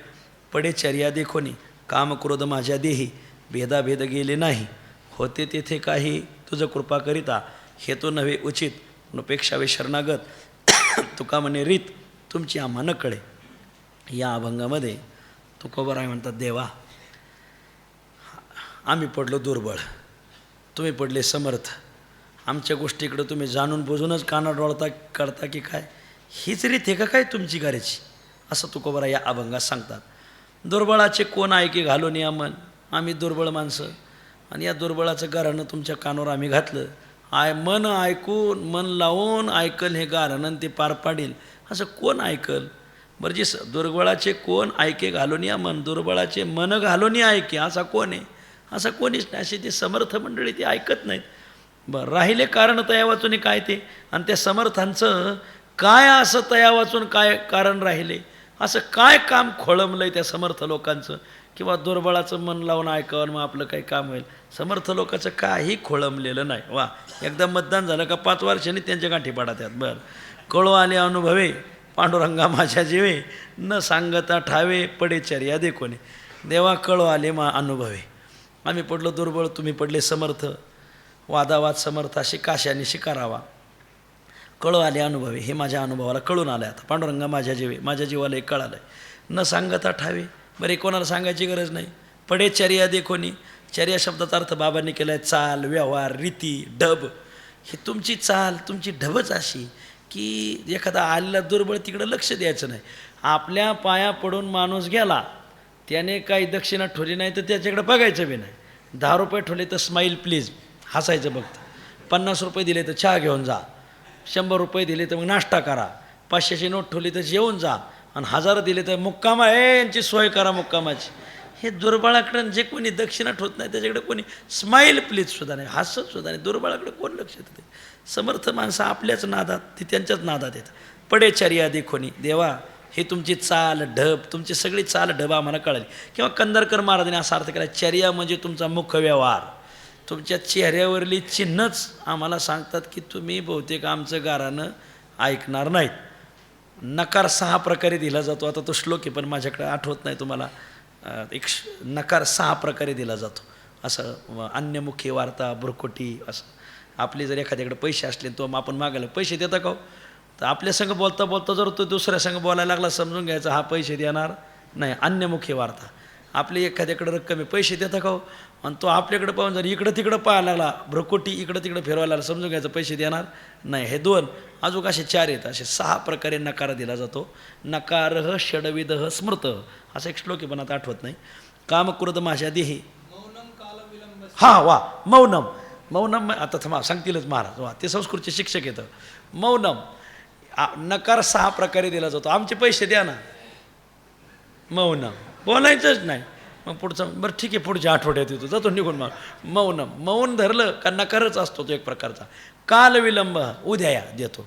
[SPEAKER 1] पडे चर्या देखोनी. काम क्रोध माझ्या देही भेदाभेद गेले नाही. होते तेथे काही तुझं कृपा करिता, हे तो नव्हे उचित नपेक्षावे शरणागत. तुका म्हणे रीत तुमची आम्हा न कळे. या अभंगामध्ये तुकोबराय म्हणतात देवा आम्ही पडलो दुर्बळ, तुम्ही पडले समर्थ. आमच्या गोष्टीकडं तुम्ही जाणून बुजूनच काना डोळता करता की काय? हीच रीत आहे का काय तुमची करायची? असं तुकोबराय या अभंगात सांगतात. दुर्बळाचे कोण ऐके घालून या मन. आम्ही दुर्बळ माणसं आणि या दुर्बळाचं गारणं तुमच्या कानावर आम्ही घातलं. मन ऐकून मन लावून ऐकल हे गारणं ते पार पाडील. असं कोण ऐकल बरं? जी दुर्बळाचे कोण ऐके घालून या मन, दुर्बळाचे मन घालून ऐके असा कोण आहे? असं कोणीच नाही. अशी ती समर्थ मंडळी ती ऐकत नाहीत. बरं, राहिले कारण तया वाचून काय ते, आणि त्या समर्थांचं काय असं तया वाचून काय कारण राहिले? असं काय काम खोळंबलंय त्या समर्थ लोकांचं, किंवा दुर्बळाचं मन लावून ऐकावं मग आपलं काही काम होईल. समर्थ लोकांचं काही खोळंबलेलं नाही. वा, एकदा मतदान झालं का 5 वर्षांनी त्यांच्या गाठी पडा त्यात. बरं, कळो आले अनुभवे पांडुरंगा माझ्या जीवे, न सांगता ठावे पडेचर्या देखोने. देवा कळो आले अनुभवे. आम्ही पडलो दुर्बळ, तुम्ही पडले समर्थ, वादावाद समर्थ अशी काशाने शिकारावा. कळो आले अनुभवे, हे माझ्या अनुभवाला कळून आलं. आता पांडुरंगा माझ्या जीवे, माझ्या जीवाला एक कळालं आहे. न सांगता ठावे, बरे कोणाला सांगायची गरज नाही. पडे चर्या देखोनी. चर्या शब्दाचा अर्थ बाबांनी केला आहे चाल, व्यवहार, रीती, ढब. ही तुमची चाल, तुमची ढबच अशी की एखादा आलेला दुर्बळ तिकडं लक्ष द्यायचं नाही. आपल्या पाया पडून माणूस गेला, त्याने काही दक्षिणा ठेवली नाही तर त्याच्याकडे बघायचं बी नाही. 10 रुपये ठेवले तर स्माईल प्लीज, हसायचं बघतं. 50 रुपये दिले तर चहा घेऊन जा. 100 रुपये दिले तर मग नाश्ता करा. 500ची नोट ठेवली तर जेवून जा. आणि 1000 दिले तर मुक्कामा, यांची सोय करा मुक्कामाची. हे दुर्बळाकडं जे कोणी दक्षिणा ठेवत नाही त्याच्याकडे कोणी स्माईल प्लीजसुद्धा नाही, हसतसुद्धा नाही. दुर्बळाकडे कोण लक्ष देते? समर्थ माणसं आपल्याच नादात, ती त्यांच्याच नादात येतात. पडे चर्या देखोनी. देवा, हे तुमची चाल ढब, तुमची सगळी चाल ढब आम्हाला कळाली. किंवा कंदरकर महाराजांनी असा अर्थ केला, चर्या म्हणजे तुमचा मुख्य व्यवहार. तुमच्या चेहऱ्यावरली चिन्हच आम्हाला सांगतात की तुम्ही बहुतेक आमचं गारानं ऐकणार नाहीत. नकार 6 प्रकारे दिला जातो. आता तो श्लोक आहे पण माझ्याकडे आठवत नाही तुम्हाला. एक नकार 6 प्रकारे दिला जातो. असं अन्यमुखी वार्ता, भ्रुकुटी असं. आपले जर एखाद्याकडे पैसे असले तो आपण मागायला पैसे देता का हो? तर आपल्या संग बोलता बोलता जर तो दुसऱ्या संग बोलायला लागला समजून घ्यायचा हा पैसे देणार नाही. अन्यमुखी वार्ता. आपली एखाद्याकडे रक्कम आहे, पैसे देता का हो? आणि तो आपल्याकडे पाहून जर इकडं तिकडं पाहायला लागला, भ्रुकुटी इकडं तिकडं फिरवायला लागला, समजून घ्यायचं पैसे देणार नाही. हे 2. अजून असे 4 आहेत. असे 6 प्रकारे नकार दिला जातो. नकारः षडविधः स्मृत असा एक श्लोक आहे पण आता आठवत नाही. कामक्रोध माझ्या देही. हां, वा, मौनम. मौनम आता थांबा सांगतीलच महाराज. वा, ते संस्कृतचे शिक्षक येतं. मौनम नकार 6 प्रकारे दिला जातो. आमचे पैसे द्या ना. मौनम, बोलायचंच नाही. मग पुढचं बरं ठीक आहे, पुढच्या आठवड्यात येतो, जातो निघून. मग मौनम, मौन धरलं का नकारच असतो तो एक प्रकारचा. काल विलंब, उद्या या देतो.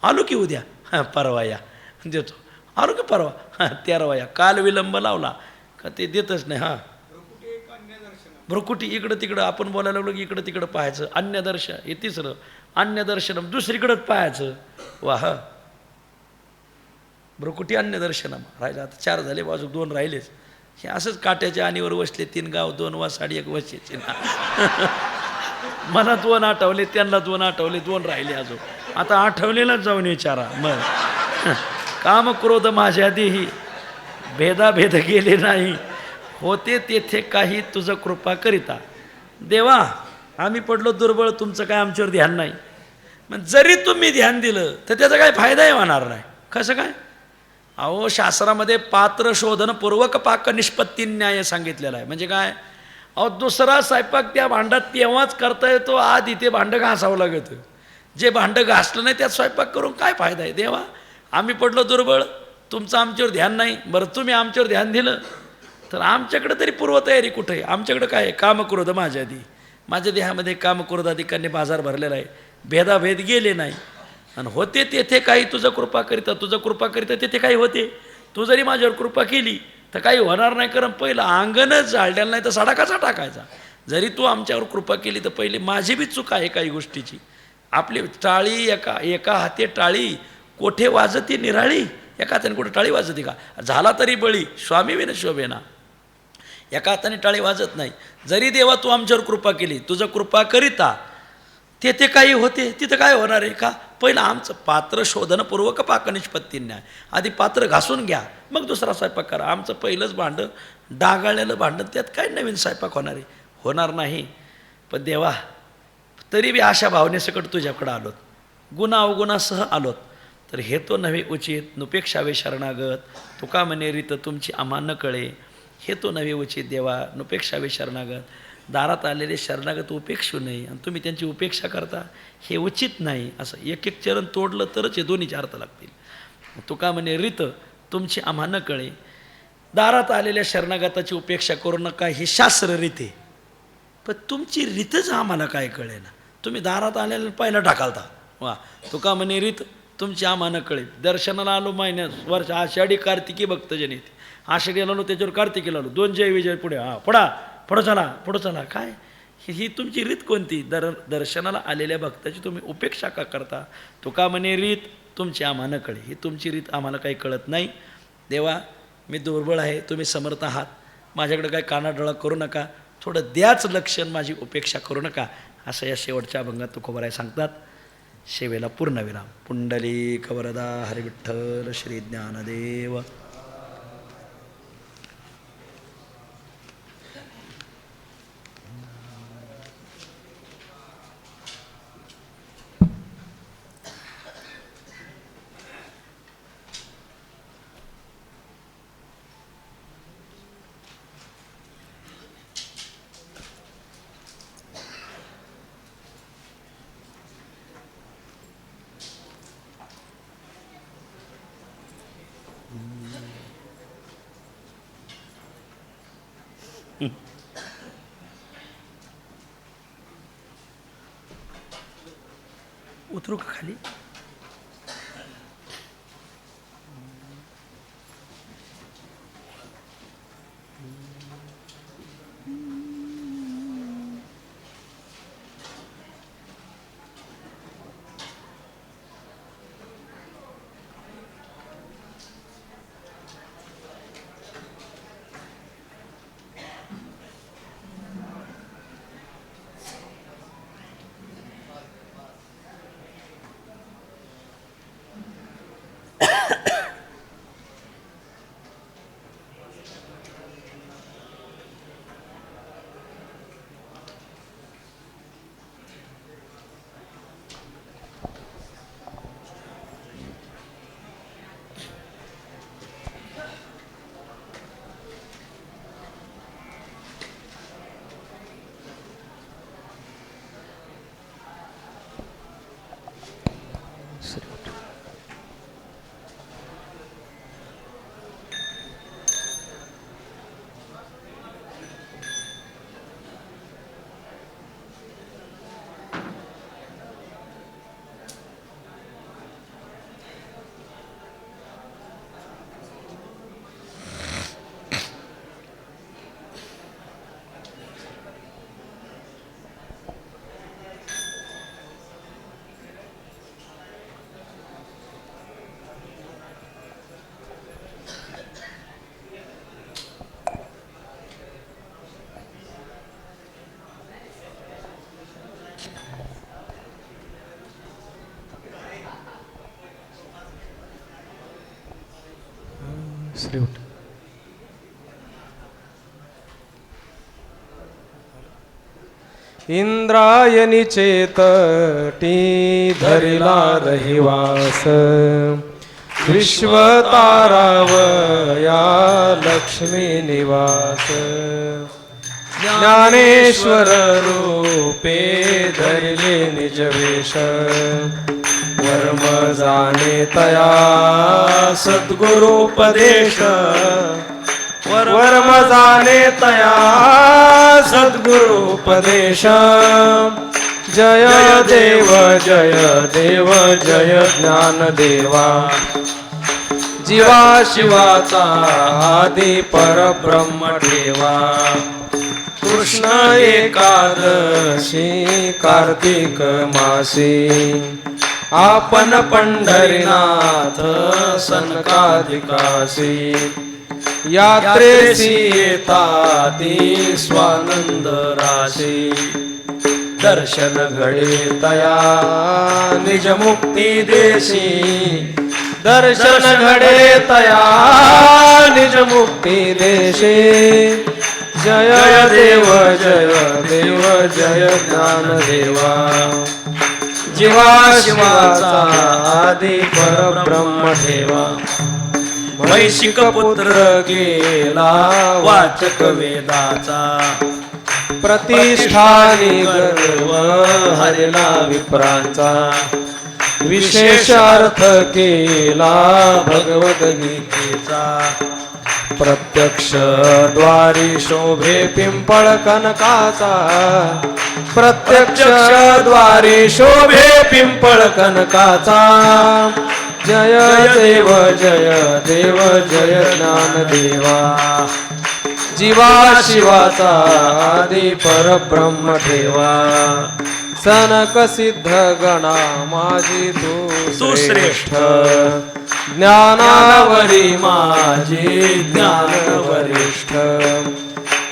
[SPEAKER 1] आलो की उद्या, हां परवा या देतो. आलो की परवा, हां 13 या. काल विलंब लावला का ते देतच नाही. हां, भ्रुकुटी इकडं तिकडं आपण बोलायला लागलो की इकडं तिकडं पाहायचं. अन्यदर्शन हे 3रं. अन्यदर्शनम दुसरीकडंच पाहायचं. वा, हां भ्रुकुटी अन्यदर्शनम राहिलं. आता 4 झाले, बाजू 2 राहिलेच. हे असंच काट्याच्या आणीवर बसले 3 गाव 2 वासाडी 1 वशीचे ना. मला 2 आठवले, त्यांना 2 आठवले, 2 राहिले अजून. आता आठवलेलाच जाऊन विचारा. मग काम क्रोध माझ्या देही, भेदाभेद गेले नाही, होते तेथे काही तुझं कृपा करिता. देवा, आम्ही पडलो दुर्बळ, तुमचं काय आमच्यावर ध्यान नाही. मग जरी तुम्ही ध्यान दिलं तर त्याचा काही फायदाही होणार नाही. कसं काय? अहो, शास्त्रामध्ये पात्र शोधनपूर्वक पाक निष्पत्ती न्याय सांगितलेला आहे. म्हणजे काय? अहो, दुसरा स्वयंपाक त्या भांड्यात तेव्हाच करता येतो आधी ते भांडं घासावं लागतं. जे भांडं घासलं नाही त्यात स्वयंपाक करून काय फायदा आहे? देवा, आम्ही पडलो दुर्बळ, तुमचं आमच्यावर ध्यान नाही. बरं, तुम्ही आमच्यावर ध्यान दिलं तर आमच्याकडे तरी पूर्वतयारी कुठे आहे? आमच्याकडे काय आहे? कामक्रोध माझ्या आधी. माझ्या देहामध्ये कामक्रोधाधिकांनी बाजार भरलेला आहे. भेदाभेद गेले नाही. आणि होते तेथे काही तुझं कृपा करिता. तुझं कृपा करिता तेथे काही होते. तू जरी माझ्यावर कृपा केली तर काही होणार नाही. कारण पहिलं अंगणच जाळलेलं नाही तर सडा कसा टाकायचा? जरी तू आमच्यावर कृपा केली तर पहिली माझी बी चूक आहे काही गोष्टीची. आपली टाळी एका हाती टाळी कोठे वाजती निराळी. एका हाताने कुठे टाळी वाजती का? झाला तरी बळी स्वामी विन शोभेना. एका हाताने टाळी वाजत नाही. जरी देवा तू आमच्यावर कृपा केली, तुझं कृपा करिता तेथे काही होते, तिथं काय होणार आहे का? पहिलं आमचं पात्र शोधनपूर्वक पाक निष्पत्ती न्याय. आधी पात्र घासून घ्या, मग दुसरा स्वयंपाक करा. आमचं पहिलंच भांडं डागाळलेलं भांडं, त्यात काय नवीन स्वयंपाक होणार आहे? होणार नाही. पण देवा, तरी बी अशा भावनेसकट तुझ्याकडं आलोत, गुन्हा अवगुणासह आलोत. तर हे तो नव्हे उचित नुपेक्षावे शरणागत. तुका म्हणे रीत तुमची आम्हा न कळे. हे तो नव्हे उचित देवा, नुपेक्षावे शरणागत. दारात आलेले शरणागत उपेक्षू नाही आणि तुम्ही त्यांची उपेक्षा करता, हे उचित नाही. असं एक एक चरण तोडलं तरच हे दोन्हीचे अर्थ लागतील. तुका म्हणे रीत तुमची आम्हा न कळे. दारात आलेल्या शरणागताची उपेक्षा करू नका, ही शास्त्र रीत आहे. पण तुमची रीतच आम्हाला काय कळे ना. तुम्ही दारात आलेल्या पहिला ढकलता. वा, तुका म्हणे रीत तुमची आम्हाला कळेल. दर्शनाला आलो महिन्यात वर्ष आषाढी कार्तिकी भक्तजन येते. आषाढीला आलो त्याच्यावर कार्तिकीला आलो 2 जय विजय पुढे पुढं चला काय ही तुमची रीत कोणती? दर्शनाला आलेल्या भक्ताची तुम्ही उपेक्षा का करता? तुका म्हणे रीत तुमची आम्हाला कळे. ही तुमची रीत आम्हाला काही कळत नाही. देवा मी दुर्बळ आहे, तुम्ही समर्थ आहात, माझ्याकडे काय कानाडोळा करू नका, थोडं द्याच लक्षण, माझी उपेक्षा करू नका, असं या शेवटच्या अभंगात तुकोबाराय सांगतात. शेवेला पूर्णविराम. पुंडलिक वरदा हरी विठ्ठल श्री ज्ञानदेव. उतरू का खाली?
[SPEAKER 2] इंद्रायणी चेतटी धरिला रहिवास, विश्वतारावया लक्ष्मी निवास. ज्ञानेश्वर रूपे धरिले निजवेश, वर्म जाने तया सद्गुरुपदेश. वर्म जाने तया सद्गुरुपदेश. जय देव जय देव जय ज्ञानदेवा. जीवा शिवाचा आदि परब्रह्म ठेवा. कृष्ण एकादशी कार्तिक मासी, आपण पंढरीनाथ सनकाधिकासी. यात्रेसी येताती स्वानंद राशी, दर्शन घडे तया निज मुक्ती देशी. दर्शन घडे तया निज मुक्ती देशी. जय देव जय देव जय ज्ञानदेवा. जीवा शिवाचा आदि परब्रह्म ठेवा. वैशिक पुत्र गेला वाचक वेदाचा. प्रतिष्ठानी गर्व हरिला विप्रांचा. विशेष अर्थ केला भगवद्गीतेचा. प्रत्यक्ष द्वारी शोभे पिंपळ कनकाचा. प्रत्यक्ष द्वारे शोभे पिंपळ कनकाचा जय देव जय ज्ञानदेवा जीवा शिवाचा आदी परब्रह्म ठेवा सनक सिद्ध गणा माझी तू श्रेष्ठ ज्ञानावरी माझी ज्ञान वरिष्ठ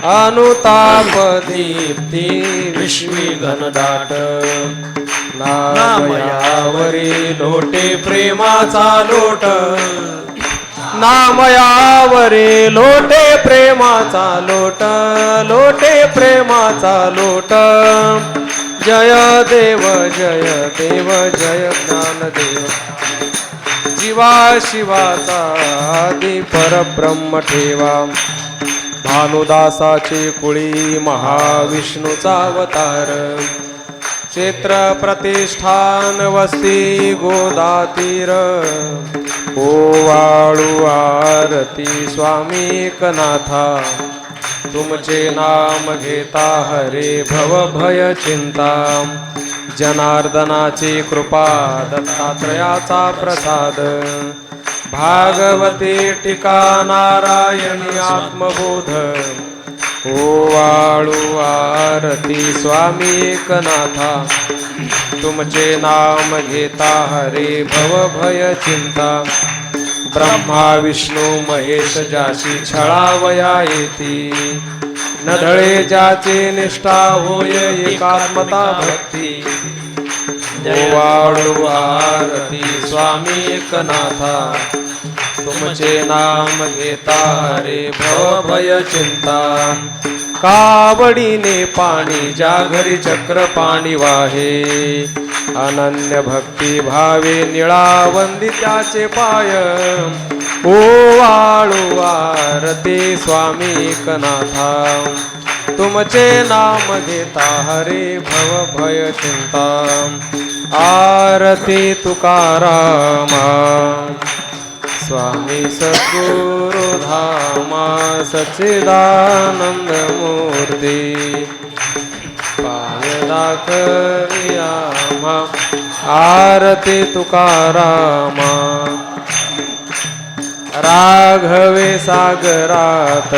[SPEAKER 2] अनुताप दीप्ती विश्वी घनदाट नामयावरी लोटे प्रेमाचा लोट नामयावरी लोटे प्रेमाचा लोट लोटे प्रेमाचा लोट जय देव जय ज्ञानदेव जीवा शिवाचा आदी परब्रह्म ठेवा भानुदासाची कुळी महाविष्णूचा अवतार क्षेत्र प्रतिष्ठान वस्ती गोदातीर ओवाळू आरती स्वामी एकनाथा तुमचे नाम घेता हरे भव भय चिंता जनार्दनाची कृपा दत्तात्रयाचा प्रसाद भागवती टीका नारायणी आत्मबोध ओवाळू आरती स्वामी एकनाथा तुमचे नाम घेता हरे भव भय चिंता ब्रह्मा विष्णू महेश ज्याची छळावया येती नढळे ज्याची निष्ठा होय एकात्मता भक्ती ओवाळू आरती स्वामी एकनाथा तुमचे नाम घेता हरे भव भय चिंता कावडीने पाणी ज्या घरी चक्र पाणी वाहे अनन्य भक्ती भावे निळा वंदित्याचे पाय ओवाळू आरती स्वामी एकनाथा तुमचे नाम घेता हरे भव भय चिंता आरती तुकारामा स्वामी सद्गुरु धामा सच्चिदानंद मूर्ती पाय दाखविया आरती तुकारामा राघवे सागरात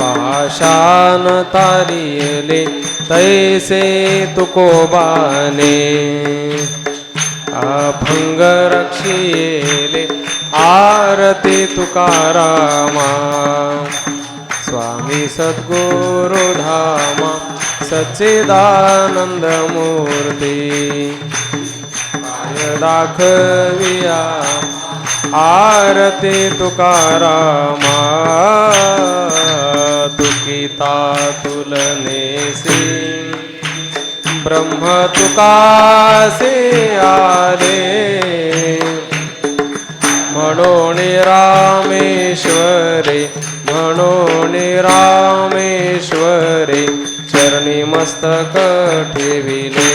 [SPEAKER 2] पाषाण तारियले तैसे तुकोबाने अभंग रक्षिले आरती तुकारामा स्वामी सद्गुरु धामा सच्चिदानंद मूर्ती पाय दाखविया आरती तुकारामा तुकिता तुलनेसी ब्रह्म तुकासे आले म्हणून रामेश्वरे म्हणून रामेश्वरे चरणी मस्तक ठेविले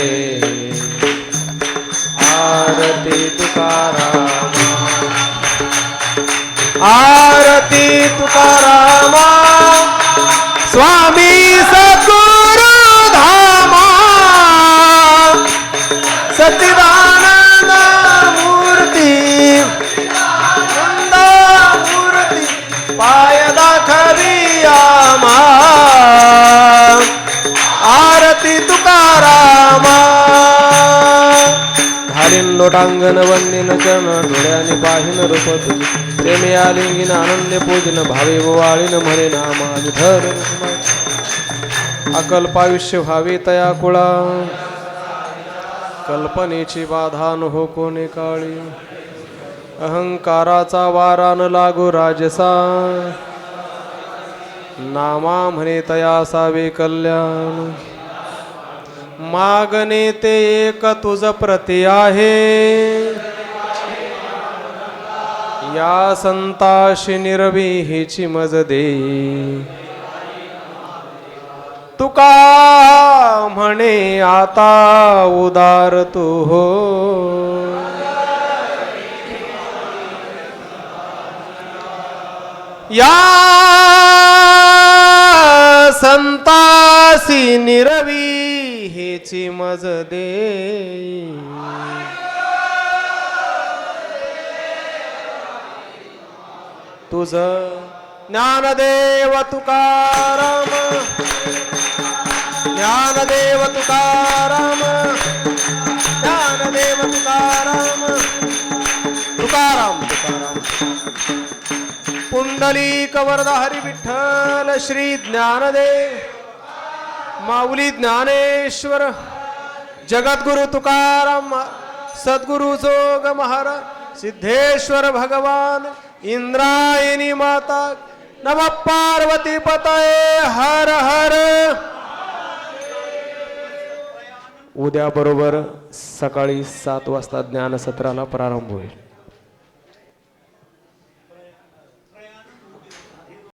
[SPEAKER 2] आरती तुकारामा आरती तुकारामा स्वामी सद्गुरु धामा सच्चिदानंद मूर्ती नंद मूर्ती पाय दाखविया आरती तुकारामा घालीन लोटांगण वंदिन चरण डोळ्याने पाहिन रूप तुझे प्रेमी आलिंगीन आनंद पूजन भावे वाळीन म्हणे नामा विठ्ठल अकल्पायुष्य व्हावे तया कुळा कल्पनेची बाधा न हो कोणे काळी अहंकाराचा वारा न लागो राजसा नामा म्हणे तया सावे कल्याण मागणे ते एक तुझ प्रति आहे या संताशी निर्विहीची मज देई तुका म्हणे आता उदार तू हो या संतासी निरवी हेची मज दे तुझ ज्ञानदेव तुकाराम ज्ञानदेव तुकाराम ज्ञानदेव तुकाराम तुकाराम तुकाराम पुंडलिक वरदा हरी विठ्ठल श्री ज्ञानदेव माऊली ज्ञानेश्वर जगद्गुरु तुकाराम सद्गुरु जोग महाराज सिद्धेश्वर भगवान इंद्रायणी माता नमः पार्वती पतये हर हर. उद्या बरोबर सकाळी 7 वाजता ज्ञानसत्राला प्रारंभ होईल.